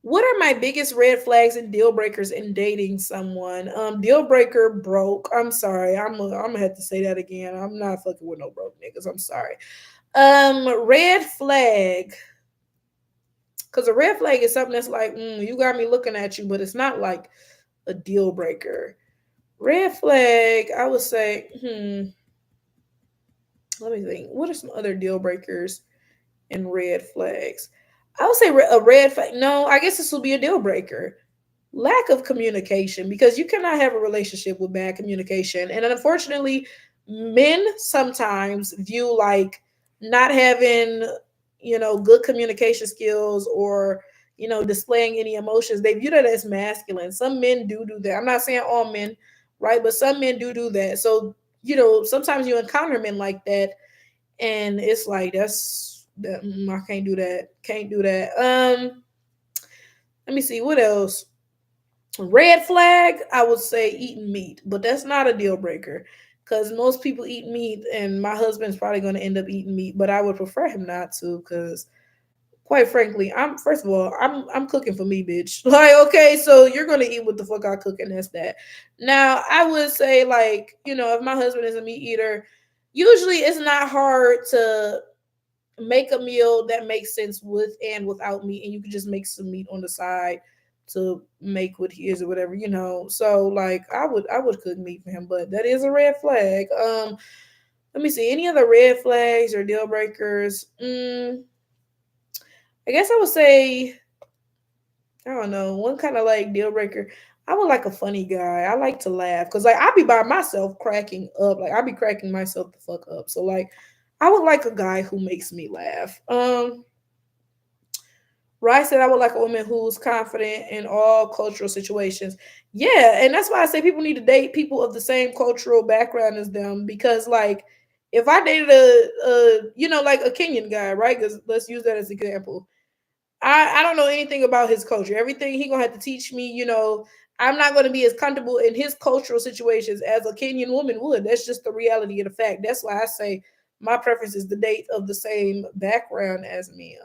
what are my biggest red flags and deal breakers in dating someone? Deal breaker broke. I'm sorry. I'm gonna have to say that again. I'm not fucking with no broke niggas. I'm sorry. Red flag. Cause a red flag is something that's like, you got me looking at you, but it's not like a deal breaker. Red flag, I would say, let me think. What are some other deal breakers and red flags? I would say a red flag. No, I guess this will be a deal breaker. Lack of communication, because you cannot have a relationship with bad communication. And unfortunately, men sometimes view like not having, good communication skills or, displaying any emotions. They view that as masculine. Some men do that. I'm not saying all men, right? But some men do that. So, sometimes you encounter men like that and it's like, I can't do that. Can't do that. Let me see what else. Red flag, I would say eating meat, but that's not a deal breaker because most people eat meat, and my husband's probably going to end up eating meat, but I would prefer him not to because, quite frankly, I'm first of all, I'm cooking for me, bitch. Like, okay, so you're going to eat what the fuck I cook, and that's that. Now, I would say, like, if my husband is a meat eater, usually it's not hard to make a meal that makes sense with and without meat, and you can just make some meat on the side to make what he is or whatever. So like I would cook meat for him, but that is a red flag. Let me see any other red flags or deal breakers. I guess I would say, I don't know, one kind of like deal breaker. I would like a funny guy. I like to laugh because like I be by myself cracking up. Like I be cracking myself the fuck up. So like I would like a guy who makes me laugh. Rice said I would like a woman who's confident in all cultural situations. Yeah, and that's why I say people need to date people of the same cultural background as them because, like, if I dated like a Kenyan guy, right? Because let's use that as an example. I don't know anything about his culture. Everything he gonna have to teach me. I'm not gonna be as comfortable in his cultural situations as a Kenyan woman would. That's just the reality of the fact. That's why I say my preference is the date of the same background as me.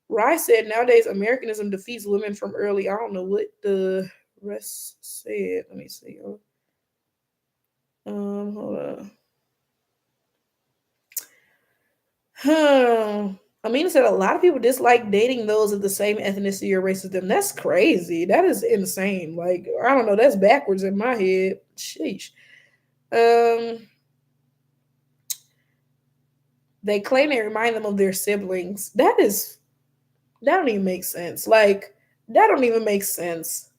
Rice said nowadays Americanism defeats women from early. I don't know what the rest said. Let me see. Hold on. Amina said a lot of people dislike dating those of the same ethnicity or race as them. That's crazy. That is insane. Like, I don't know. That's backwards in my head. Sheesh. They claim they remind them of their siblings. That don't even make sense. Like, that don't even make sense.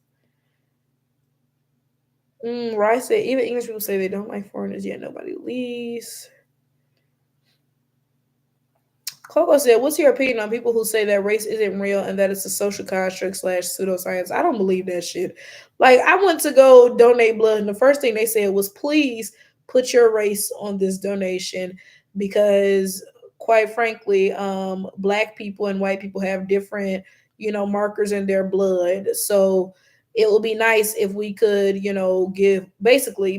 Rice said even English people say they don't like foreigners, yet nobody leaves. Coco said, "What's your opinion on people who say that race isn't real and that it's a social construct / pseudoscience?" I don't believe that shit. Like, I went to go donate blood, and the first thing they said was, "Please put your race on this donation," because, quite frankly, black people and white people have different, markers in their blood. So it would be nice if we could, give basically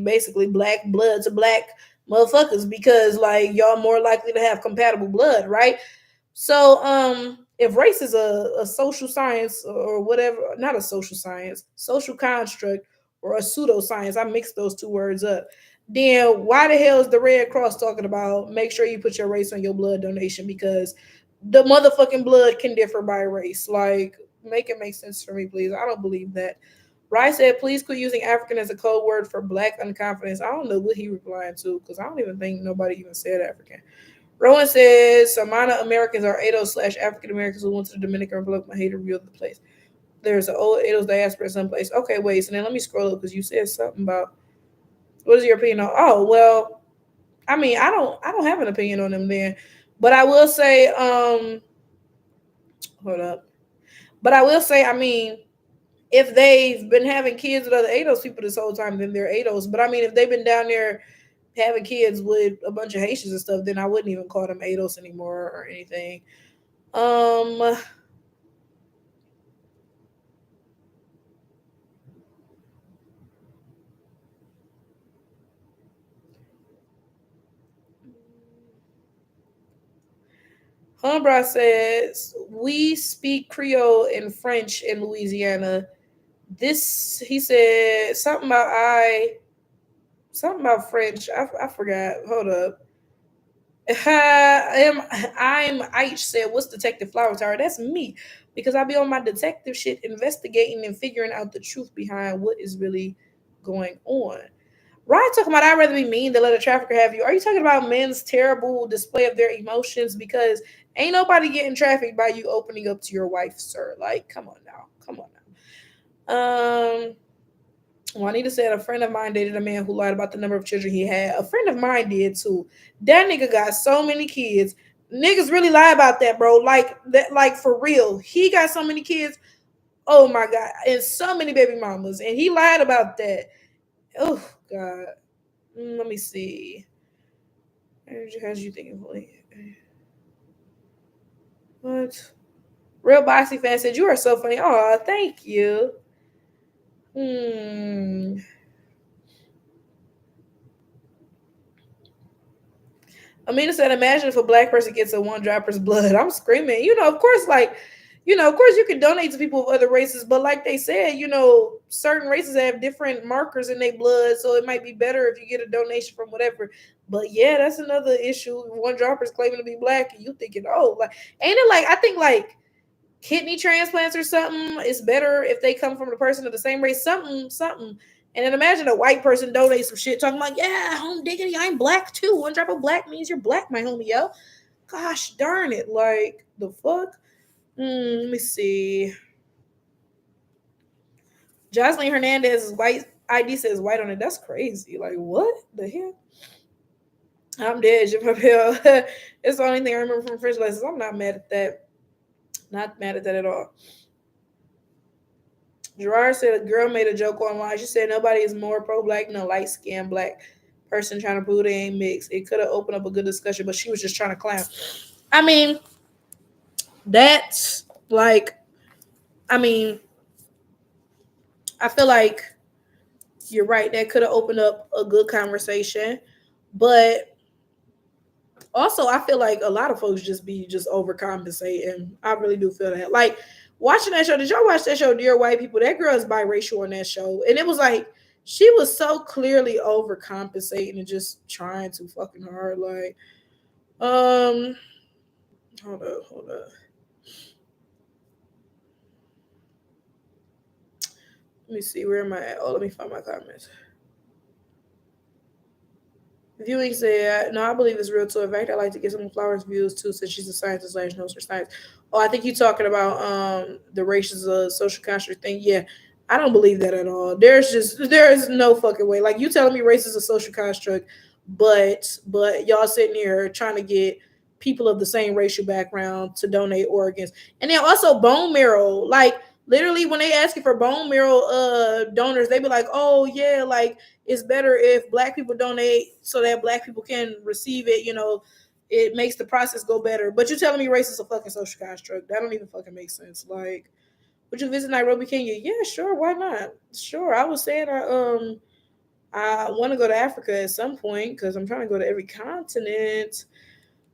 black blood to black motherfuckers, because like y'all more likely to have compatible blood, right? So if race is a social science or whatever, not a social science, social construct or a pseudoscience, I mixed those two words up. Then why the hell is the Red Cross talking about make sure you put your race on your blood donation? Because the motherfucking blood can differ by race. Like, make it make sense for me, please. I don't believe that. Rice said, please quit using African as a code word for black unconfidence. I don't know what he replying to, because I don't even think nobody even said African. Rowan says, Samana Americans are ADOS/African Americans who went to the Dominican Republic and hate to reveal the place. There's an old ADOS diaspora someplace. Okay, wait. So then let me scroll up, because you said something about, what is your opinion on? Oh, well, I mean, I don't have an opinion on them then. But I will say, hold up. But I will say, I mean, if they've been having kids with other ADOS people this whole time, then they're ADOS. But I mean, if they've been down there having kids with a bunch of Haitians and stuff, then I wouldn't even call them ADOS anymore or anything. Um, Humbra says, we speak Creole and French in Louisiana. This, he said, something about French. I forgot. Hold up. I'm Aich said, what's Detective Flower Tower? That's me. Because I be on my detective shit investigating and figuring out the truth behind what is really going on. Ryan talking about I'd rather be mean than let a trafficker have you. Are you talking about men's terrible display of their emotions? Because ain't nobody getting trafficked by you opening up to your wife, sir. Like, come on now. Come on now. Juanita said a friend of mine dated a man who lied about the number of children he had. A friend of mine did too. That nigga got so many kids. Niggas really lie about that, bro. Like that, like for real. He got so many kids. Oh my god, and so many baby mamas, and he lied about that. Oh god. Let me see. How's you thinking, what? Real Boxy fan said you are so funny. Oh, thank you. Amina said, imagine if a black person gets a one dropper's blood. I'm screaming. Of course, of course you can donate to people of other races, but like they said, certain races have different markers in their blood, so it might be better if you get a donation from whatever. But yeah, that's another issue. One dropper's claiming to be black, and you thinking, oh, like, ain't it like, I think like kidney transplants or something, it's better if they come from the person of the same race, something. And then imagine a white person donate some shit talking like, yeah, home diggity, I'm black too. One drop of black means you're black, my homie, yo. Gosh darn it. Like, the fuck? Let me see. Jocelyn Hernandez's white ID says white on it. That's crazy. Like, what the hell? I'm dead, Jim Papel. It's the only thing I remember from French lessons. I'm not mad at that. Not mad at that at all. Gerard said a girl made a joke online. She said nobody is more pro-black than a light-skinned black person trying to prove they ain't mixed. It could have opened up a good discussion, but she was just trying to clown. I mean, that's like, I mean, I feel like you're right. That could have opened up a good conversation, but also I feel like a lot of folks just overcompensating. I really do feel that. Like, watching that show, did y'all watch that show, Dear White People? That girl is biracial on that show, and it was like she was so clearly overcompensating and just trying too fucking hard. Like, hold up. Let me see, where am I at? Oh, let me find my comments. Viewing said, no, I believe it's real too. In fact, I like to get some Flowers' views too, since she's a scientist / knows her science. Oh, I think you're talking about the races social construct thing. Yeah, I don't believe that at all. There is no fucking way. Like, you telling me race is a social construct, but y'all sitting here trying to get people of the same racial background to donate organs. And then also bone marrow. Like, literally when they ask you for bone marrow donors, they be like, oh yeah, like, it's better if black people donate so that black people can receive it, it makes the process go better. But you telling me race is a fucking social construct? That don't even fucking make sense. Like, would you visit Nairobi, Kenya? Yeah, sure. Why not? Sure. I was saying I want to go to Africa at some point because I'm trying to go to every continent.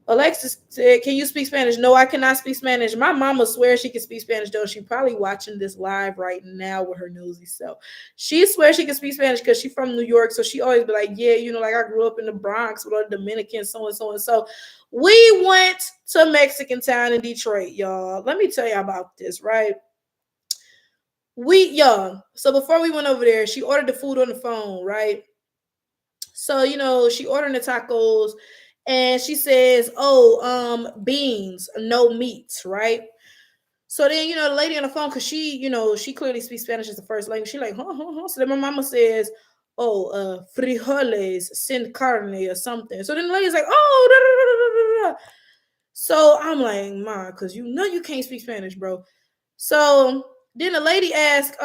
Alexis said, "Can you speak Spanish?" No, I cannot speak Spanish. My mama swears she can speak Spanish, though. She probably watching this live right now with her nosy self. She swears she can speak Spanish because she's from New York, so she always be like, "Yeah, you know, like I grew up in the Bronx with all the Dominicans, so and so and so." We went to Mexican Town in Detroit, y'all. Let me tell you about this, right? We young, so before we went over there, she ordered the food on the phone, right? So, she ordering the tacos and she says, "Oh, beans, no meat," right? So then, the lady on the phone, cause she clearly speaks Spanish as the first language. She like, huh, huh, huh. So then my mama says, "Oh, frijoles sin carne or something." So then the lady's like, "Oh, da, da, da, da, da, da." So I'm like, "Ma, cause you know you can't speak Spanish, bro." So then the lady asked,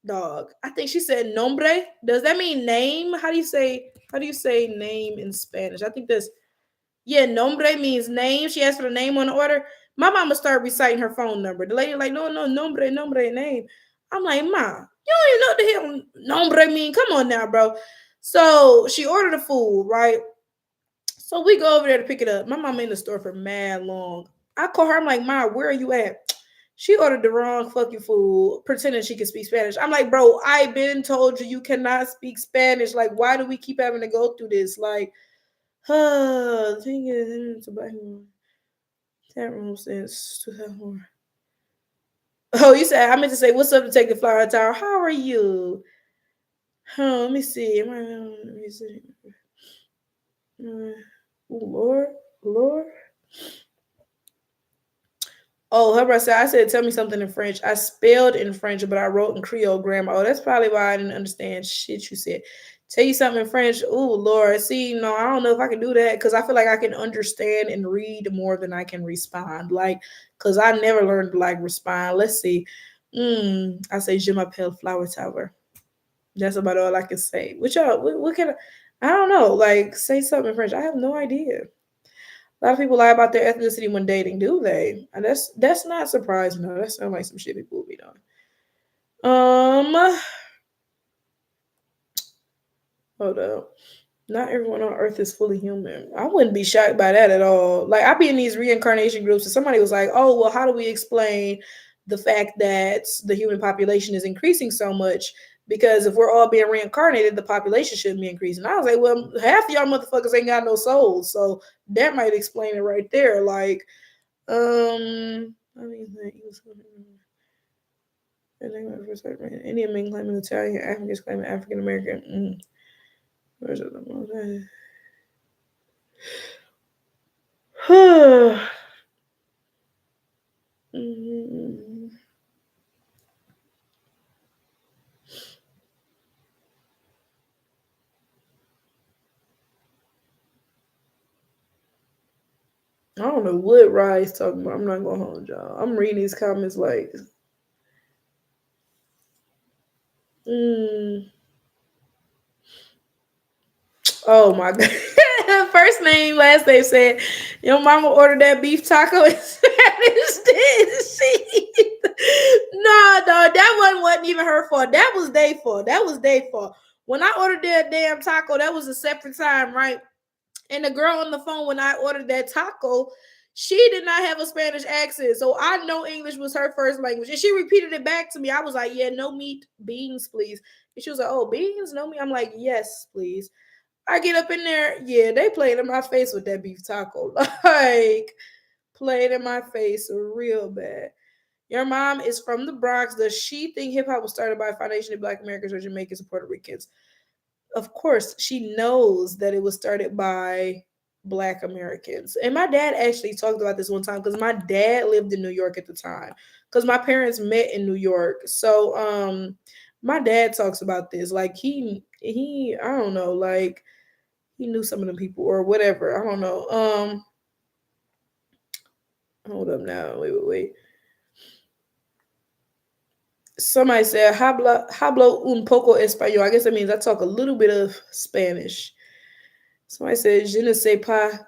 dog. I think she said nombre. Does that mean name? How do you say name in Spanish? I think that's yeah, nombre means name. She asked for the name on the order. My mama started reciting her phone number. The lady like, no, no, nombre, nombre, name. I'm like, Ma, you don't even know what the hell nombre mean. Come on now, bro. So she ordered the food, right? So we go over there to pick it up. My mama in the store for mad long. I call her. I'm like, Ma, where are you at? She ordered the wrong fucking food, pretending she could speak Spanish. I'm like, bro, I been told you cannot speak Spanish. Like, why do we keep having to go through this? Like, the thing is, it's a black woman. That room since 2004. Oh, you said I meant to say, what's up, Detective Flower Tower? How are you? Let me see. Let me see. Oh, Lord, Lord. Oh, her brother said, I said, tell me something in French. I spelled in French, but I wrote in Creole grammar. Oh, that's probably why I didn't understand shit you said. Tell you something in French. Oh, Lord. See, no, I don't know if I can do that because I feel like I can understand and read more than I can respond. Like, because I never learned to, like, respond. Let's see. I say, Je m'appelle Flower Tower. That's about all I can say. What y'all, what can I don't know. Like, say something in French. I have no idea. A lot of people lie about their ethnicity when dating, do they? And that's not surprising. No, that sounds like some shit people will be doing. Hold up. Not everyone on Earth is fully human. I wouldn't be shocked by that at all. Like I'd be in these reincarnation groups, and somebody was like, "Oh, well, how do we explain the fact that the human population is increasing so much? Because if we're all being reincarnated, the population shouldn't be increasing." I was like, "Well, half of y'all motherfuckers ain't got no souls, so that might explain it right there." Like, I mean, Indian men claiming Italian, Africans claiming African American. Where's it? I don't know what Rye's talking about. I'm not gonna hold y'all. I'm reading these comments like, oh my god. First name, last name said, your mama ordered that beef taco in Spanish, did she? Nah, dog, that wasn't even her fault. That was their fault. That was their fault. When I ordered that damn taco, that was a separate time, right? And the girl on the phone, when I ordered that taco, she did not have a Spanish accent. So I know English was her first language. And she repeated it back to me. I was like, yeah, no meat, beans, please. And she was like, oh, beans, no meat. I'm like, yes, please. I get up in there. Yeah, they played in my face with that beef taco. Like, played in my face real bad. Your mom is from the Bronx. Does she think hip hop was started by a foundation of Black Americans or Jamaicans or Puerto Ricans? Of course, she knows that it was started by Black Americans. And my dad actually talked about this one time because my dad lived in New York at the time. Because my parents met in New York. So my dad talks about this. Like he I don't know, like he knew some of them people or whatever. I don't know. Hold up now. Wait. Somebody said hablo un poco español. I guess that means I talk a little bit of Spanish. Somebody said je ne sais pas.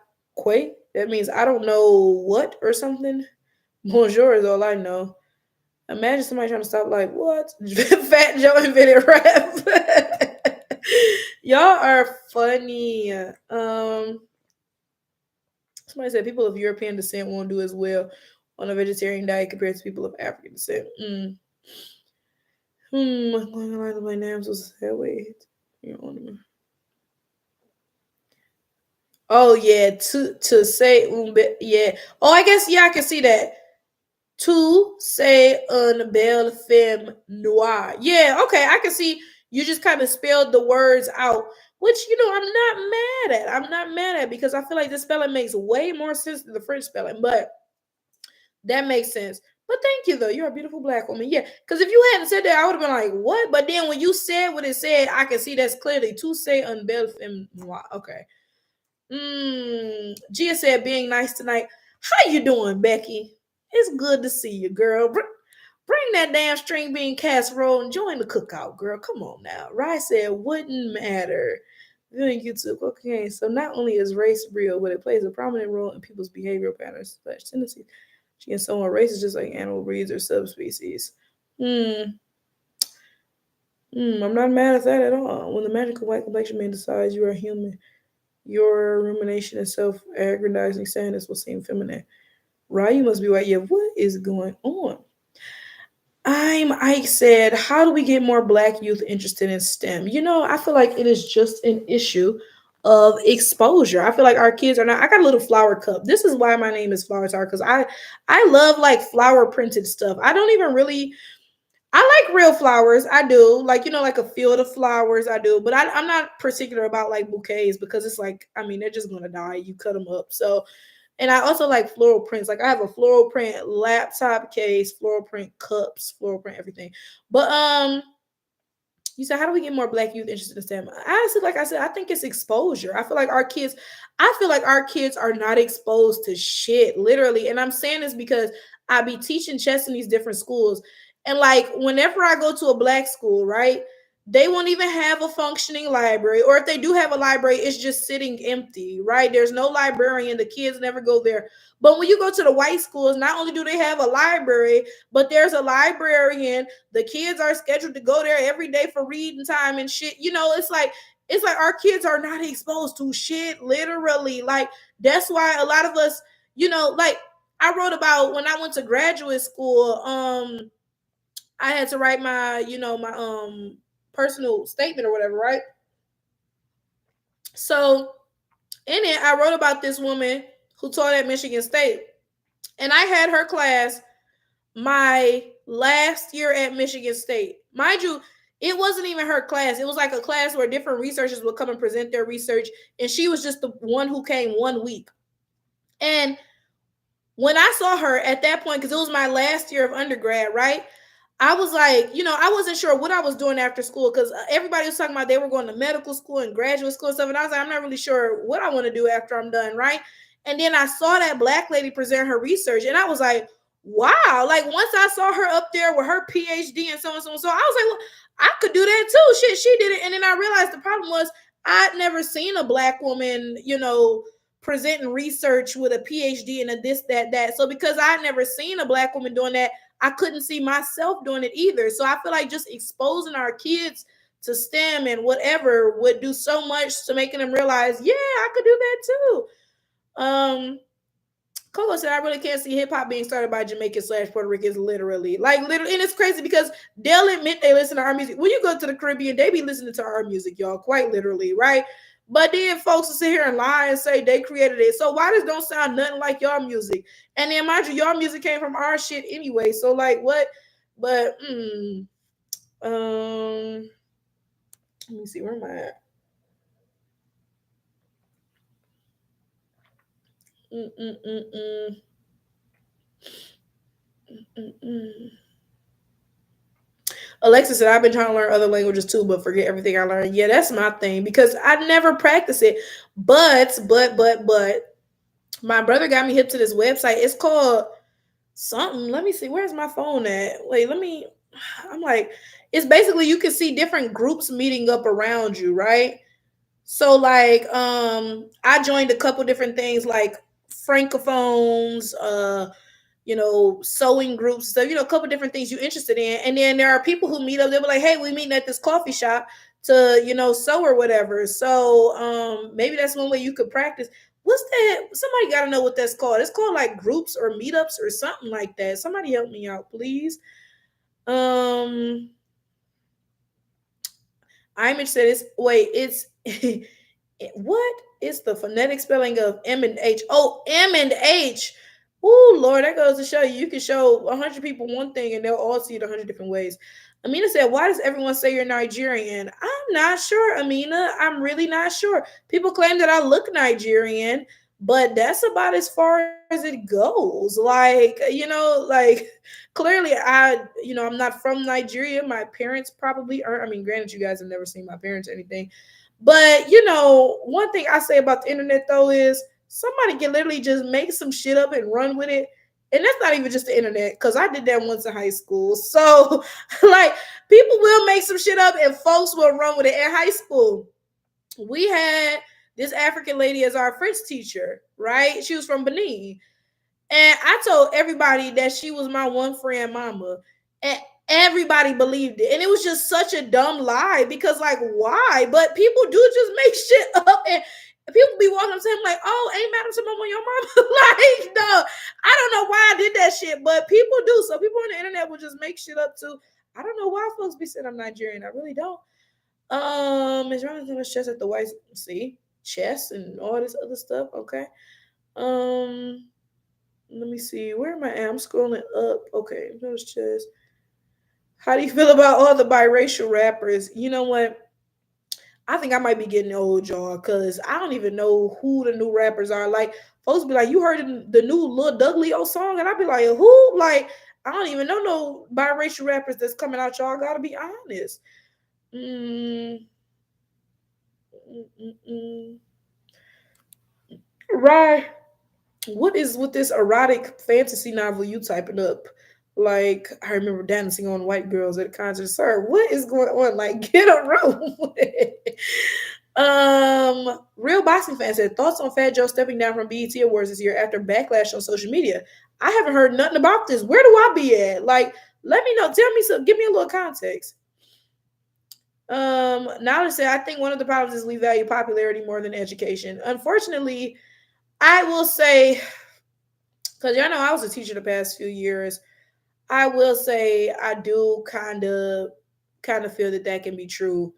Quay. That means I don't know what or something. Bonjour is all I know. Imagine somebody trying to stop like what? Fat Joe invented rap. Y'all are funny. Somebody said people of European descent won't do as well on a vegetarian diet compared to people of African descent. My names was that way. Oh yeah, to say yeah. Oh, I guess yeah, I can see that. To say un belle femme noire. Yeah, okay, I can see you just kind of spelled the words out, which I'm not mad at. I'm not mad at because I feel like the spelling makes way more sense than the French spelling, but that makes sense. But thank you though. You're a beautiful black woman. Yeah, because if you hadn't said that, I would have been like, what? But then when you said what it said, I can see that's clearly to say un belle femme noire. Okay. Gia said, being nice tonight. How you doing, Becky? It's good to see you, girl. Bring that damn string bean casserole and join the cookout, girl. Come on now. Rye said, wouldn't matter. Viewing YouTube. Okay, so not only is race real, but it plays a prominent role in people's behavioral patterns / tendencies. She and so on. Race is just like animal breeds or subspecies. I'm not mad at that at all. When the magical white complexion man decides you are human, your rumination and self-aggrandizing sadness will seem feminine. Right? You must be white. Yeah, what is going on? Ike said, how do we get more black youth interested in STEM? I feel like it is just an issue of exposure. I feel like our kids are not. I got a little flower cup. This is why my name is Flower Tar, because I love like flower printed stuff. I don't even really I like real flowers. I do. Like, like a field of flowers. I do. But I'm not particular about like bouquets because it's like, I mean, they're just going to die. You cut them up. So, and I also like floral prints. Like I have a floral print laptop case, floral print cups, floral print everything. But you said, how do we get more black youth interested in STEM? Honestly, like I said, I think it's exposure. I feel like our kids are not exposed to shit, literally. And I'm saying this because I be teaching chess in these different schools. And like whenever I go to a black school, right? They won't even have a functioning library. Or if they do have a library, it's just sitting empty, right? There's no librarian. The kids never go there. But when you go to the white schools, not only do they have a library, but there's a librarian. The kids are scheduled to go there every day for reading time and shit. It's like our kids are not exposed to shit, literally. Like that's why a lot of us, like I wrote about when I went to graduate school, I had to write my, my personal statement or whatever, right? So in it, I wrote about this woman who taught at Michigan State. And I had her class my last year at Michigan State. Mind you, it wasn't even her class. It was like a class where different researchers would come and present their research. And she was just the one who came 1 week. And when I saw her at that point, because it was my last year of undergrad, right? I was like, I wasn't sure what I was doing after school because everybody was talking about they were going to medical school and graduate school and stuff. And I was like, I'm not really sure what I want to do after I'm done, right? And then I saw that black lady present her research and I was like, wow. Like once I saw her up there with her PhD and so on, so on, so I was like, well, I could do that too. Shit, she did it. And then I realized the problem was I'd never seen a black woman, presenting research with a PhD and a this, that. So because I'd never seen a black woman doing that, I couldn't see myself doing it either. So I feel like just exposing our kids to STEM and whatever would do so much to making them realize, yeah, I could do that too. Coco said, I really can't see hip hop being started by Jamaicans / Puerto Ricans, literally. And it's crazy because they'll admit they listen to our music. When you go to the Caribbean, they be listening to our music, y'all, quite literally, right? But then folks will sit here and lie and say they created it. So why does don't sound nothing like y'all music? And then mind you, y'all music came from our shit anyway. So like what? But let me see, where am I at? Alexa said, I've been trying to learn other languages too, but forget everything I learned. Yeah, that's my thing because I never practice it. But my brother got me hip to this website. It's called something. Let me see. Where's my phone at? Wait, I'm like, it's basically you can see different groups meeting up around you, right? So like I joined a couple different things like francophones, sewing groups, so a couple different things you're interested in. And then there are people who meet up, they'll be like, hey, we meeting at this coffee shop to, sew or whatever. So maybe that's one way you could practice. What's that? Somebody gotta know what that's called. It's called like groups or meetups or something like that. Somebody help me out, please. Um I'm interested. It's what is the phonetic spelling of M and H? Oh, M and H. Oh Lord, that goes to show you can show 100 people one thing and they'll all see it 100 different ways. Amina said, "Why does everyone say you're Nigerian?" I'm not sure, Amina. I'm really not sure. People claim that I look Nigerian, but that's about as far as it goes. Like clearly I'm not from Nigeria. My parents probably are. I mean, granted, you guys have never seen my parents or anything, but one thing I say about the internet though is somebody can literally just make some shit up and run with it. And that's not even just the internet, because I did that once in high school. So, like, people will make some shit up and folks will run with it. In high school, we had this African lady as our French teacher, right? She was from Benin. And I told everybody that she was my one friend mama. And everybody believed it. And it was just such a dumb lie because, like, why? But people do just make shit up. And people be walking up to him like, oh, ain't Madam Simone your mama? Like, no. I don't know why I did that shit, but people do. So people on the internet will just make shit up too. I don't know why folks be saying I'm Nigerian. I really don't. Is running too much chess at the white, see, chess and all this other stuff. Okay. Um, Let me see. Where am I at? I'm scrolling up. Okay, those chess. How do you feel about all the biracial rappers? You know what? I think I might be getting old, y'all, because I don't even know who the new rappers are. Like, folks be like, you heard the new Lil Douglio song? And I'd be like, who? Like, I don't even know no biracial rappers that's coming out, y'all. Gotta be honest. Mm, mm, mm, mm. Right. What is with this erotic fantasy novel you typing up? Like, I remember dancing on white girls at a concert. Sir, what is going on? Like, get a room. Real boxing fan said thoughts on Fat Joe stepping down from BET Awards this year after backlash on social media. I haven't heard nothing about this. Where do I be at? Like, let me know. Tell me some. Give me a little context. Now to say, I think one of the problems is we value popularity more than education. Unfortunately, I will say, because y'all know I was a teacher the past few years, I will say I do kind of feel that that can be true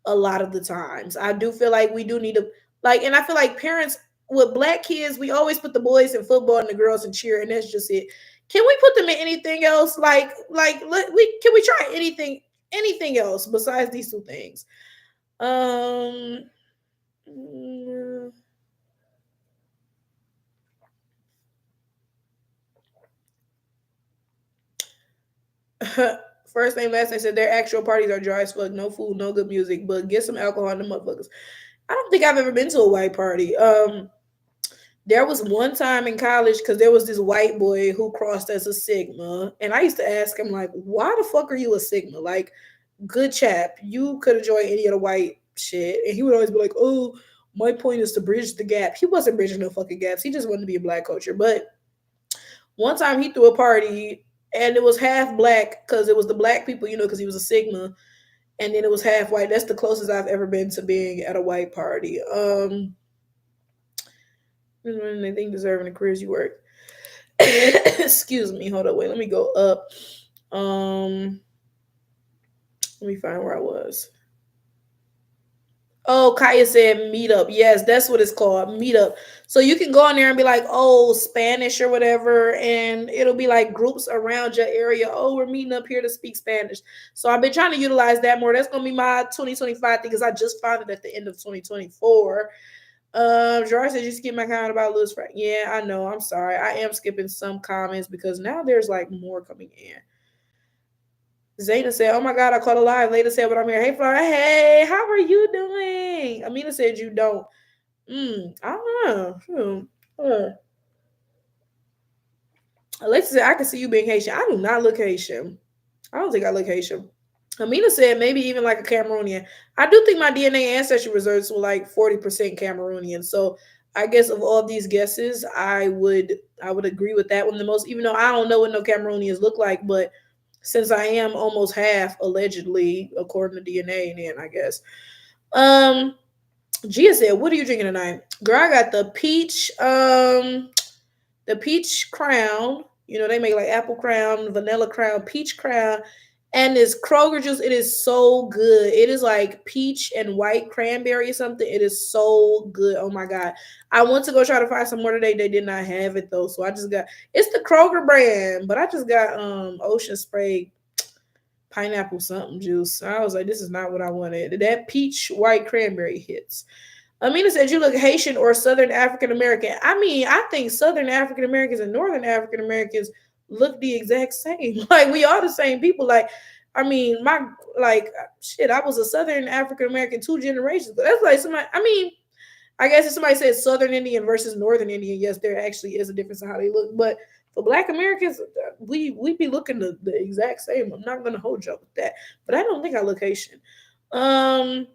a lot of the times. I do feel like we do need to and I feel like parents with black kids, we always put the boys in football and the girls in cheer, and that's just it. Can we put them in anything else? Can we try anything else besides these two things? Um. mm, First name, last name said their actual parties are dry as fuck. No food, no good music, but get some alcohol in the motherfuckers. I don't think I've ever been to a white party. There was one time in college because there was this white boy who crossed as a Sigma, and I used to ask him like, "Why the fuck are you a Sigma? Like, good chap, you could have joined any of the white shit." And he would always be like, "Oh, my point is to bridge the gap." He wasn't bridging no fucking gaps. He just wanted to be a black culture. But one time he threw a party and it was half black because it was the black people, because he was a Sigma, and then it was half white. That's the closest I've ever been to being at a white party. Anything deserving the careers you work. Excuse me. Hold on. Wait. Let me go up. Let me find where I was. Oh, Kaya said meetup. Yes, that's what it's called, meetup. So you can go on there and be like, oh, Spanish or whatever, and it'll be like groups around your area. Oh, we're meeting up here to speak Spanish. So I've been trying to utilize that more. That's gonna be my 2025 thing because I just found it at the end of 2024. Gerard said you skip my comment about Lewis Frank. Yeah, I know. I'm sorry. I am skipping some comments because now there's like more coming in. Zayna said, "Oh my God, I caught a live." Later said, "But I'm here." Hey, Flora. Hey, how are you doing? Amina said you don't. I don't know. Alexa said, "I can see you being Haitian." I do not look Haitian. I don't think I look Haitian. Amina said maybe even like a Cameroonian. I do think my DNA ancestry results were like 40% Cameroonian. So I guess of all these guesses, I would agree with that one the most, even though I don't know what no Cameroonians look like, but since I am almost half allegedly according to DNA, then I guess. Um Gia said, "What are you drinking tonight?" Girl, I got the peach crown. You know, they make like apple crown, vanilla crown, peach crown, and this Kroger juice. It is so good. It is like peach and white cranberry or something. It is so good. Oh my god. I went to go try to find some more today. They did not have it though. So I just got, it's the Kroger brand, but I just got ocean spray pineapple something juice. I was like, this is not what I wanted. That peach white cranberry hits. Amina said, "You look Haitian or Southern African American." I mean, I think Southern African Americans and Northern African Americans look the exact same. Like we are the same people. Like, I mean, like shit. I was a Southern African American 2 generations ago. That's like somebody. I mean, I guess if somebody says Southern Indian versus Northern Indian, yes, there actually is a difference in how they look. But for Black Americans, we be looking the exact same. I'm not gonna hold you up with that. But I don't think I look Haitian. Um,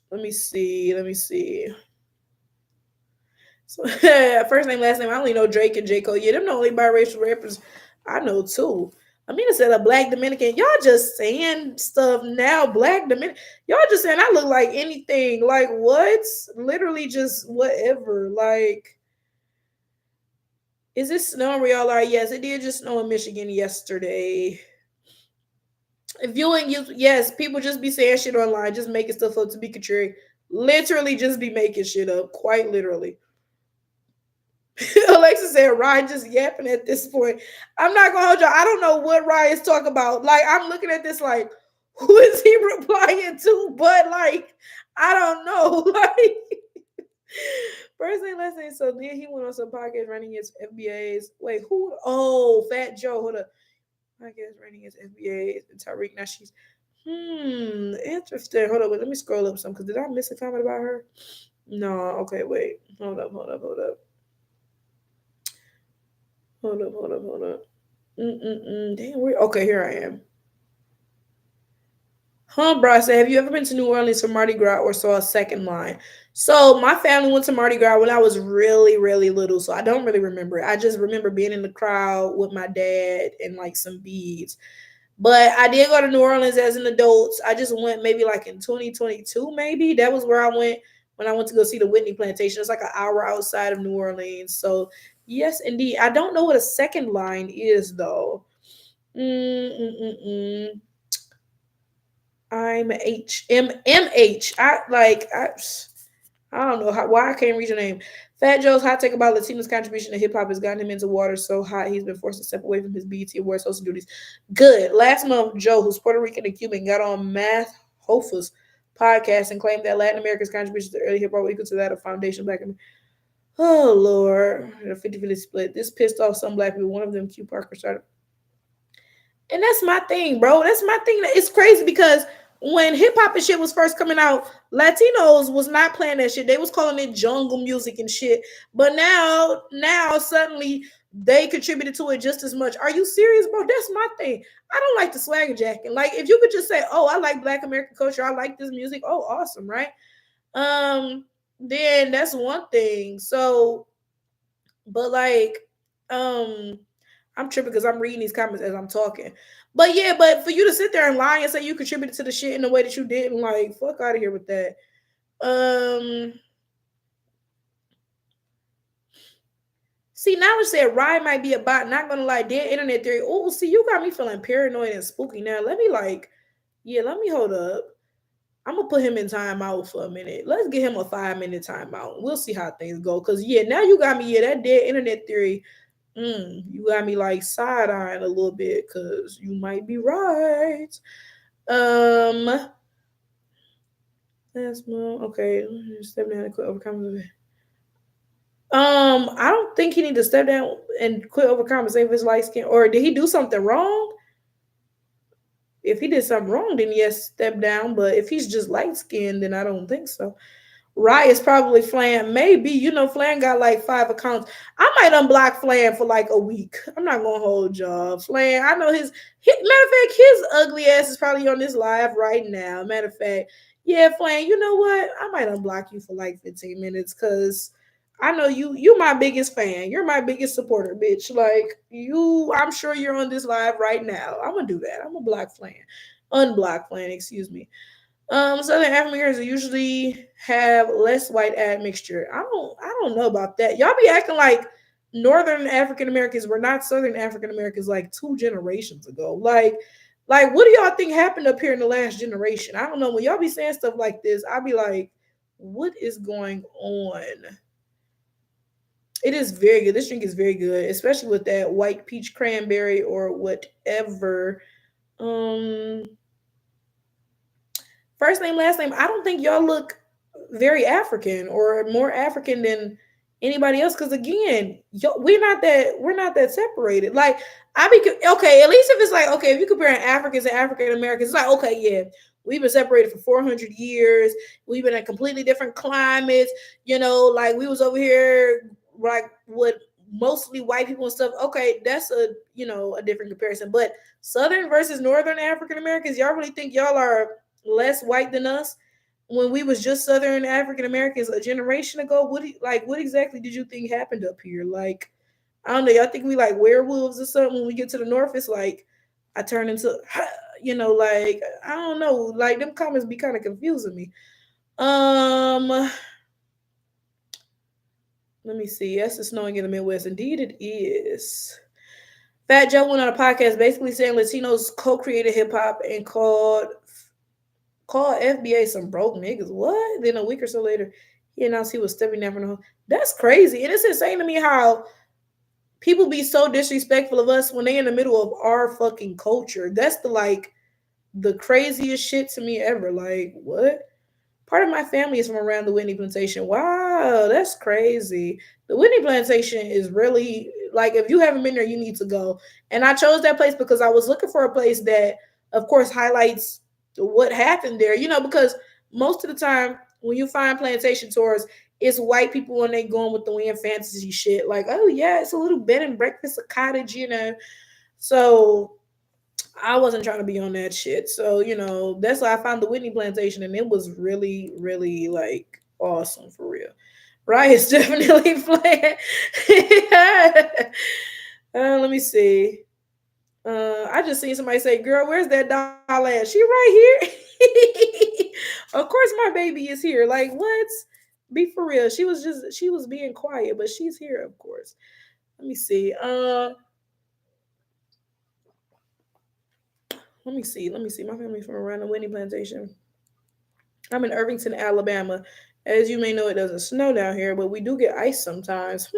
let me see. Let me see. So, first name, last name. I only know Drake and J. Cole. Yeah, them the only biracial rappers I know too. Amina said a Black Dominican. Y'all just saying stuff now. Black Dominican. Y'all just saying I look like anything. Like what? Literally just whatever. Like, is this snowing where y'all are? Yes, it did just snow in Michigan yesterday. Viewing you, yes, people just be saying shit online, just making stuff up to be contrary. Literally just be making shit up. Quite literally. Alexa said Rye just yapping at this point. I'm not gonna hold y'all. I don't know what Rye is talking about. Like I'm looking at this like, who is he replying to? But like, I don't know. Like first name, last name. So then he went on some podcast running his FBAs. Wait, who? Oh, Fat Joe. Hold up. Podcast running his FBAs and Tariq. Now she's interesting. Hold up. Wait, let me scroll up some because did I miss a comment about her? No. Okay. Wait. Hold up. Hold up. Hold up. Hold up, hold up, hold up. Damn, where? Okay, here I am. Bro said, "Have you ever been to New Orleans for Mardi Gras or saw a second line?" So my family went to Mardi Gras when I was really, really little, so I don't really remember it. I just remember being in the crowd with my dad and like some beads. But I did go to New Orleans as an adult. I just went maybe like in 2022, maybe. That was where I went when I went to go see the Whitney Plantation. It's like an hour outside of New Orleans. So, yes, indeed. I don't know what a second line is, though. Mm-mm-mm-mm. I'm HMMH. I don't know why I can't read your name. Fat Joe's hot take about Latino's contribution to hip hop has gotten him into water so hot he's been forced to step away from his BET Awards hosting duties. Good. Last month, Joe, who's Puerto Rican and Cuban, got on Math Hofa's podcast and claimed that Latin America's contribution to early hip hop were equal to that of Foundation Black. Oh Lord, a 50-50 split. This pissed off some black people. One of them, Q Parker, started. And that's my thing, bro. That's my thing. It's crazy because when hip hop and shit was first coming out, Latinos was not playing that shit. They was calling it jungle music and shit. But now suddenly they contributed to it just as much. Are you serious, bro? That's my thing. I don't like the swagger jacking. Like if you could just say, "Oh, I like Black American culture. I like this music." Oh, awesome, right? Then that's one thing. So, but like, um, I'm tripping because I'm reading these comments as I'm talking. But yeah, but for you to sit there and lie and say you contributed to the shit in the way that you did, and like, fuck out of here with that. Um, See, now it said Rye might be a bot. Not gonna lie, dead internet theory. Oh, see, you got me feeling paranoid and spooky now. Let me let me hold up. I'm gonna put him in timeout for a minute. Let's get him a 5 minute timeout. We'll see how things go. Cause yeah, now you got me. Yeah, that dead internet theory. You got me like side eyeing a little bit because you might be right. Um, that's more okay. Step down and quit overcoming. I don't think he need to step down and quit overcompensating for his light skin. Or did he do something wrong? If he did something wrong, then yes, step down. But if he's just light skinned, then I don't think so. Right, it's probably Flan. Maybe, Flan got like 5 accounts. I might unblock Flan for like a week. I'm not gonna hold y'all. Flan, I know matter of fact, his ugly ass is probably on this live right now. Matter of fact, yeah, Flan, you know what? I might unblock you for like 15 minutes because I know you my biggest fan. You're my biggest supporter, bitch. Like I'm sure you're on this live right now. I'm gonna do that. I'm gonna block Flan. Unblock Flan, excuse me. Southern African Americans usually have less white admixture. I don't know about that. Y'all be acting like Northern African Americans were not Southern African Americans like 2 generations ago. Like what do y'all think happened up here in the last generation? I don't know. When y'all be saying stuff like this, I'll be like, what is going on? It is very good. This drink is very good, especially with that white peach cranberry or whatever. Um First name, last name. I don't think y'all look very African or more African than anybody else. Because again, we're not that separated. Like okay. At least if it's like okay, if you comparing Africans and African Americans, it's like okay, yeah, we've been separated for 400 years. We've been in completely different climates. Like we was over here like with mostly white people and stuff. Okay, that's a different comparison. But Southern versus Northern African Americans, y'all really think y'all are less white than us when we was just Southern African Americans a generation ago? What exactly did you think happened up here? Like, I don't know. Y'all think we like werewolves or something when we get to the north? It's like I turn into, like I don't know. Like them comments be kind of confusing me. Let me see. Yes, it's snowing in the Midwest. Indeed, it is. Fat Joe went on a podcast basically saying Latinos co-created hip hop and called FBA some broke niggas. What? Then a week or so later, he announced he was stepping down from the home. That's crazy. And it's insane to me how people be so disrespectful of us when they in the middle of our fucking culture. That's the craziest shit to me ever. Like, what? Part of my family is from around the Whitney Plantation. Wow, that's crazy. The Whitney Plantation is really like if you haven't been there, you need to go. And I chose that place because I was looking for a place that, of course, highlights what happened there. Because most of the time when you find plantation tours, it's white people and they going with the weird fantasy shit. Like, oh yeah, it's a little bed and breakfast, a cottage. So I wasn't trying to be on that shit. So, that's why I found the Whitney Plantation and it was really, really like awesome for real. Riot's definitely playing. Let me see. I just seen somebody say, "Girl, where's that doll at? She right here." Of course, my baby is here. Like, what? Be for real. She was being quiet, but she's here, of course. Let me see. Let me see. Let me see. My family's from around the Whitney Plantation. I'm in Irvington, Alabama. As you may know, it doesn't snow down here, but we do get ice sometimes.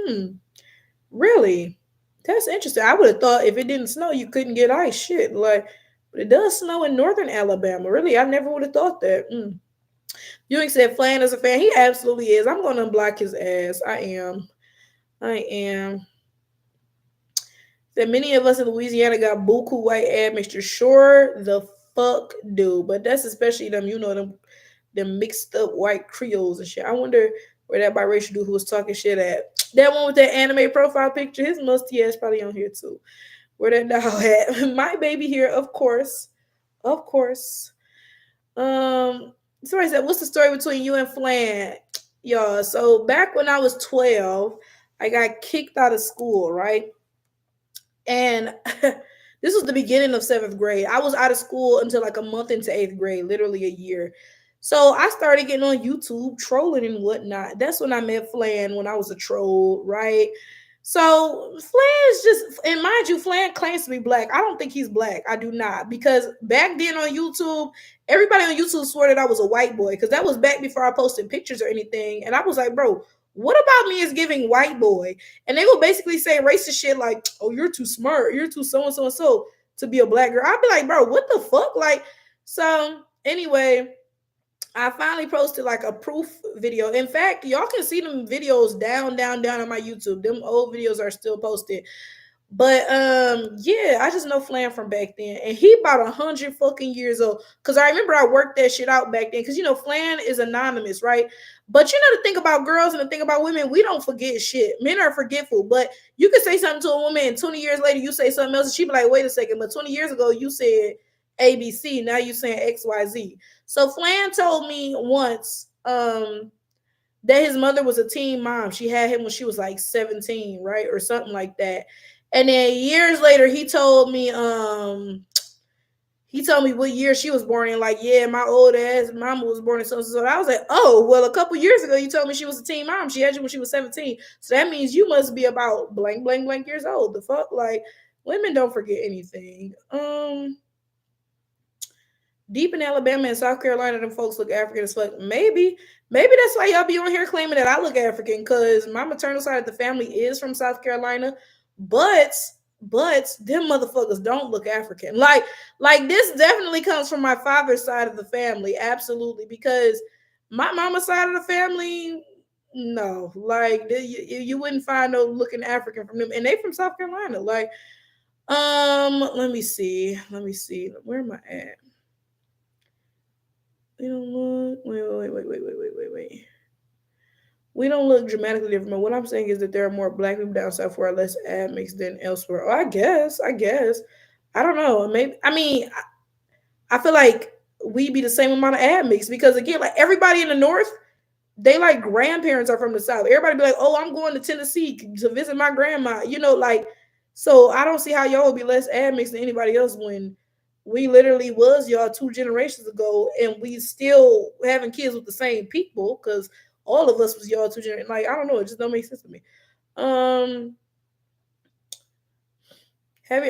Really? That's interesting. I would have thought if it didn't snow, you couldn't get ice. Shit, like, but it does snow in northern Alabama. Really, I never would have thought that. Ewing said Flan is a fan. He absolutely is. I'm going to unblock his ass. I am. I am. That many of us in Louisiana got buku white admixture. Sure, the fuck do. But that's especially them, them mixed up white Creoles and shit. I wonder where that biracial dude who was talking shit at. That one with that anime profile picture, his musty ass probably on here too. Where that doll at? My baby here, of course. Of course. Somebody said, what's the story between you and Flan? Y'all, so back when I was 12, I got kicked out of school, right? And this was the beginning of 7th grade. I was out of school until like a month into 8th grade, literally a year. So I started getting on YouTube, trolling and whatnot. That's when I met Flan when I was a troll, right? So Flan is just, and mind you, Flan claims to be black. I don't think he's black. I do not. Because back then on YouTube, everybody on YouTube swore that I was a white boy. Because that was back before I posted pictures or anything. And I was like, bro, what about me is giving white boy? And they will basically say racist shit like, oh, you're too smart. You're too so and so and so to be a black girl. I'd be like, bro, what the fuck? Like, so anyway, I finally posted like a proof video. In fact, y'all can see them videos down on my YouTube. Them old videos are still posted. But yeah, I just know Flan from back then, and he about 100 fucking years old. Cause I remember I worked that shit out back then. Cause Flan is anonymous, right? But the thing about girls and the thing about women, we don't forget shit. Men are forgetful, but you could say something to a woman, and 20 years later you say something else, and she be like, "Wait a second," but 20 years ago you said ABC, now you saying XYZ. So Flan told me once, that his mother was a teen mom. She had him when she was like 17, right? Or something like that. And then years later, he told me what year she was born in. Like, yeah, my old ass mama was born in so. I was like, oh, well, a couple years ago, you told me she was a teen mom. She had you when she was 17. So that means you must be about blank, blank, blank years old. The fuck? Like, women don't forget anything. Deep in Alabama and South Carolina, them folks look African as fuck. Maybe that's why y'all be on here claiming that I look African, because my maternal side of the family is from South Carolina, but them motherfuckers don't look African. Like this definitely comes from my father's side of the family, absolutely, because my mama's side of the family, no, like you wouldn't find no looking African from them, and they from South Carolina. Like, let me see, where am I at? We don't look. Wait. We don't look dramatically different. But what I'm saying is that there are more black people down south who are less admixed than elsewhere. Oh, I guess. I don't know. Maybe. I mean, I feel like we be the same amount of admixed, because again, like everybody in the north, they like grandparents are from the south. Everybody be like, "Oh, I'm going to Tennessee to visit my grandma." Like, so I don't see how y'all would be less admixed than anybody else when we literally was y'all 2 generations ago, and we still having kids with the same people, because all of us was y'all 2 generations. Like, I don't know, it just don't make sense to me. Um, have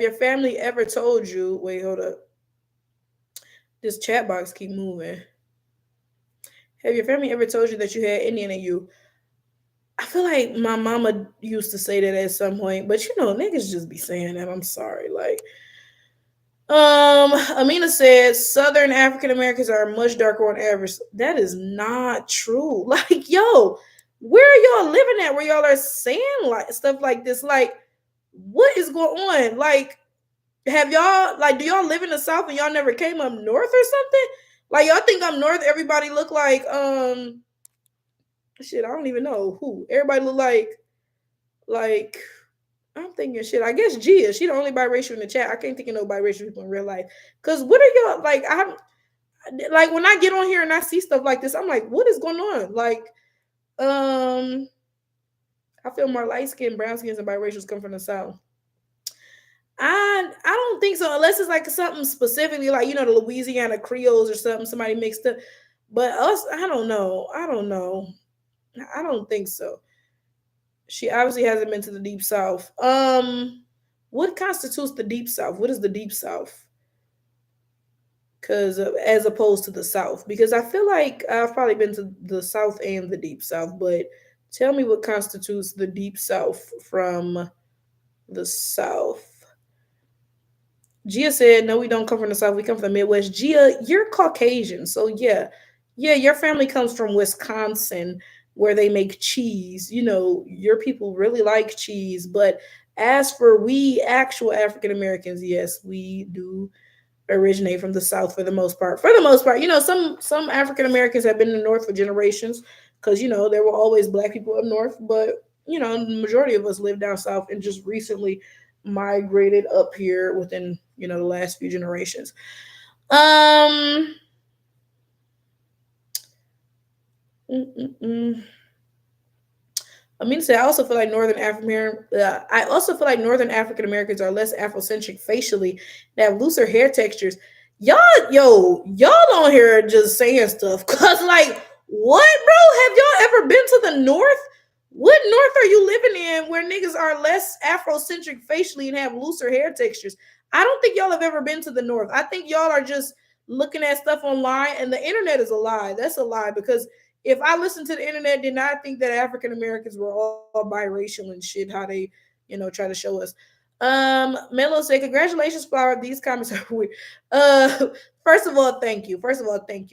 your family ever told you? Wait, hold up. This chat box keep moving. Have your family ever told you that you had Indian in you? I feel like my mama used to say that at some point, but niggas just be saying that. I'm sorry. Like, Amina says Southern African Americans are much darker on average. That is not true. Like, yo, where are y'all living at? Where y'all are saying like stuff like this? Like, what is going on? Like, have y'all do y'all live in the South and y'all never came up north or something? Like, y'all think up north everybody look like shit, I don't even know who. Everybody look like I'm thinking shit. I guess Gia. She the only biracial in the chat. I can't think of no biracial people in real life. Cause what are y'all like? I'm like, when I get on here and I see stuff like this, I'm like, what is going on? Like, I feel more light skinned, brown skins, and biracials come from the South. I don't think so, unless it's like something specifically like the Louisiana Creoles or something, somebody mixed up. But us, I don't know. I don't think so. She obviously hasn't been to the Deep South. What constitutes the Deep South? What is the Deep South? Because as opposed to the South, because I feel like I've probably been to the South and the Deep South, but tell me what constitutes the Deep South from the South. Gia said, "No, we don't come from the South. We come from the Midwest." Gia, you're Caucasian, so yeah, your family comes from Wisconsin, where they make cheese. Your people really like cheese. But as for we actual African Americans, yes, we do originate from the South for the most part. For the most part, some African Americans have been in the North for generations, because there were always black people up north, but the majority of us live down south and just recently migrated up here within the last few generations. Mm-mm-mm. I mean to say, I also feel like Northern African Americans are less Afrocentric facially. They have looser hair textures. Y'all on here just saying stuff. Cause like, what, bro? Have y'all ever been to the North? What North are you living in where niggas are less Afrocentric facially and have looser hair textures? I don't think y'all have ever been to the North. I think y'all are just looking at stuff online, and the internet is a lie. That's a lie, because if I listened to the internet, did not think that African Americans were all biracial and shit, how they, try to show us. Melo said, "Congratulations, Flower. These comments are weird." First of all, thank you.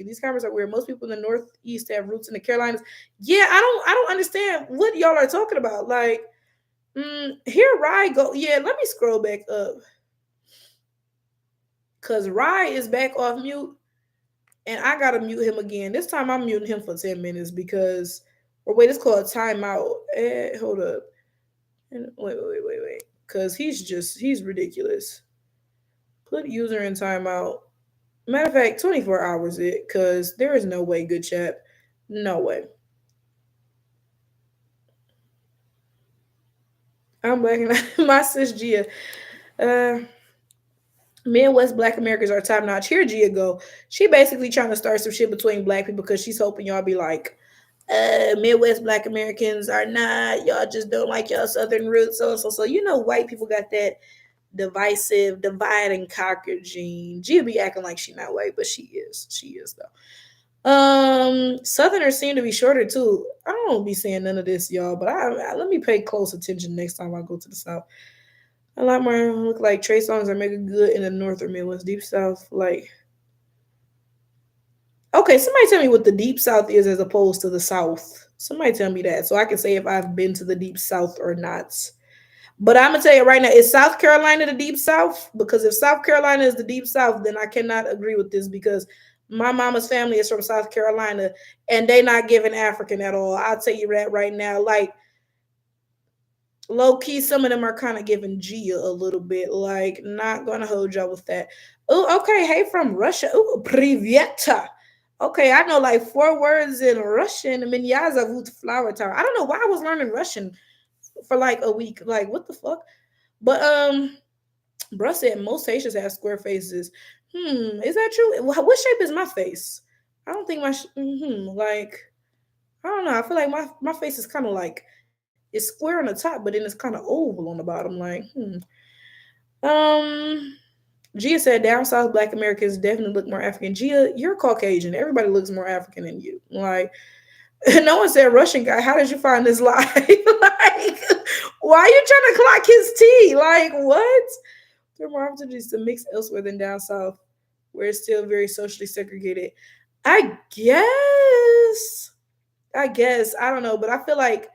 These comments are weird. Most people in the Northeast have roots in the Carolinas. Yeah, I don't understand what y'all are talking about. Like, Here Rye go. Yeah, let me scroll back up. Cause Rye is back off mute. And I gotta mute him again. This time I'm muting him for 10 minutes because, or wait, it's called timeout. Hold up. Wait. Cause he's ridiculous. Put user in timeout. Matter of fact, 24 hours it, cause there is no way, good chat. No way. I'm black and my sis Gia. Uh Midwest Black Americans are top notch. Here Gia go. She basically trying to start some shit between black people because she's hoping y'all be like, Midwest Black Americans are not. Y'all just don't like y'all Southern roots. So. You know, white people got that divisive, divide and conquer gene. Gia be acting like she not white, but she is. She is though. Southerners seem to be shorter too. I don't be saying none of this, y'all, but I let me pay close attention next time I go to the South. A lot more look like Trey songs are making good in the North or Midwest, Deep South. Like, okay, somebody tell me what the Deep South is as opposed to the South. Somebody tell me that so I can say if I've been to the Deep South or not. But I'm gonna tell you right now, is South Carolina the Deep South? Because if South Carolina is the Deep South, then I cannot agree with this because my mama's family is from South Carolina and they not giving African at all. I'll tell you that right now. Like, low key, some of them are kind of giving Gia a little bit. Like, not gonna hold y'all with that. Oh, okay. Hey, from Russia. Oh, privyeta. Okay, I know like 4 words in Russian. Minyaza vut flower tower. I don't know why I was learning Russian for like a week. Like, what the fuck? But bruh said most Haitians have square faces. Is that true? What shape is my face? I don't think like, I don't know. I feel like my face is kind of like it's square on the top, but then it's kind of oval on the bottom. Like, Um, Gia said down south black Americans definitely look more African. Gia, you're Caucasian. Everybody looks more African than you. Like, no one said Russian guy. How did you find this lie? Like, why are you trying to clock his tea? Like, what? There are more opportunities to mix elsewhere than down south, where it's still very socially segregated. I guess. I guess. I don't know, but I feel like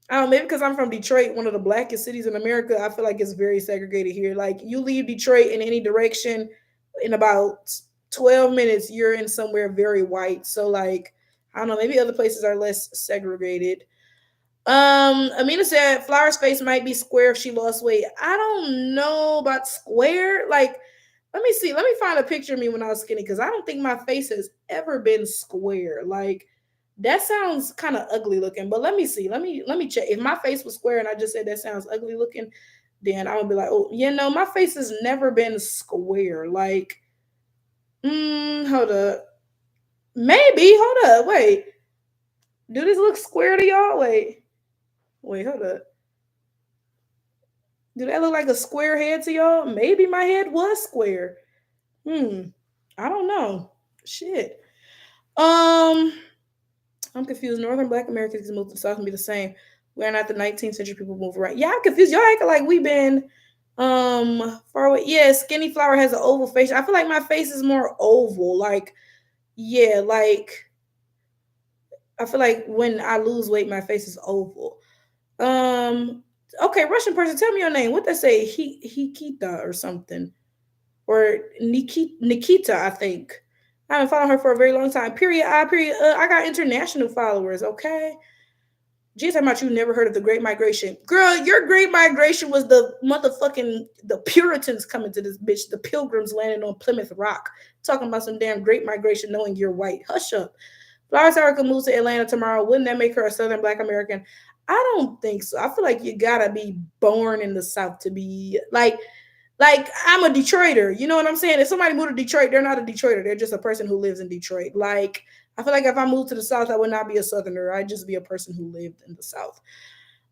I don't know, maybe because I'm from Detroit, one of the blackest cities in America. I feel like it's very segregated here. Like, you leave Detroit in any direction, in about 12 minutes, you're in somewhere very white. So, like, I don't know, maybe other places are less segregated. Amina said Flower's face might be square if she lost weight. I don't know about square. Like, let me see. Let me find a picture of me when I was skinny because I don't think my face has ever been square. Like, that sounds kind of ugly looking. But let me see. Let me check. If my face was square and I just said that sounds ugly looking, then I would be like, oh, my face has never been square. Like, hold up. Maybe. Hold up. Wait. Do this look square to y'all? Wait, hold up. Do that look like a square head to y'all? Maybe my head was square. Hmm. I don't know. Shit. Um, I'm confused. Northern Black Americans can move to the South and be the same. We're not the 19th century people move around. Yeah, I'm confused. Y'all acting like we've been far away. Yeah, Skinny Flower has an oval face. I feel like my face is more oval. Like, yeah, like I feel like when I lose weight, my face is oval. Um, okay, Russian person, tell me your name. What they say? Hikita or something. Or Nikita, I think. I haven't followed her for a very long time. Period. I got international followers. Okay. Gee, talking about you never heard of the Great Migration. Girl, your Great Migration was the motherfucking the Puritans coming to this bitch, the Pilgrims landing on Plymouth Rock, talking about some damn Great Migration, knowing you're white. Hush up. Flowers Erica moves to Atlanta tomorrow. Wouldn't that make her a Southern Black American? I don't think so. I feel like you gotta be born in the South to be like I'm a Detroiter. You know what I'm saying? If somebody moved to Detroit, they're not a Detroiter. They're just a person who lives in Detroit. Like, I feel like if I moved to the South, I would not be a Southerner. I'd just be a person who lived in the South.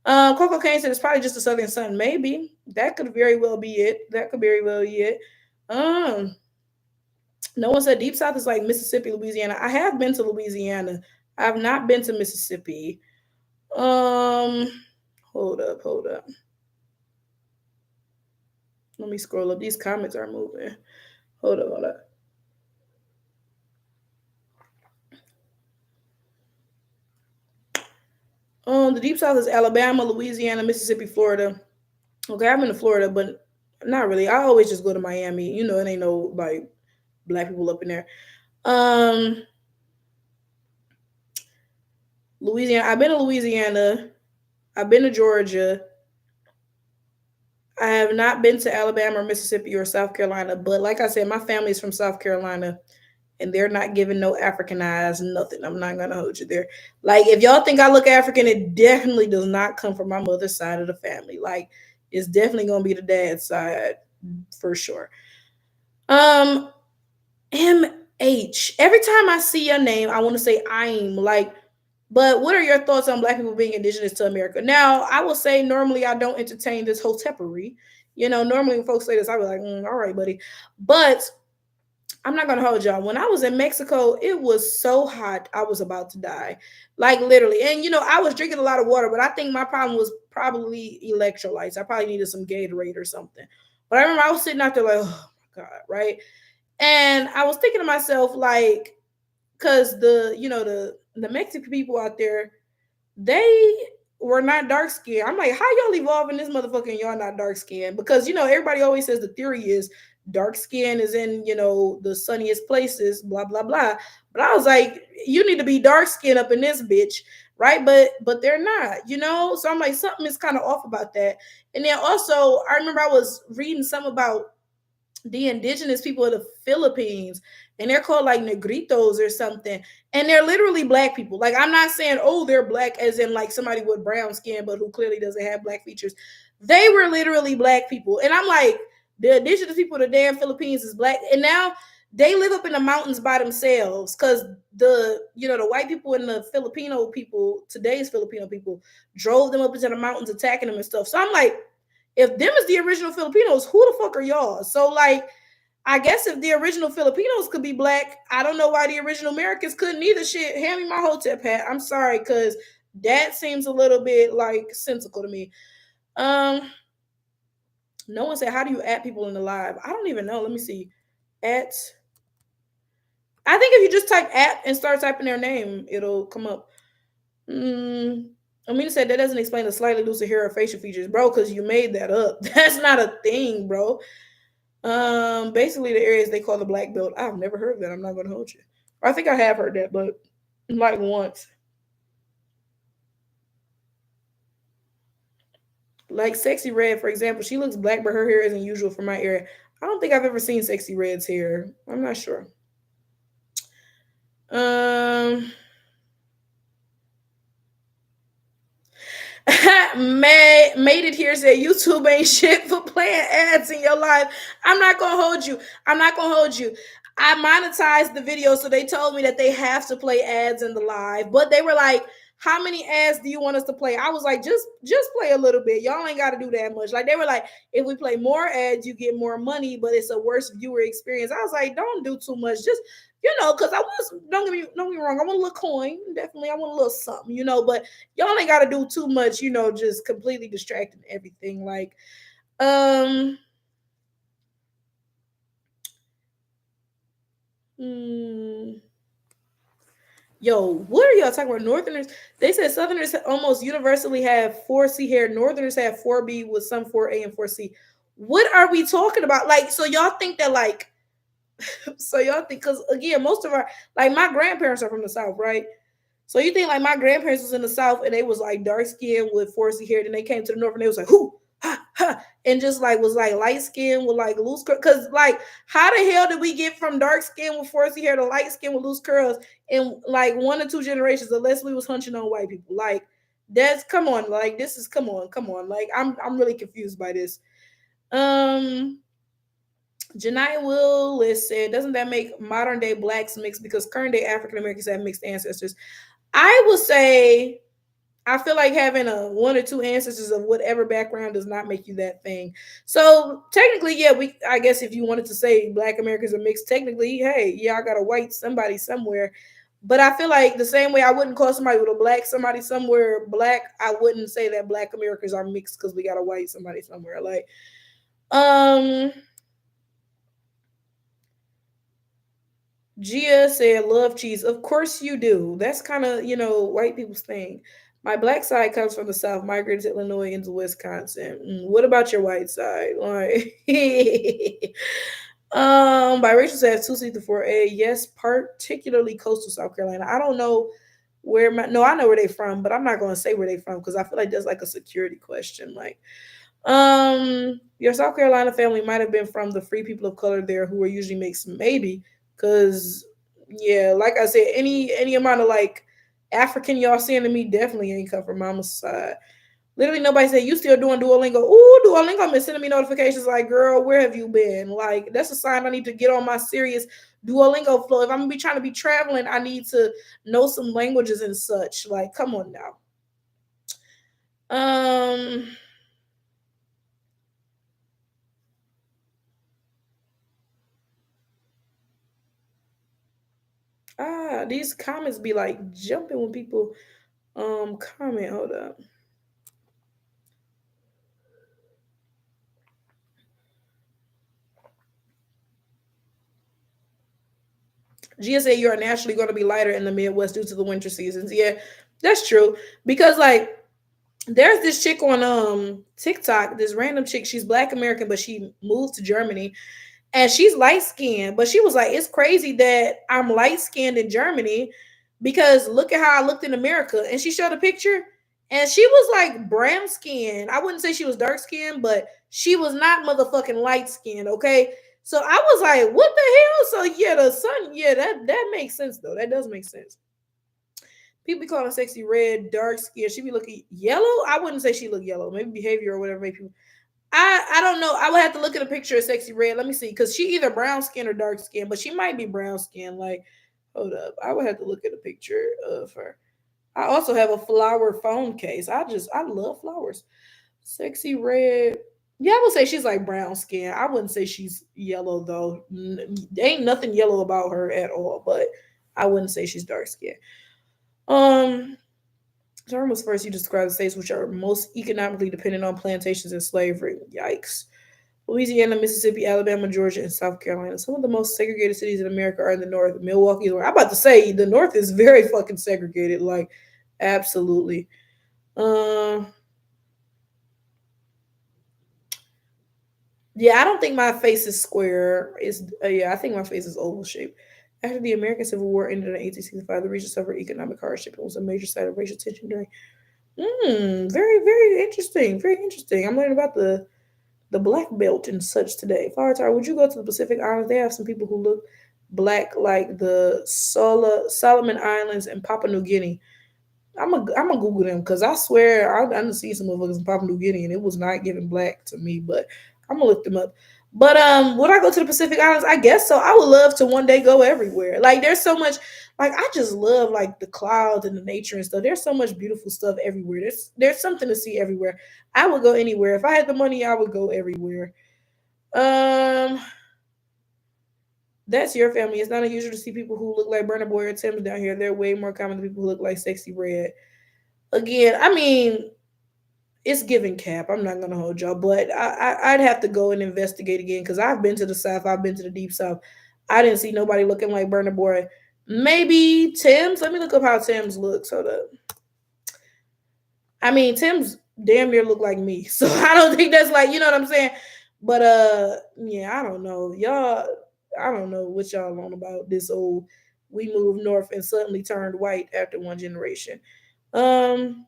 Coco Kane said it's probably just a Southern sun. Maybe that could very well be it. That could very well be it. Um, no one said Deep South is like Mississippi, Louisiana. I have been to Louisiana. I have not been to Mississippi. Um, hold up. Let me scroll up. These comments are moving. Hold up. The deep south is Alabama, Louisiana, Mississippi, Florida. Okay, I've been to Florida, but not really. I always just go to Miami. You know, it ain't no like black people up in there. Um, Louisiana. I've been to Louisiana. I've been to Georgia. I have not been to Alabama or Mississippi or South Carolina, but like I said, my family's from South Carolina and they're not giving no Africanized nothing. I'm not gonna hold you there. Like if y'all think I look African, it definitely does not come from my mother's side of the family. Like it's definitely gonna be the dad's side for sure. Um MH. Every time I see your name, I want to say I'm like, but what are your thoughts on black people being indigenous to America? Now, I will say normally I don't entertain this whole tepery. You know, normally when folks say this, I be like, all right, buddy. But I'm not gonna hold y'all. When I was in Mexico, it was so hot, I was about to die, like literally. And you know, I was drinking a lot of water, but I think my problem was probably electrolytes. I probably needed some Gatorade or something. But I remember I was sitting out there like, oh my god, right? And I was thinking to myself, like, because the Mexican people out there, they were not dark skinned. I'm like, how y'all evolving this motherfucker and y'all not dark skinned? Because you know, everybody always says the theory is dark skin is in, you know, the sunniest places, blah blah blah. But I was like, you need to be dark skinned up in this bitch, right? But they're not, you know. So I'm like, something is kind of off about that. And then also, I remember I was reading some about the indigenous people of the Philippines, and they're called like negritos or something, and they're literally black people. Like I'm not saying oh they're black as in like somebody with brown skin, but who clearly doesn't have black features. They were literally black people, and I'm like the indigenous people of the damn Philippines is black, and now they live up in the mountains by themselves because the white people and the Filipino people, today's Filipino people, drove them up into the mountains attacking them and stuff. So I'm like, if them is the original Filipinos, who the fuck are y'all? So like, I guess if the original Filipinos could be black, I don't know why the original Americans couldn't either. Shit, hand me my hotep hat. I'm sorry, cause that seems a little bit like sensical to me. Um, no one said how do you add people in the live? I don't even know. Let me see. At I think if you just type at and start typing their name, it'll come up. Amina said that doesn't explain the slightly looser hair or facial features, bro, because you made that up. That's not a thing, bro. Basically the areas they call the black belt. I've never heard that. I'm not gonna hold you. I think I have heard that, but like once. Like Sexy Red, for example, she looks black, but her hair isn't usual for my area. I don't think I've ever seen Sexy Red's hair. I'm not sure. Um, made it here said YouTube ain't shit for playing ads in your life. I'm not gonna hold you. I'm not gonna hold you. I monetized the video, so they told me that they have to play ads in the live, but they were like, how many ads do you want us to play? I was like, just play a little bit. Y'all ain't gotta do that much. Like they were like, if we play more ads, you get more money, but it's a worse viewer experience. I was like, don't do too much. Just because I was don't get me wrong, I want a little coin. Definitely, I want a little something, but y'all ain't gotta do too much, just completely distracting everything. Like, um, mm, yo, what are y'all talking about? Northerners, they said Southerners almost universally have 4C hair. Northerners have 4B with some 4A and 4C. What are we talking about? Like, so y'all think that like, so y'all think, because again, most of our, like my grandparents are from the South, right? So you think like my grandparents was in the South and they was like dark skinned with 4C hair, then they came to the North and they was like, whoo, ha, ha, and just like was like light skin with like loose curls. Cause like, how the hell did we get from dark skin with 4C hair to light skin with loose curls in like 1 or 2 generations, unless we was hunching on white people? Like, that's come on, like this is come on. Like, I'm really confused by this. Um Janiyah Willis said, doesn't that make modern day blacks mixed because current day African Americans have mixed ancestors? I would say I feel like having a 1 or 2 ancestors of whatever background does not make you that thing. So technically, yeah, I guess if you wanted to say black Americans are mixed, technically, hey, yeah, I got a white somebody somewhere. But I feel like the same way I wouldn't call somebody with a black somebody somewhere black, I wouldn't say that black Americans are mixed because we got a white somebody somewhere. Like, um, Gia said, love cheese. Of course you do. That's kind of, white people's thing. My black side comes from the South, migrated to Illinois into Wisconsin. What about your white side? Like, biracial says 2C to 4A. Yes, particularly coastal South Carolina. I don't know where no, I know where they from, but I'm not gonna say where they from because I feel like there's like a security question. Like, your South Carolina family might have been from the free people of color there who were usually mixed, maybe, because yeah, like I said, any amount of like African y'all seeing to me definitely ain't come from mama's side. Literally nobody said you still doing Duolingo. Ooh, Duolingo been sending me notifications like, girl, where have you been? Like, that's a sign I need to get on my serious Duolingo flow. If I'm gonna be trying to be traveling, I need to know some languages and such. Like, come on now. Um these comments be like jumping when people comment. Hold up. GSA, you are naturally going to be lighter in the Midwest due to the winter seasons. Yeah, that's true. Because like there's this chick on TikTok, this random chick, she's black American, but she moved to Germany and she's light skinned. But she was like, it's crazy that I'm light skinned in Germany because look at how I looked in America. And she showed a picture and she was like brown skinned. I wouldn't say she was dark skinned, but she was not motherfucking light skinned. Okay. So I was like, what the hell? So yeah, the sun, yeah, that makes sense though. That does make sense. People be calling sexy red, dark skin. She be looking yellow. I wouldn't say she look yellow. Maybe behavior or whatever. Maybe I don't know. I would have to look at a picture of sexy red. Let me see, because she either brown skin or dark skin, but she might be brown skin. Like, hold up, I would have to look at a picture of her. I also have a flower phone case. I love flowers. Sexy red. Yeah, I would say she's like brown skin. I wouldn't say she's yellow though. There ain't nothing yellow about her at all. But I wouldn't say she's dark skin. Um, term was first you described the states which are most economically dependent on plantations and slavery. Yikes. Louisiana, Mississippi, Alabama, Georgia, and South Carolina. Some of the most segregated cities in America are in the north. Milwaukee is where I'm about to say the north is very fucking segregated. Like, absolutely. Um, yeah, I don't think my face is square. It's yeah, I think my face is oval shaped. After the American Civil War ended in 1865, the region suffered economic hardship and was a major site of racial tension during. Very, very interesting. Very interesting. I'm learning about the black belt and such today. Flower would you go to the Pacific Islands? They have some people who look black like the Solomon Islands and Papua New Guinea. I'm a Google them because I swear I done see some motherfuckers in Papua New Guinea and it was not giving black to me, but I'm gonna look them up. But would I go to the Pacific Islands? I guess so. I would love to one day go everywhere. Like there's so much like I just love like the clouds and the nature and stuff. There's so much beautiful stuff everywhere. There's something to see everywhere. I would go anywhere. If I had the money, I would go everywhere. Um that's your family. It's not unusual to see people who look like Burna Boy or Tim's down here. They're way more common than people who look like Sexy Red. Again, I mean, it's giving cap. I'm not gonna hold y'all, but I'd have to go and investigate again because I've been to the South. I've been to the Deep South. I didn't see nobody looking like Burna Boy. Maybe Tim's. Let me look up how Tim's looks. Hold up. I mean, Tim's damn near look like me, so I don't think that's like you know what I'm saying. But yeah, I don't know, y'all. I don't know what y'all on about this old. We moved north and suddenly turned white after one generation. Um,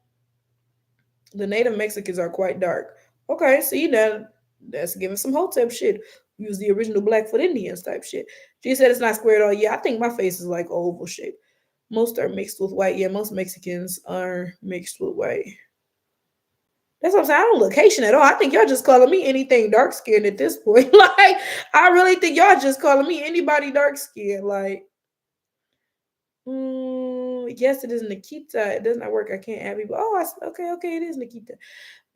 the native Mexicans are quite dark. Okay, see that's giving some hotep shit. Use the original Blackfoot Indians type shit. She said it's not square at all. Yeah, I think my face is like oval shape. Most are mixed with white. Yeah, most Mexicans are mixed with white. That's what I'm saying. I don't look Haitian at all. I think y'all just calling me anything dark skinned at this point. Like, I really think y'all just calling me anybody dark skinned. Like, yes, it is Nikita. It does not work. I can't add people. Oh, okay. It is Nikita.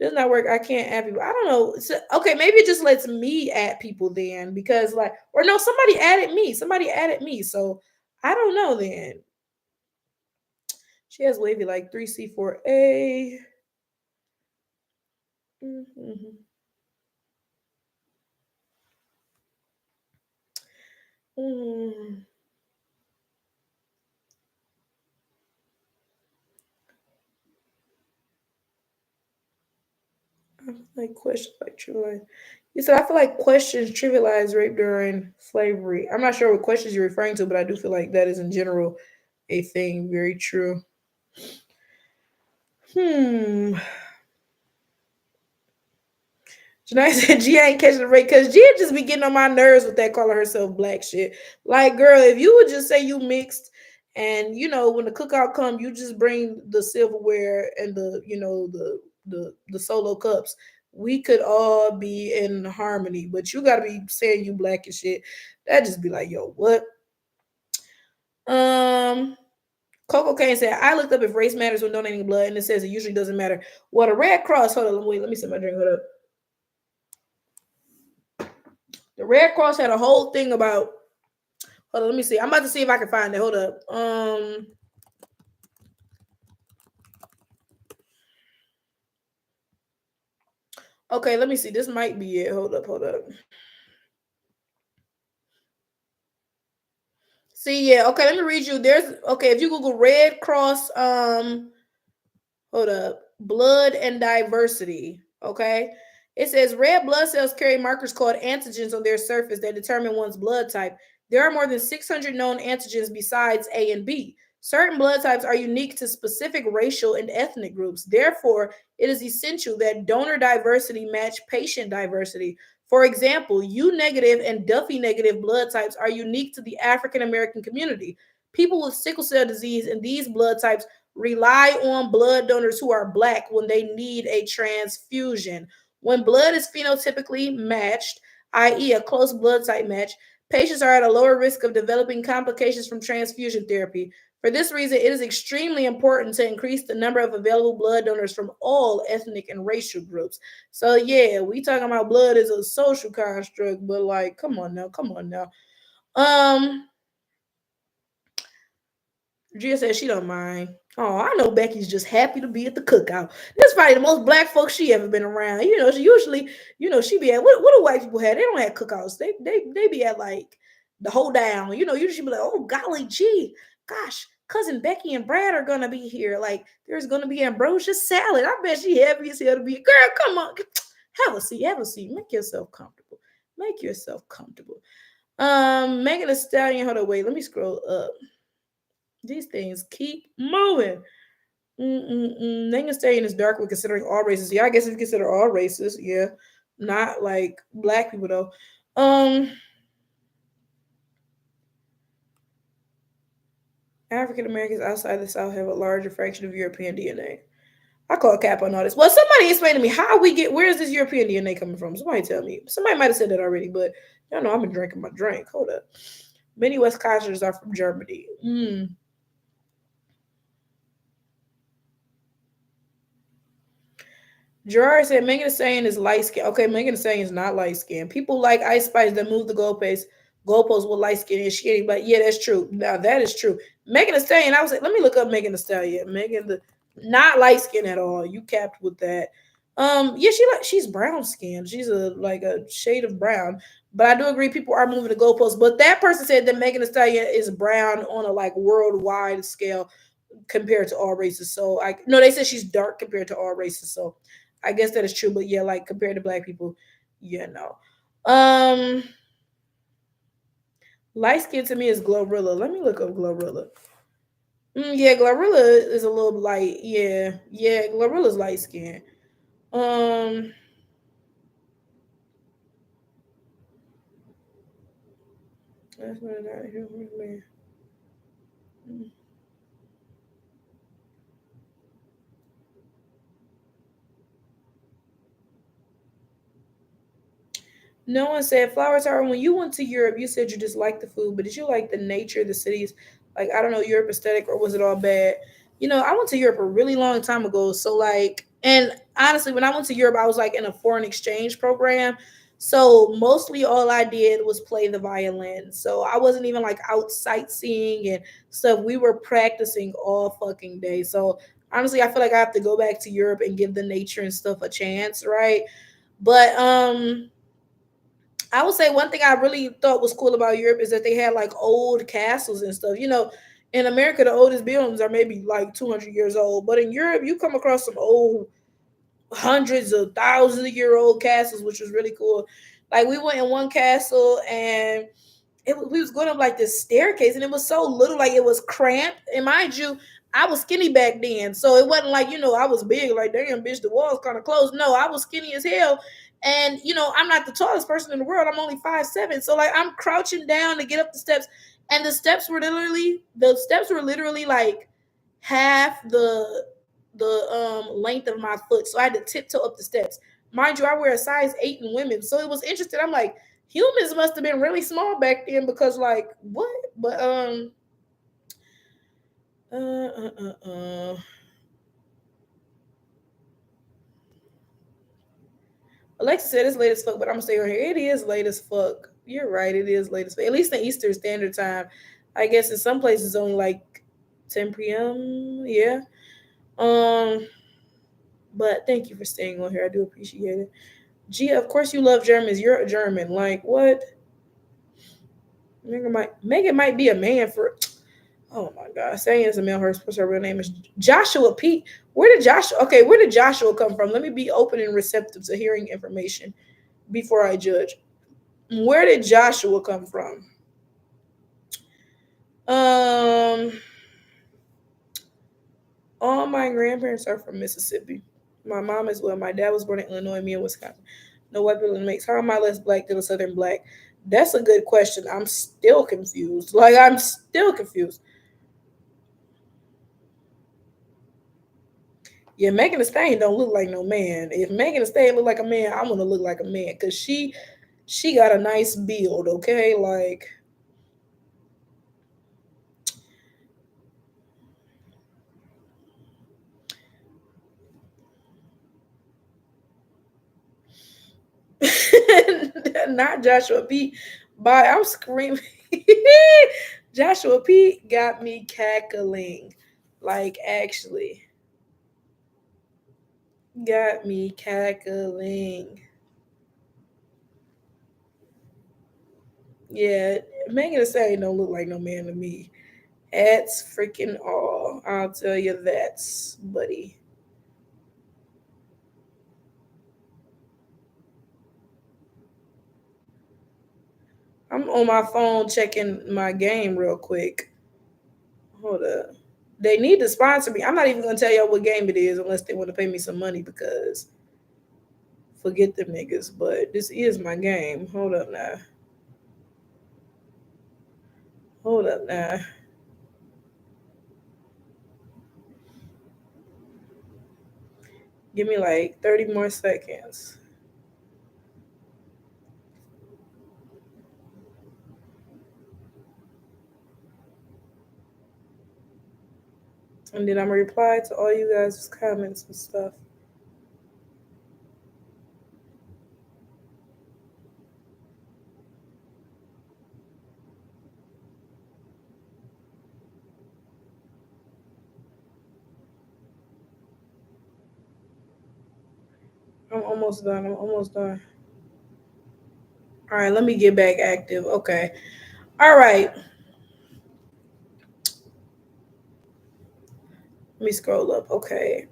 Does not work. I can't add people. I don't know. So, okay, maybe it just lets me add people then because like, or no, somebody added me. Somebody added me. So I don't know then. She has wavy like 3C4A. Mm-hmm. Mm. I feel like questions like trivialize. You said I feel like questions trivialize rape during slavery. I'm not sure what questions you're referring to, but I do feel like that is in general a thing. Very true. Hmm. Janai said G ain't catching the rate because G just be getting on my nerves with that calling herself black shit. Like, girl, if you would just say you mixed and when the cookout come, you just bring the silverware and the solo cups. We could all be in harmony, but you gotta be saying you black and shit. That just be like, yo, what? Um Coco Kane said, I looked up if race matters when donating blood, and it says it usually doesn't matter. Well, the Red Cross, hold on, wait, let me set my drink. Hold up. The Red Cross had a whole thing about. Hold on, let me see. I'm about to see if I can find it. Hold up. Okay, let me see. This might be it. Hold up, hold up. See, yeah. Okay, let me read you. If you Google Red Cross, hold up, blood and diversity. Okay, it says red blood cells carry markers called antigens on their surface that determine one's blood type. There are more than 600 known antigens besides A and B. Certain blood types are unique to specific racial and ethnic groups. Therefore, it is essential that donor diversity match patient diversity. For example, U negative and Duffy negative blood types are unique to the African American community. People with sickle cell disease and these blood types rely on blood donors who are black when they need a transfusion. When blood is phenotypically matched, i.e., a close blood type match, patients are at a lower risk of developing complications from transfusion therapy. For this reason, it is extremely important to increase the number of available blood donors from all ethnic and racial groups. So, yeah, we talking about blood as a social construct, but like, come on now, come on now. Gia said she don't mind. Oh, I know Becky's just happy to be at the cookout. That's probably the most black folks she ever been around. She usually, she be at what do white people have? They don't have cookouts. They be at like the hold down. Usually she be like, oh golly gee, gosh, cousin Becky and Brad are gonna be here. Like there's gonna be ambrosia salad. I bet she happy as hell to be. Girl, come on, have a seat, have a seat. Make yourself comfortable. Make yourself comfortable. Megan Thee Stallion. Hold on, wait. Let me scroll up. These things keep moving. Megan Stallion is dark with considering all races. Yeah, I guess if you consider all races, yeah. Not like black people though. African Americans outside the South have a larger fraction of European DNA. I call cap on all this. Well, somebody explain to me how we get where is this European DNA coming from? Somebody tell me. Somebody might have said that already, but y'all know I've been drinking my drink. Hold up. Many Wisconsinites are from Germany. Gerard said Megan Thee Stallion is light skin. Okay, Megan Thee Stallion is not light skin. People like Ice Spice that move the goalposts with light skin and she ain't like, yeah, that's true. Now that is true. Megan Thee Stallion, I was like, let me look up Megan Thee Stallion. Megan the not light skin at all. You capped with that. Yeah, she's brown skin. She's a shade of brown. But I do agree people are moving the goalposts. But that person said that Megan Thee Stallion is brown on a like worldwide scale compared to all races. So they said she's dark compared to all races. So I guess that is true, but yeah, like compared to black people, yeah, no. Light skin to me is Glorilla. Let me look up Glorilla. Yeah, Glorilla is a little light. Yeah, Glorilla's light skin. Um, that's what man. No one said Flower Tower. When you went to Europe, you said you just liked the food, but did you like the nature, the cities? Like I don't know, Europe aesthetic, or was it all bad? I went to Europe a really long time ago. So and honestly, when I went to Europe, I was like in a foreign exchange program. So mostly all I did was play the violin. So I wasn't even like out sightseeing and stuff. We were practicing all fucking day. So honestly, I feel like I have to go back to Europe and give the nature and stuff a chance, right? But I would say one thing I really thought was cool about Europe is that they had like old castles and stuff. In America, the oldest buildings are maybe like 200 years old, but in Europe, you come across some old hundreds of thousands of year old castles, which was really cool. Like we went in one castle and we was going up like this staircase and it was so little, like it was cramped. And mind you, I was skinny back then, so it wasn't like, I was big, like damn bitch, the walls kind of closed. No, I was skinny as hell. And I'm not the tallest person in the world. I'm only 5'7". So like I'm crouching down to get up the steps. And the steps were literally like half the length of my foot. So I had to tiptoe up the steps. Mind you, I wear a size 8 in women. So it was interesting. I'm like, humans must have been really small back then because like what? But uh uh uh uh. Alexa said it's late as fuck, but I'm gonna stay on here. It is late as fuck. You're right, it is late as fuck. At least in Eastern Standard Time. I guess in some places only like 10 p.m. Yeah. Um, but thank you for staying on here. I do appreciate it. Gia, of course you love Germans. You're a German. Like what? Megan might be a man for. Oh my God, saying it's a male. Her real name is Joshua Pete. Where did Joshua? Okay, where did Joshua come from? Let me be open and receptive to hearing information before I judge. Where did Joshua come from? Um, all my grandparents are from Mississippi. My mom as well. My dad was born in Illinois. Me in Wisconsin. No white people makes. How am I less black than a Southern black? That's a good question. I'm still confused. Like I'm still confused. Yeah, Megan Thee Stallion don't look like no man. If Megan Thee Stallion look like a man, I'm gonna look like a man because she got a nice build. Okay, like not Joshua P. But I'm screaming. Joshua P got me cackling. Like actually got me cackling. Yeah, Megan Thee Stallion don't look like no man to me. That's freaking all. I'll tell you that, buddy. I'm on my phone checking my game real quick. Hold up. They need to sponsor me. I'm not even gonna tell y'all what game it is unless they want to pay me some money because forget them niggas. But this is my game. Hold up now. Hold up now. Give me like 30 more seconds. And then I'm gonna reply to all you guys' comments and stuff. I'm almost done. I'm almost done. All right, let me get back active. Okay. All right. Let me scroll up. Okay.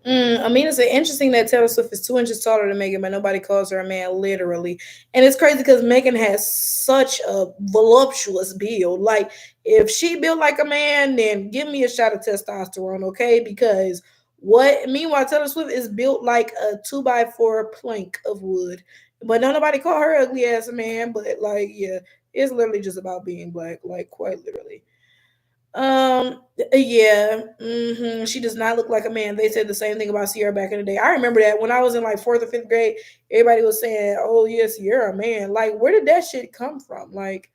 I mean, it's interesting that Taylor Swift is 2 inches taller than Megan, but nobody calls her a man, literally. And it's crazy because Megan has such a voluptuous build. Like, if she built like a man, then give me a shot of testosterone, okay? Because what? Meanwhile, Taylor Swift is built like a 2x4 plank of wood. But don't nobody call her ugly ass a man. But like, yeah, it's literally just about being black, like quite literally. Yeah. She does not look like a man. They said the same thing about Sierra back in the day. I remember that when I was in like fourth or fifth grade, everybody was saying, "Oh yes, you're a man." Like, where did that shit come from? Like,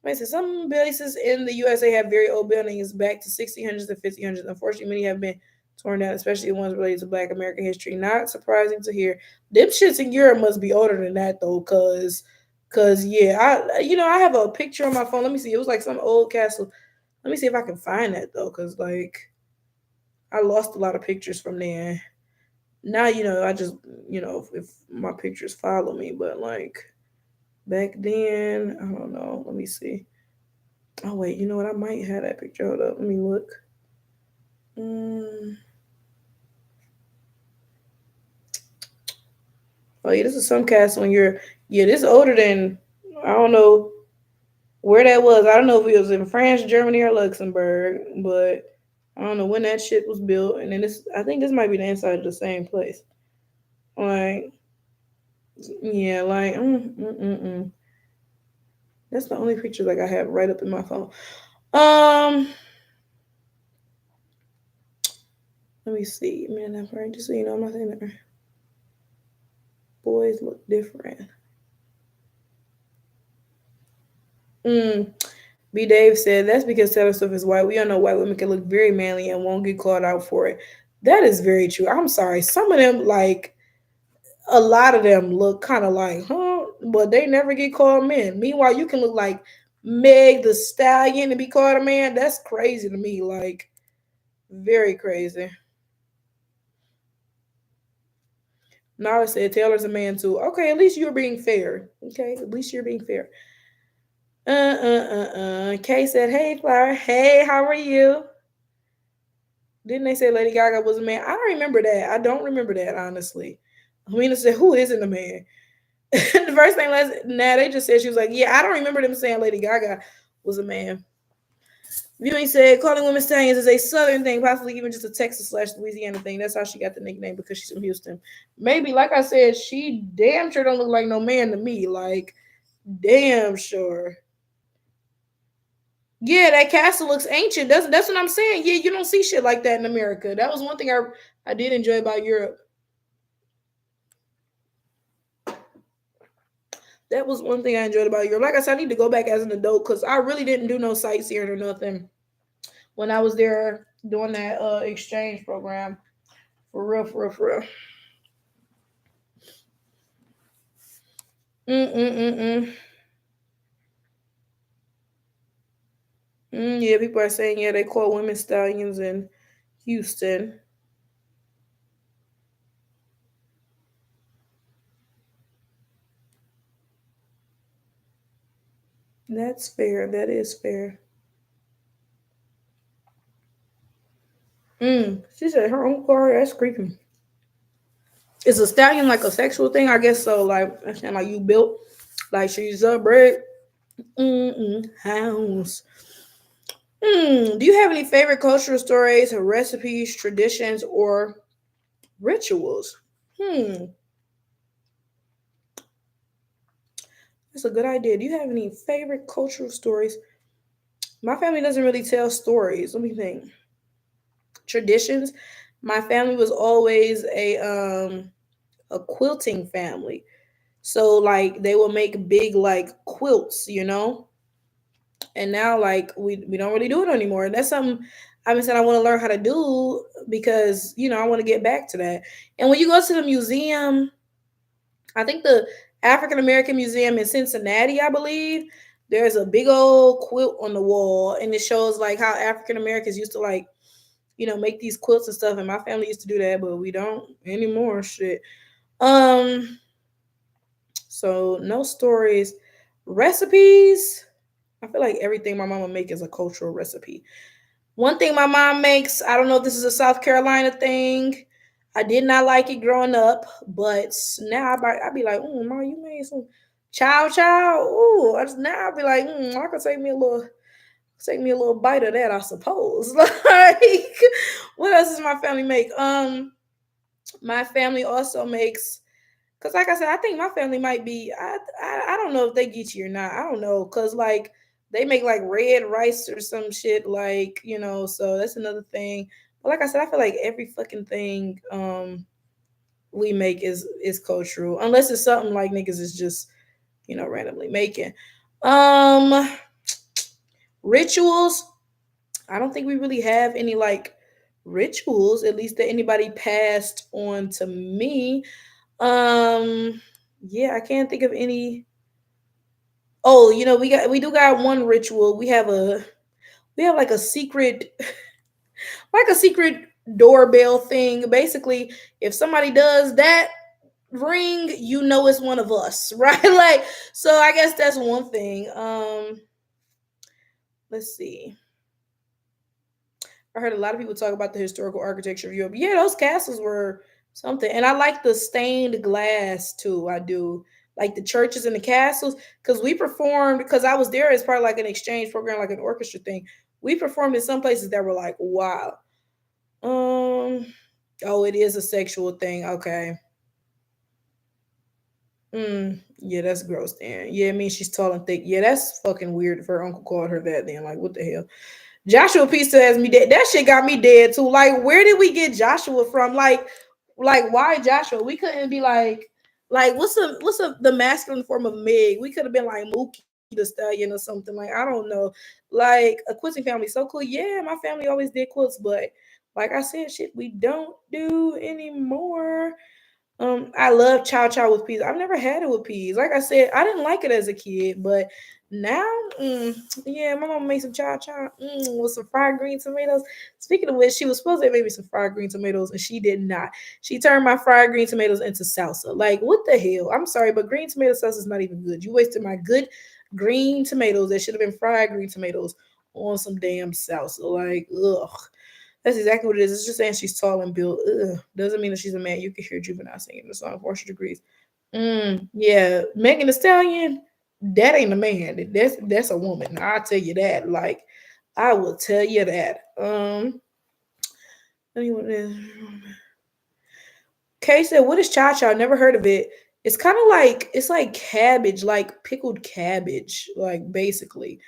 I said some places in the USA have very old buildings back to 1600s and 1500s. Unfortunately, many have been torn down, especially the ones related to Black American history. Not surprising to hear. Them shits in Europe must be older than that though, cause yeah, I have a picture on my phone. Let me see. It was like some old castle. Let me see if I can find that though, cause like I lost a lot of pictures from there. Now I just if my pictures follow me, but like back then I don't know. Let me see. Oh wait, you know what? I might have that picture. Hold up, let me look. Oh yeah, this is some cast when you're this is older than I don't know where that was. I don't know if it was in France, Germany, or Luxembourg, but I don't know when that shit was built. And then this, I think this might be the inside of the same place. Like, yeah, like, that's the only picture like I have right up in my phone. Let me see. Man, I'm right. Just so you know, I'm not saying that boys look different. B. Dave said that's because Taylor Swift is white. We all know white women can look very manly and won't get called out for it. That is very true. I'm sorry. Some of them, like a lot of them, look kind of like, huh? But they never get called men. Meanwhile, you can look like Meg the Stallion and be called a man. That's crazy to me. Like, very crazy. Nara said Taylor's a man too. Okay, at least you're being fair. Okay, at least you're being fair. Kay said, "Hey, Flower. Hey, how are you?" Didn't they say Lady Gaga was a man? I don't remember that. I don't remember that, honestly. Amina said, "Who isn't a man?" The first thing they just said she was like, "Yeah, I don't remember them saying Lady Gaga was a man." Viewing said, "Calling women stallions is a Southern thing, possibly even just a Texas/Louisiana thing. That's how she got the nickname because she's from Houston. Maybe, like I said, she damn sure don't look like no man to me. Like, damn sure." Yeah, that castle looks ancient. That's what I'm saying. Yeah, you don't see shit like that in America. That was one thing I did enjoy about Europe. That was one thing I enjoyed about Europe. Like I said, I need to go back as an adult because I really didn't do no sightseeing or nothing when I was there doing that exchange program. For real, for real, for real. Mm-mm-mm-mm. Yeah, people are saying, yeah, they call women stallions in Houston. That's fair. That is fair. She said her own car. That's creepy. Is a stallion like a sexual thing? I guess so. Like, I'm saying, like you built, like she's a bread. House. Do you have any favorite cultural stories, or recipes, traditions, or rituals? Hmm. That's a good idea. Do you have any favorite cultural stories? My family doesn't really tell stories. Let me think. Traditions. My family was always a quilting family. So like they will make big like quilts, And now like we don't really do it anymore. And that's something I've been saying I want to learn how to do because, I want to get back to that. And when you go to the museum, I think the African American Museum in Cincinnati, I believe, there's a big old quilt on the wall and it shows like how African Americans used to like, make these quilts and stuff. And my family used to do that, but we don't anymore. Shit. Um, so no stories. Recipes. I feel like everything my mama make is a cultural recipe. One thing my mom makes, I don't know if this is a South Carolina thing. I did not like it growing up, but now I be like, mom, you made some chow chow. Ooh, now I be like, I could take me a little bite of that, I suppose. Like, what else does my family make? My family also makes, cause like I said, I think my family might be. I don't know if they get you or not. I don't know, cause like they make like red rice or some shit, like So that's another thing. But like I said, I feel like every fucking thing we make is cultural, unless it's something like niggas is just randomly making. Um, Rituals. I don't think we really have any like rituals, at least that anybody passed on to me. Yeah, I can't think of any. Oh, we do got one ritual. We have like a secret like a secret doorbell thing. Basically, if somebody does that ring, it's one of us, right? Like, so I guess that's one thing. Let's see. I heard a lot of people talk about the historical architecture of Europe. Yeah, those castles were something. And I like the stained glass too. I do. Like the churches and the castles. Because we performed, because I was there as part of like an exchange program, like an orchestra thing. We performed in some places that were like, wow. Um, oh, it is a sexual thing. Okay. Yeah, that's gross then. Yeah, I mean she's tall and thick. Yeah, that's fucking weird if her uncle called her that then. Like, what the hell? Joshua P still has me dead. That shit got me dead too. Like, where did we get Joshua from? Like why Joshua? We couldn't be like the masculine form of Meg? We could have been like Mookie the Stallion or something. Like, I don't know. Like a quilting family so cool. Yeah, my family always did quilts, but like I said, shit we don't do anymore. I love chow chow with peas. I've never had it with peas. Like I said, I didn't like it as a kid, but now, yeah, my mom made some chow chow with some fried green tomatoes. Speaking of which, she was supposed to make me some fried green tomatoes, and she did not. She turned my fried green tomatoes into salsa. Like, what the hell? I'm sorry, but green tomato salsa is not even good. You wasted my good green tomatoes that should have been fried green tomatoes on some damn salsa. Like, ugh. That's exactly what it is. It's just saying she's tall and built. Ugh. Doesn't mean that she's a man. You can hear Juvenile singing the song 400 Degrees. Yeah. Megan Thee Stallion, that ain't a man. That's a woman. I'll tell you that. Like, I will tell you that. Anyone, Kay said, "What is cha cha? Never heard of it. It's kind of like it's like cabbage, like pickled cabbage, like basically.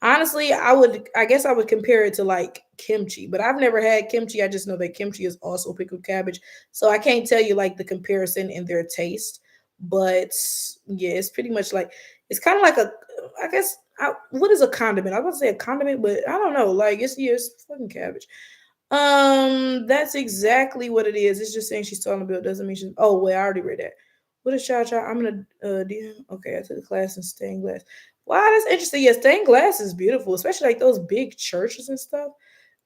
Honestly, I guess I would compare it to like kimchi, but I've never had kimchi. I just know that kimchi is also pickled cabbage, so I can't tell you like the comparison in their taste. But yeah, it's pretty much like it's kind of like I guess what is a condiment? I was about to say a condiment, but I don't know. Like it's fucking cabbage. That's exactly what it is. It's just saying she's talking about doesn't mean she's. Oh wait, I already read that. What is cha cha? I'm gonna okay, I took a class in stained glass. Wow, that's interesting. Yeah, stained glass is beautiful, especially like those big churches and stuff.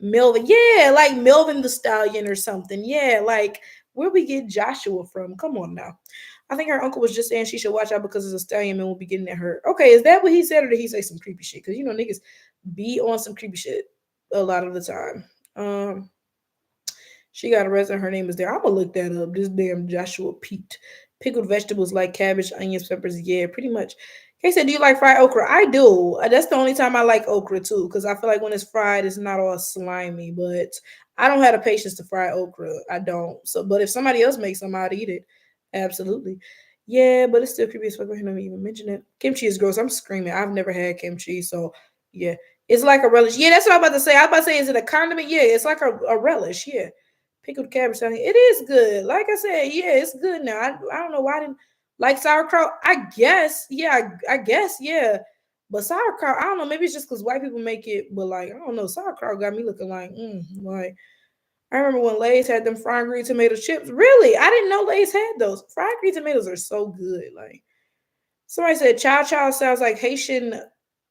Melvin, yeah, like Melvin the Stallion or something. Yeah, like where we get Joshua from? Come on now. I think her uncle was just saying she should watch out because it's a stallion man will be getting at her. Okay, is that what he said, or did he say some creepy shit? Because you know niggas be on some creepy shit a lot of the time. Um, she got arrested. Her name is there. I'm gonna look that up. This damn Joshua Pete. Pickled vegetables like cabbage, onions, peppers. Yeah, pretty much. He said, "Do you like fried okra?" I do. That's the only time I like okra too, because I feel like when it's fried, it's not all slimy. But I don't have the patience to fry okra. I don't. So, but if somebody else makes some, I'd eat it. Absolutely. Yeah, but it's still creepy as fuck. I don't even mention it. Kimchi is gross. I'm screaming. I've never had kimchi, so yeah, it's like a relish. Yeah, that's what I'm about to say. I was about to say, is it a condiment? Yeah, it's like a relish. Yeah, pickled cabbage. It is good. Like I said, yeah, it's good now. I don't know why I didn't like sauerkraut. I guess, yeah, I guess, yeah. But sauerkraut, I don't know. Maybe it's just because white people make it. But like, I don't know. Sauerkraut got me looking like. I remember when Lay's had them fried green tomato chips. Really, I didn't know Lay's had those. Fried green tomatoes are so good. Like somebody said, chow chow sounds like Haitian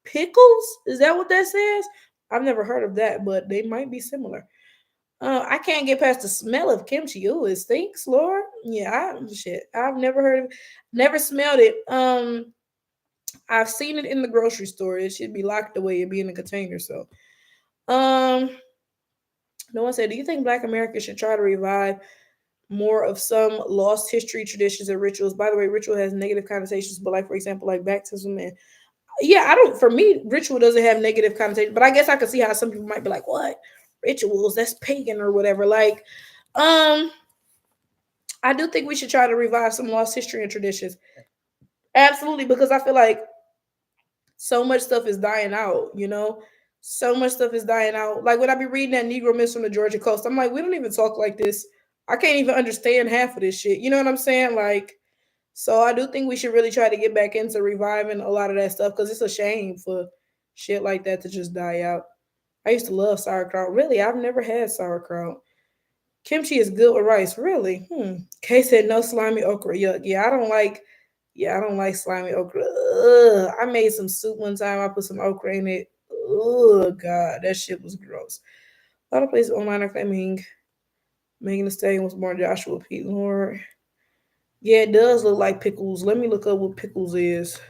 pickles. Is that what that says? I've never heard of that, but they might be similar. I can't get past the smell of kimchi. Ooh, it stinks, Lord. Yeah, shit. I've never heard of, never smelled it. I've seen it in the grocery store. It should be locked away. It'd be in a container. So, um, no one said, "Do you think Black America should try to revive more of some lost history, traditions, and rituals?" By the way, ritual has negative connotations, but like for example, like baptism and yeah, I don't. For me, ritual doesn't have negative connotations, but I guess I could see how some people might be like, "What rituals? That's pagan or whatever." Like, um, I do think we should try to revive some lost history and traditions. Absolutely, because I feel like so much stuff is dying out. So much stuff is dying out. Like when I be reading that Negro Myths from the Georgia coast, I'm like, we don't even talk like this. I can't even understand half of this shit. You know what I'm saying? Like, so I do think we should really try to get back into reviving a lot of that stuff because it's a shame for shit like that to just die out. I used to love sauerkraut. Really, I've never had sauerkraut. Kimchi is good with rice. Really? Kay said no slimy okra. Yuck. Yeah, I don't like. Yeah, I don't like slimy okra. Ugh. I made some soup one time. I put some okra in it. Oh God, that shit was gross. A lot of places online are claiming Megan Thee Stallion was born Joshua Pete. Lord. Yeah, it does look like pickles. Let me look up what pickles is.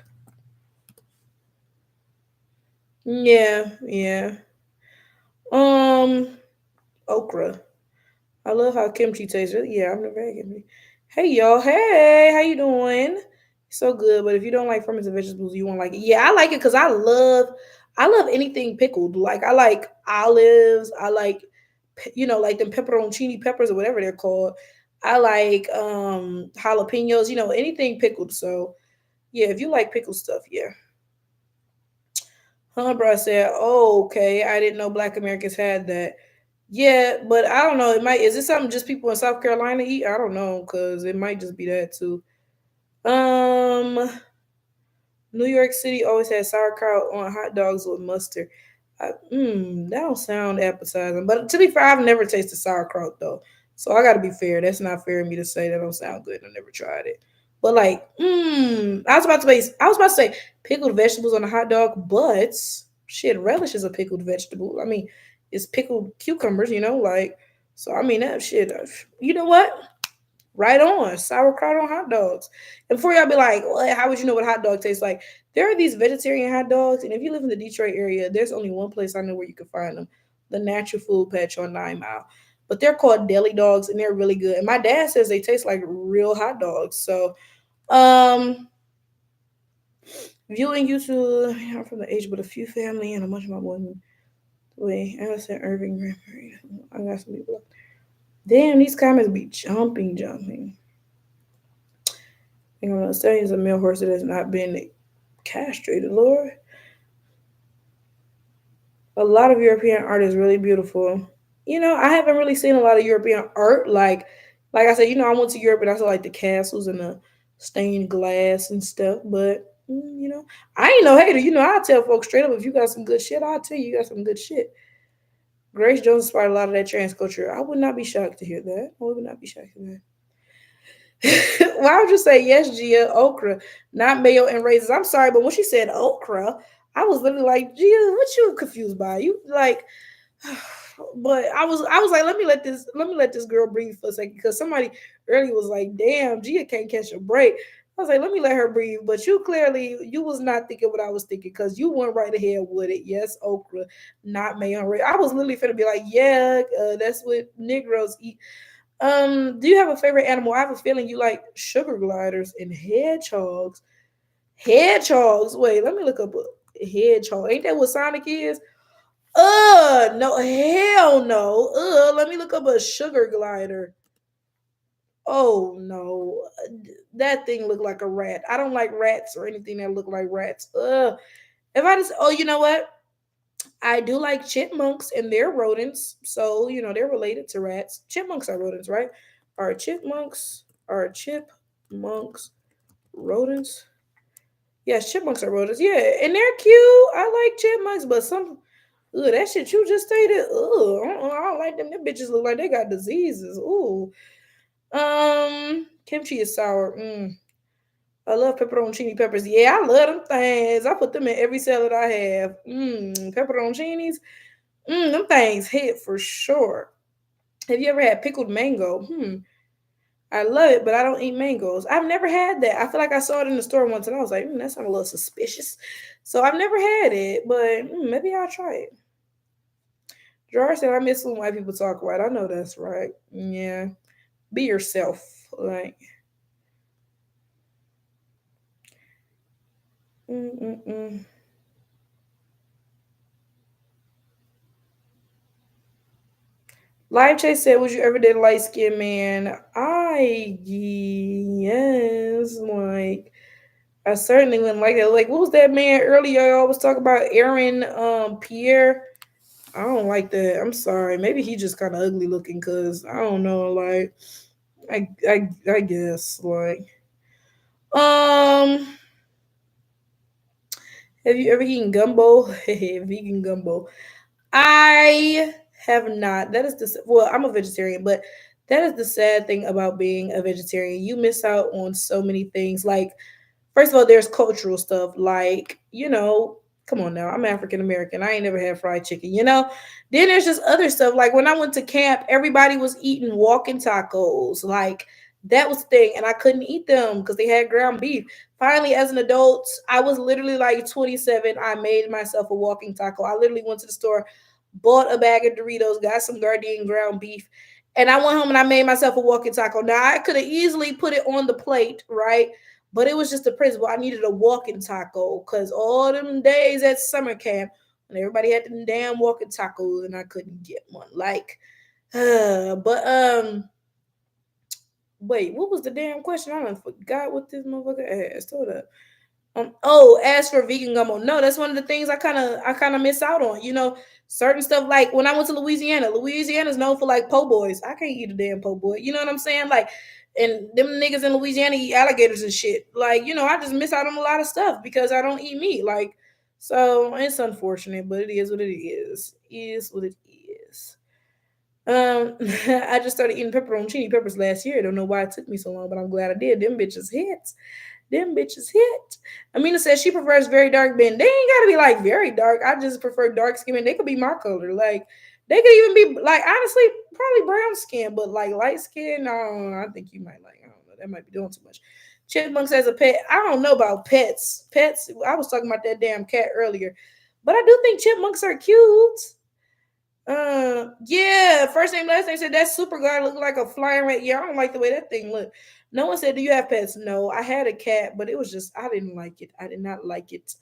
Yeah, yeah. Um, okra. I love how kimchi tastes. Yeah, I've never had kimchi. Hey y'all, hey, how you doing? So good, but if you don't like fermented vegetables, you won't like it. Yeah, I like it because I love anything pickled. Like I like olives. I like, like them pepperoncini peppers or whatever they're called. I like jalapenos. Anything pickled. So yeah, if you like pickled stuff, yeah. Humbra said, "Oh, okay. I didn't know Black Americans had that." Yeah, but I don't know. It might is this something just people in South Carolina eat? I don't know because it might just be that too. Um, New York City always has sauerkraut on hot dogs with mustard. That don't sound appetizing. But to be fair, I've never tasted sauerkraut though, so I got to be fair. That's not fair of me to say that don't sound good. I never tried it. But like, I was about to say pickled vegetables on a hot dog, but shit, relish is a pickled vegetable. I mean, it's pickled cucumbers, like. So I mean that shit. You know what? Right on. Sauerkraut on hot dogs. And before y'all be like, well, how would you know what hot dog tastes like? There are these vegetarian hot dogs, and if you live in the Detroit area, there's only one place I know where you can find them, the Natural Food Patch on 9 Mile. But they're called deli dogs, and they're really good. And my dad says they taste like real hot dogs. So, um, viewing YouTube, I'm from the age but a few family and a bunch of my boys. Wait, I said Irving Grandparent. I got some people. Damn, these comments be jumping. You know, stallion is a male horse that has not been castrated. Lord, a lot of European art is really beautiful. I haven't really seen a lot of European art. Like I said, I went to Europe and I saw like the castles and the stained glass and stuff. But I ain't no hater. I tell folks straight up if you got some good shit, I'll tell you you got some good shit. Grace Jones inspired a lot of that trans culture. I would not be shocked to hear that. I would not be shocked to hear that. Why would you say yes, Gia? Okra, not mayo and raisins. I'm sorry, but when she said okra, I was literally like, Gia, what you confused by? You like, but I was like, let me let this girl breathe for a second because somebody earlier was like, damn, Gia can't catch a break. I was like, let me let her breathe. But you was not thinking what I was thinking because you went right ahead with it. Yes, okra, not mayo and raisins. I was literally finna be like, yeah, that's what Negroes eat. Do you have a favorite animal? I have a feeling you like sugar gliders and hedgehogs. Hedgehogs. Wait, let me look up a hedgehog. Ain't that what Sonic is? No, hell no. Let me look up a sugar glider. Oh no, that thing looked like a rat. I don't like rats or anything that look like rats. If I just, oh, you know what? I do like chipmunks and they're rodents, so they're related to rats. Chipmunks are rodents, right? Are chipmunks rodents? Yes, chipmunks are rodents. Yeah, and they're cute. I like chipmunks, but that shit you just stated. I don't like them. Them bitches look like they got diseases. Ooh. Kimchi is sour. I love pepperoncini peppers. Yeah, I love them things. I put them in every salad I have. Pepperoncinis. Them things hit for sure. Have you ever had pickled mango? I love it, but I don't eat mangoes. I've never had that. I feel like I saw it in the store once and I was like, that sounds a little suspicious. So I've never had it, but maybe I'll try it. Gerard said, I miss when white people talk white. I know that's right. Yeah. Be yourself. Like, mm-mm-mm. Live Chase said, would you ever date a light skinned man? Yes. Like, I certainly wouldn't like that. Like, what was that man earlier? I always talk about Aaron Pierre. I don't like that. I'm sorry. Maybe he just kind of ugly looking because I don't know. Like, I guess like um. Have you ever eaten gumbo? Vegan gumbo. I have not. That is the well. I'm a vegetarian, but that is the sad thing about being a vegetarian. You miss out on so many things. Like first of all, there's cultural stuff like, come on now, I'm African American. I ain't never had fried chicken. Then there's just other stuff. Like when I went to camp, everybody was eating walking tacos. Like That was the thing, and I couldn't eat them because they had ground beef. Finally, as an adult, I was literally like 27. I made myself a walking taco. I literally went to the store, bought a bag of Doritos, got some Gardein ground beef, and I went home and I made myself a walking taco. Now I could have easily put it on the plate, right? But it was just the principle. I needed a walking taco because all them days at summer camp when everybody had them damn walking tacos and I couldn't get one. Like, but wait, what was the damn question? I done forgot what this motherfucker asked. Hold up. Oh, as for vegan gumbo, no, that's one of the things I kind of miss out on. Certain stuff like when I went to Louisiana. Louisiana's known for like po' boys. I can't eat a damn po' boy. You know what I'm saying? Like, and them niggas in Louisiana eat alligators and shit. Like, I just miss out on a lot of stuff because I don't eat meat. Like, so it's unfortunate, but it is what it is. It is what it is. I just started eating pepperoncini peppers last year. I don't know why it took me so long, but I'm glad I did. Them bitches hit. Them bitches hit. Amina says she prefers very dark men. They ain't gotta be like very dark. I just prefer dark skin men. They could be my color. Like they could even be like honestly probably brown skin, but like light skin. No, I think you might like. I don't know. That might be doing too much. Chipmunks as a pet. I don't know about pets. Pets. I was talking about that damn cat earlier, but I do think chipmunks are cute. Yeah, first name, last name said that super guy looked like a flying rat. Yeah, I don't like the way that thing looked. No one said, "Do you have pets?" No, I had a cat, but it was just I didn't like it. I did not like it.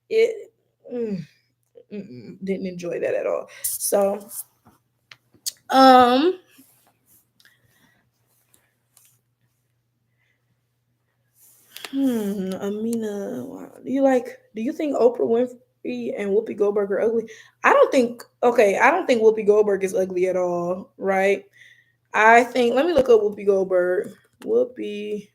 It didn't enjoy that at all. So, um, Amina, wow. Do you think Oprah Winfrey and Whoopi Goldberg are ugly? I don't think. Okay, I don't think Whoopi Goldberg is ugly at all. Right? I think. Let me look up Whoopi Goldberg. Whoopi.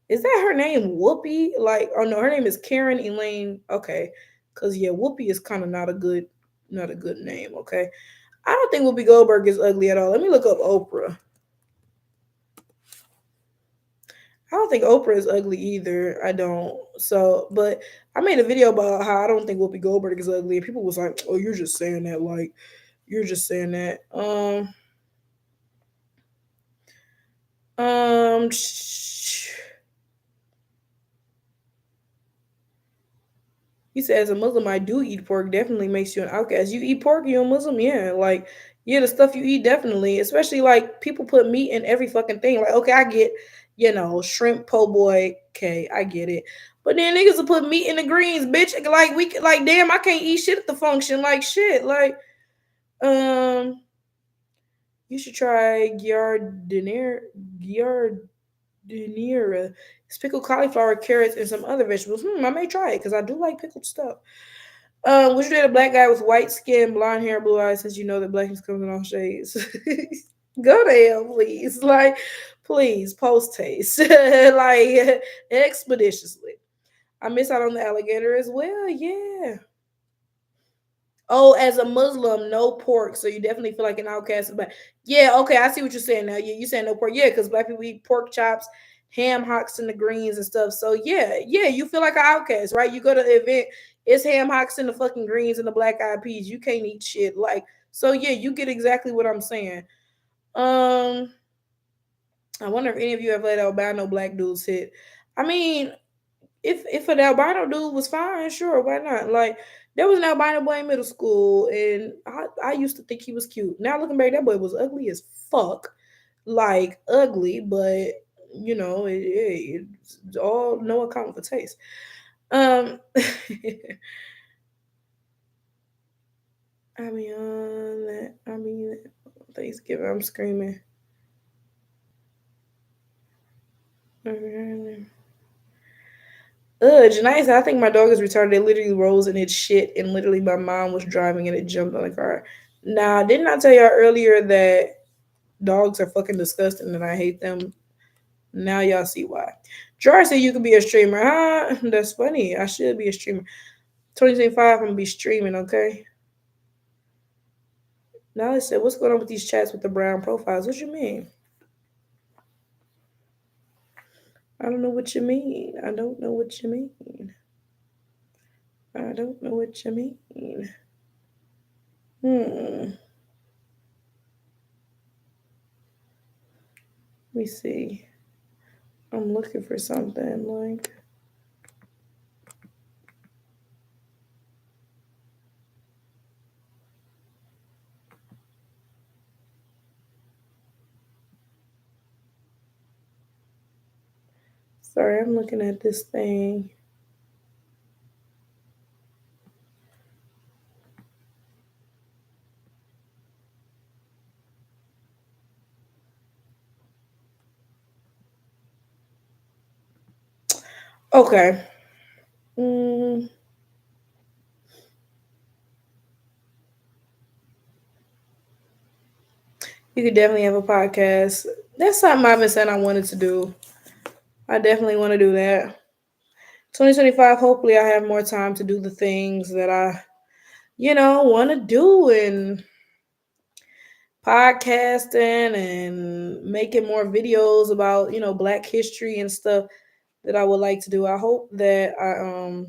Is that her name? Whoopi? Like, oh no, her name is Karen Elaine. Okay, because yeah, Whoopi is kind of not a good name. Okay, I don't think Whoopi Goldberg is ugly at all. Let me look up Oprah. I don't think Oprah is ugly either. I don't. So, but I made a video about how I don't think Whoopi Goldberg is ugly, and people was like, "Oh, you're just saying that. Like, you're just saying that." Um. He said, as a Muslim, I do eat pork. Definitely makes you an outcast. You eat pork, you're a Muslim, yeah. Like, yeah, the stuff you eat definitely. Especially like people put meat in every fucking thing. Like, okay, I get, shrimp po' boy. Okay, I get it. But then niggas will put meat in the greens, bitch. Like damn, I can't eat shit at the function. Like shit. Like, um, you should try giardiniera. It's pickled cauliflower, carrots, and some other vegetables. I may try it because I do like pickled stuff. Would you date a black guy with white skin, blonde hair, blue eyes, since you know that blackness comes in all shades? Go to hell, please. Like, please, post haste. Like, expeditiously. I miss out on the alligator as well. Yeah. Oh, as a Muslim, no pork, so you definitely feel like an outcast. But yeah, okay, I see what you're saying now. You saying no pork? Yeah, because black people eat pork chops, ham hocks, and the greens and stuff. So yeah, you feel like an outcast, right? You go to the event, it's ham hocks and the fucking greens and the black eyed peas. You can't eat shit. Like, so yeah, you get exactly what I'm saying. Um, I wonder if any of you have let albino black dudes hit. I mean, if an albino dude was fine, sure, why not? Like there was an albino boy in middle school, and I used to think he was cute. Now looking back, that boy was ugly as fuck, like ugly, but it's all no account for taste. Um, I mean, Thanksgiving, I'm screaming. Janice, I think my dog is retarded. It literally rolls in its shit, and literally my mom was driving and it jumped on the car. Now, didn't I tell y'all earlier that dogs are fucking disgusting and I hate them? Now y'all see why. Jar said you could be a streamer, huh? That's funny. I should be a streamer. 2025, I'm gonna be streaming, okay? Now they said, what's going on with these chats with the brown profiles? What you mean? I don't know what you mean. I don't know what you mean. I don't know what you mean. Let me see. I'm looking for something like. Sorry, I'm looking at this thing. Okay. Mm, you could definitely have a podcast. That's something I've been saying I wanted to do. I definitely want to do that. 2025, hopefully I have more time to do the things that I want to do and podcasting and making more videos about Black history and stuff that I would like to do. I hope that I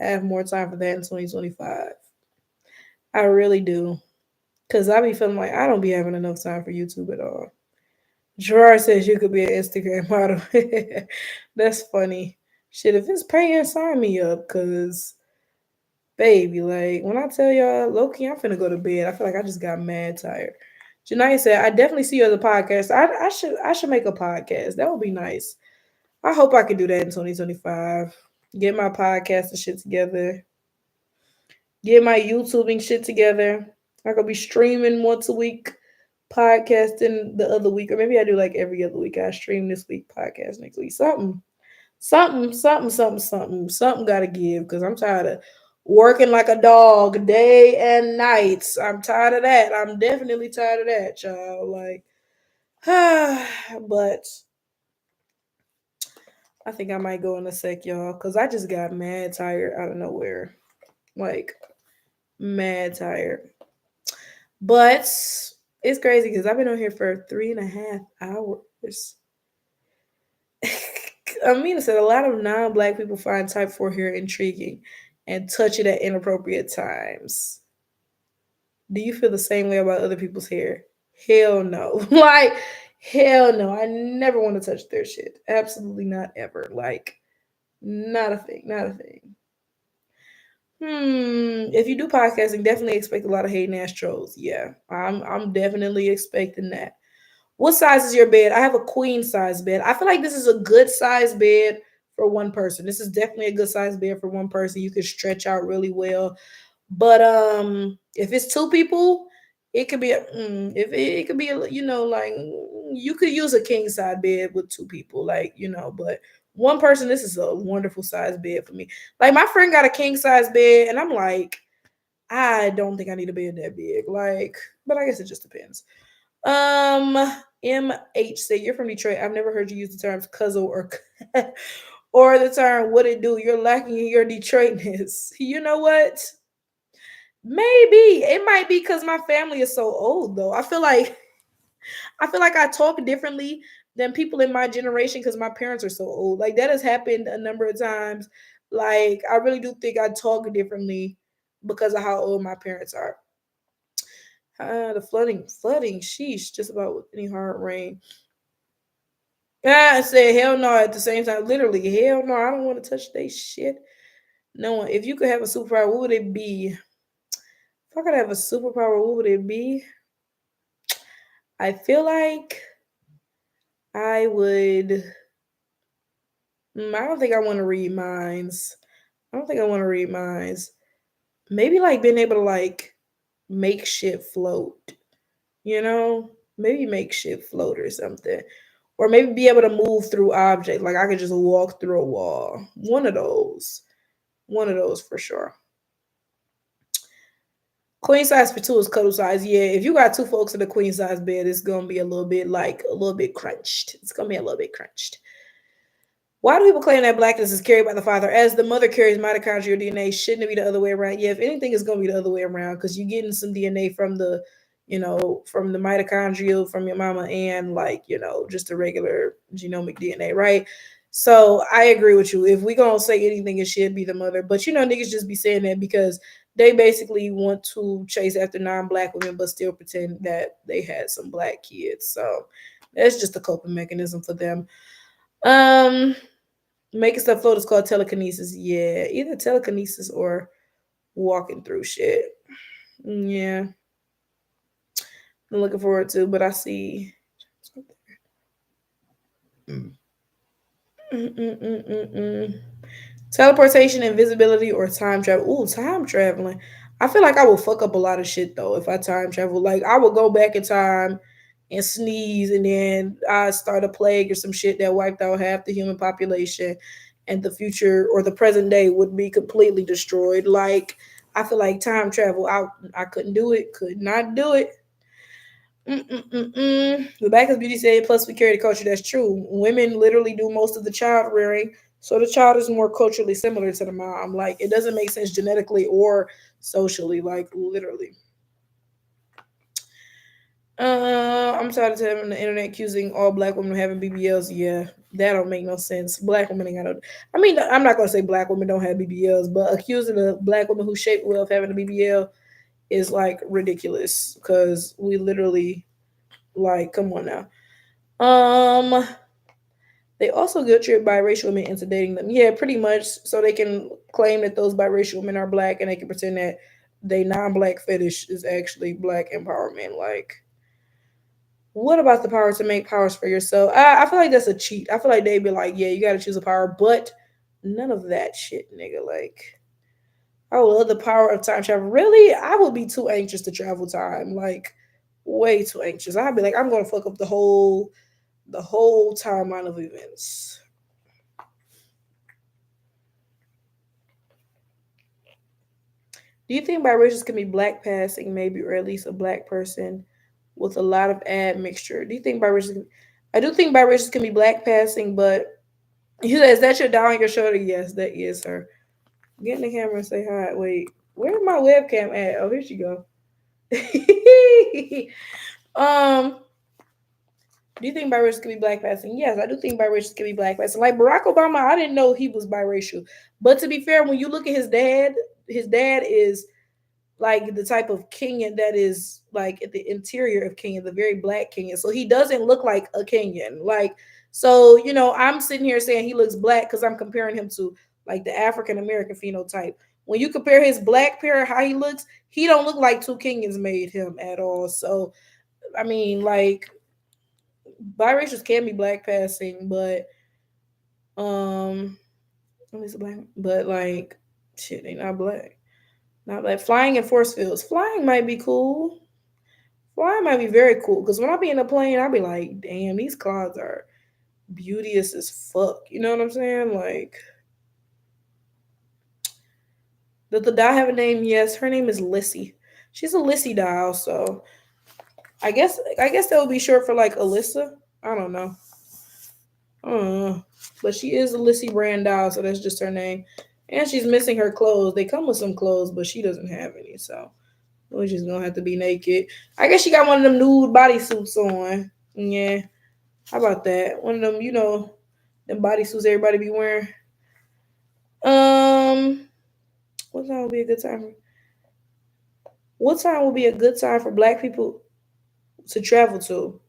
have more time for that in 2025. I really do. Cause I be feeling like I don't be having enough time for YouTube at all. Gerard says you could be an Instagram model. That's funny. Shit, if it's paying, sign me up. Cause baby, like when I tell y'all, Loki, I'm finna go to bed. I feel like I just got mad tired. Janai said, I definitely see you as a podcast. I should make a podcast. That would be nice. I hope I can do that in 2025. Get my podcast and shit together. Get my YouTubing shit together. I could be streaming once a week, podcasting the other week, or maybe I do like every other week. I stream this week, podcast next week. Something got to give because I'm tired of working like a dog day and nights. I'm tired of that. I'm definitely tired of that, child. Like, but I think I might go in a sec, y'all, because I just got mad tired out of nowhere. Like, mad tired. But it's crazy because I've been on here for 3.5 hours. Amina said a lot of non-black people find type 4 hair intriguing and touch it at inappropriate times. Do you feel the same way about other people's hair? Hell no. Like, hell no. I never want to touch their shit. Absolutely not ever. Like, not a thing. Not a thing. If you do podcasting, definitely expect a lot of hate and ass trolls. Yeah, I'm definitely expecting that. What size is your bed? I have a queen size bed. I feel like this is a good size bed for one person. This is definitely a good size bed for one person. You can stretch out really well. But if it's two people, it could be if it could be like you could use a king size bed with two people, but one person, this is a wonderful size bed for me. Like my friend got a king size bed, and I'm like, I don't think I need a bed that big. Like, but I guess it just depends. Um, MH say you're from Detroit. I've never heard you use the terms cuzzle or or the term what it do. You're lacking in your Detroitness. You know what? Maybe it might be because my family is so old though. I feel like I talk differently than people in my generation because my parents are so old. Like that has happened a number of times. Like I really do think I talk differently because of how old my parents are. The flooding, sheesh, just about with any hard rain. I said hell no at the same time. Literally, hell no, I don't want to touch they shit. No one. If you could have a superpower, what would it be? If I could have a superpower, what would it be? I feel like I would. I don't think I want to read minds. I don't think I want to read minds. Maybe like being able to like make shit float. You know, maybe make shit float or something, or maybe be able to move through objects. Like I could just walk through a wall. One of those for sure. Queen size for two is cuddle size. Yeah, if you got two folks in a queen size bed, it's gonna be a little bit crunched. It's gonna be a little bit crunched. Why do people claim that blackness is carried by the father? As the mother carries mitochondrial DNA, shouldn't it be the other way around? Yeah, if anything, it's gonna be the other way around because you're getting some DNA from from the mitochondrial from your mama and just the regular genomic DNA, right? So I agree with you. If we gonna say anything, it should be the mother. But niggas just be saying that because they basically want to chase after non-black women, but still pretend that they had some black kids. So that's just a coping mechanism for them. Um, Making stuff float is called telekinesis. Yeah, either telekinesis or walking through shit. Yeah, I'm looking forward to. But I see. Mm-mm-mm-mm-mm. Teleportation, invisibility, or time travel. Ooh, time traveling. I feel like I will fuck up a lot of shit though if I time travel. Like I will go back in time and sneeze, and then I start a plague or some shit that wiped out half the human population, and the future or the present day would be completely destroyed. Like I feel like time travel. I couldn't do it. Could not do it. Mm-mm-mm-mm. The back of beauty said, plus we carry the culture. That's true. Women literally do most of the child rearing, so the child is more culturally similar to the mom. Like it doesn't make sense genetically or socially. Like literally. I'm tired of having the internet accusing all black women of having BBLs. Yeah, that don't make no sense. Black women ain't got no. I mean, I'm not gonna say black women don't have BBLs, but accusing a black woman who shaped well of having a BBL is like ridiculous because we literally like, come on now. Um, they also guilt trip biracial women into dating them. Yeah, pretty much. So they can claim that those biracial women are black, and they can pretend that they non-black fetish is actually black empowerment. Like, what about the power to make powers for yourself? I feel like that's a cheat. I feel like they'd be like, yeah, you got to choose a power, but none of that shit, nigga. Like, I would love the power of time travel. Really, I would be too anxious to travel time. Like, way too anxious. I'd be like, I'm gonna fuck up the whole timeline of events. Do you think biracials can be black passing, maybe, or at least a black person with a lot of admixture? Do you think biracials? I do think biracials can be black passing, but you said, is that your down on your shoulder? Yes, that is her. Get in the camera and say hi. Wait, where's my webcam at? Oh, here she go. um, do you think biracials can be black passing? Yes, I do think biracials can be black passing. Like Barack Obama, I didn't know he was biracial. But to be fair, when you look at his dad is like the type of Kenyan that is like at the interior of Kenya, the very black Kenyan. So he doesn't look like a Kenyan. Like, so, I'm sitting here saying he looks black because I'm comparing him to like the African American phenotype. When you compare his black pair, how he looks, he don't look like two Kenyans made him at all. So, I mean, like, biracials can be black passing, but um, at least black, but like, shit, they not black. Not like flying in force fields. Flying might be cool. Flying might be very cool because when I be in a plane, I'll be like, damn, these clouds are beauteous as fuck. You know what I'm saying? Like, does the doll have a name? Yes, her name is Lissy. She's a Lissy doll, so I guess that would be short for like Alyssa. I don't know. But she is a Lissy brand doll, so that's just her name. And she's missing her clothes. They come with some clothes, but she doesn't have any, so we're just gonna have to be naked. I guess she got one of them nude bodysuits on. Yeah. How about that? One of them, them bodysuits everybody be wearing. Um, what time would be a good time? What time would be a good time for black people to travel to?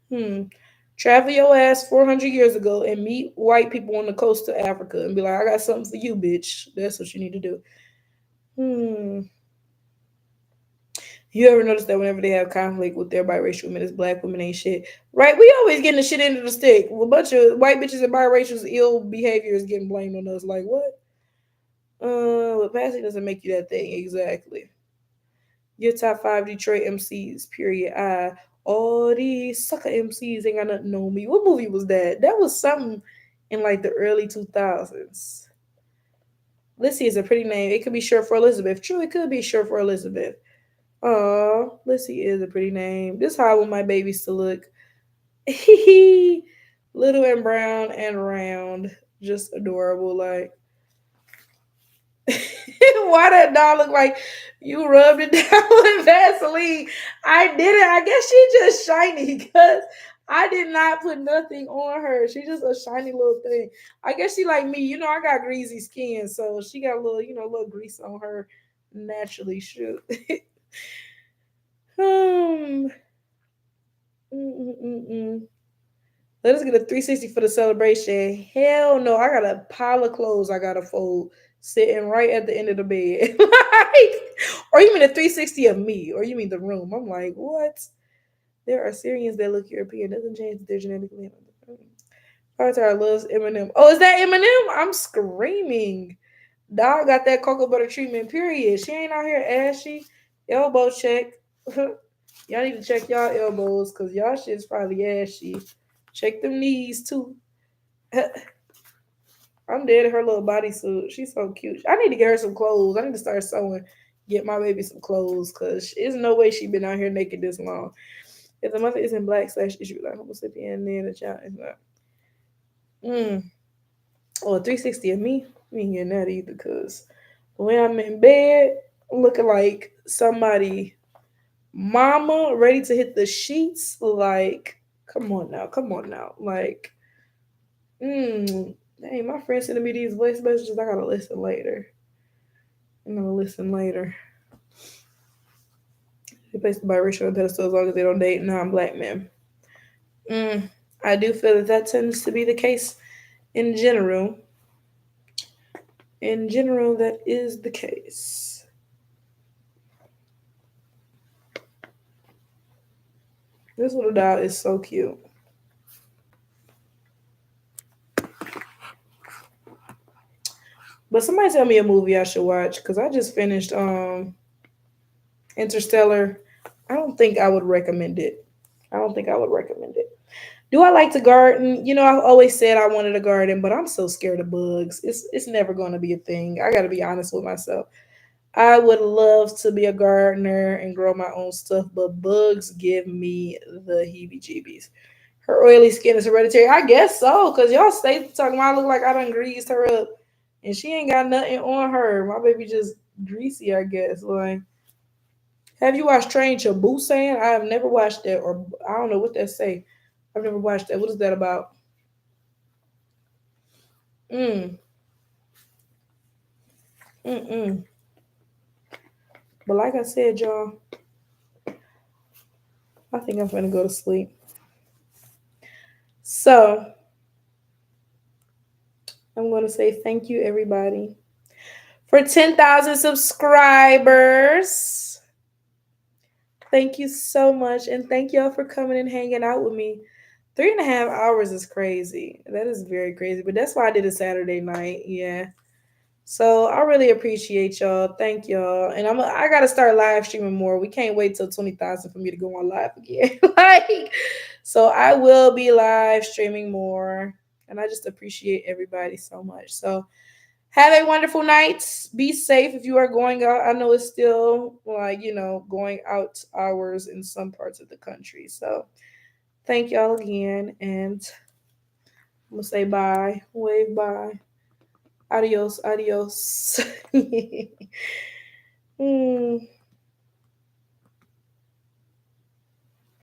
Travel your ass 400 years ago and meet white people on the coast of Africa and be like, I got something for you, bitch. That's what you need to do. Hmm. You ever notice that whenever they have conflict with their biracial women, it's black women ain't shit, right? We always getting the shit into the stick. A bunch of white bitches and biracials ill behavior is getting blamed on us. Like what? But passing doesn't make you that thing exactly. Your top five Detroit MCs. Period. All these sucker MCs ain't got nothing on me. What movie was that? That was something in like the early 2000s. Lissy is a pretty name. It could be short for Elizabeth. True, it could be short for Elizabeth. Oh, Lissy is a pretty name. This how I want my babies to look. Little and brown and round. Just adorable. Like, why that doll look like you rubbed it down with Vaseline? I didn't. I guess she just shiny because I did not put nothing on her. She just a shiny little thing. I guess she like me. I got greasy skin, so she got a little, little grease on her naturally. Shoot. Hmm. Mm-mm-mm-mm. Let us get a 360 for the celebration. Hell no, I got a pile of clothes I gotta fold sitting right at the end of the bed. Like, or you mean a 360 of me, or you mean the room? I'm like, what? There are Syrians that look European. Doesn't change that they're genetically. Avatar loves Eminem. Oh, is that Eminem? I'm screaming. Dog got that cocoa butter treatment, period. She ain't out here ashy. Elbow check. Y'all need to check y'all elbows because y'all shit's probably ashy. Check them knees too. I'm dead at her little bodysuit. She's so cute. I need to get her some clothes. I need to start sewing. Get my baby some clothes because there's no way she been out here naked this long. If the mother isn't black / issue like homosapien, then the child is not. Oh, 360 of me? We ain't getting that either because when I'm in bed, I'm looking like somebody mama ready to hit the sheets. Like, come on now. Like, hey, my friend sending me these voice messages. I gotta listen later. I'm gonna listen later. They place the biracial on the pedestal as long as they don't date non-black men. I do feel that tends to be the case in general. In general, that is the case. This little doll is so cute. But somebody tell me a movie I should watch because I just finished Interstellar. I don't think I would recommend it. I don't think I would recommend it. Do I like to garden? You know, I've always said I wanted a garden, but I'm so scared of bugs. It's never going to be a thing. I got to be honest with myself. I would love to be a gardener and grow my own stuff, but bugs give me the heebie-jeebies. Her oily skin is hereditary. I guess so, because y'all stay talking about I look like I done greased her up. And she ain't got nothing on her. My baby just greasy, I guess. Like, have you watched Train to Busan? I have never watched that, or I don't know what that say. I've never watched that. What is that about? Mm, mm. But like I said, y'all, I think I'm gonna go to sleep. So I'm gonna say thank you, everybody, for 10,000 subscribers. Thank you so much, and thank y'all for coming and hanging out with me. 3.5 hours is crazy. That is very crazy, but that's why I did a Saturday night. Yeah. So I really appreciate y'all. Thank y'all. And I gotta start live streaming more. We can't wait till 20,000 for me to go on live again. Like, so I will be live streaming more. And I just appreciate everybody so much. So have a wonderful night. Be safe if you are going out. I know it's still like, going out hours in some parts of the country. So thank y'all again. And I'm gonna say bye. Wave bye. Adios, adios.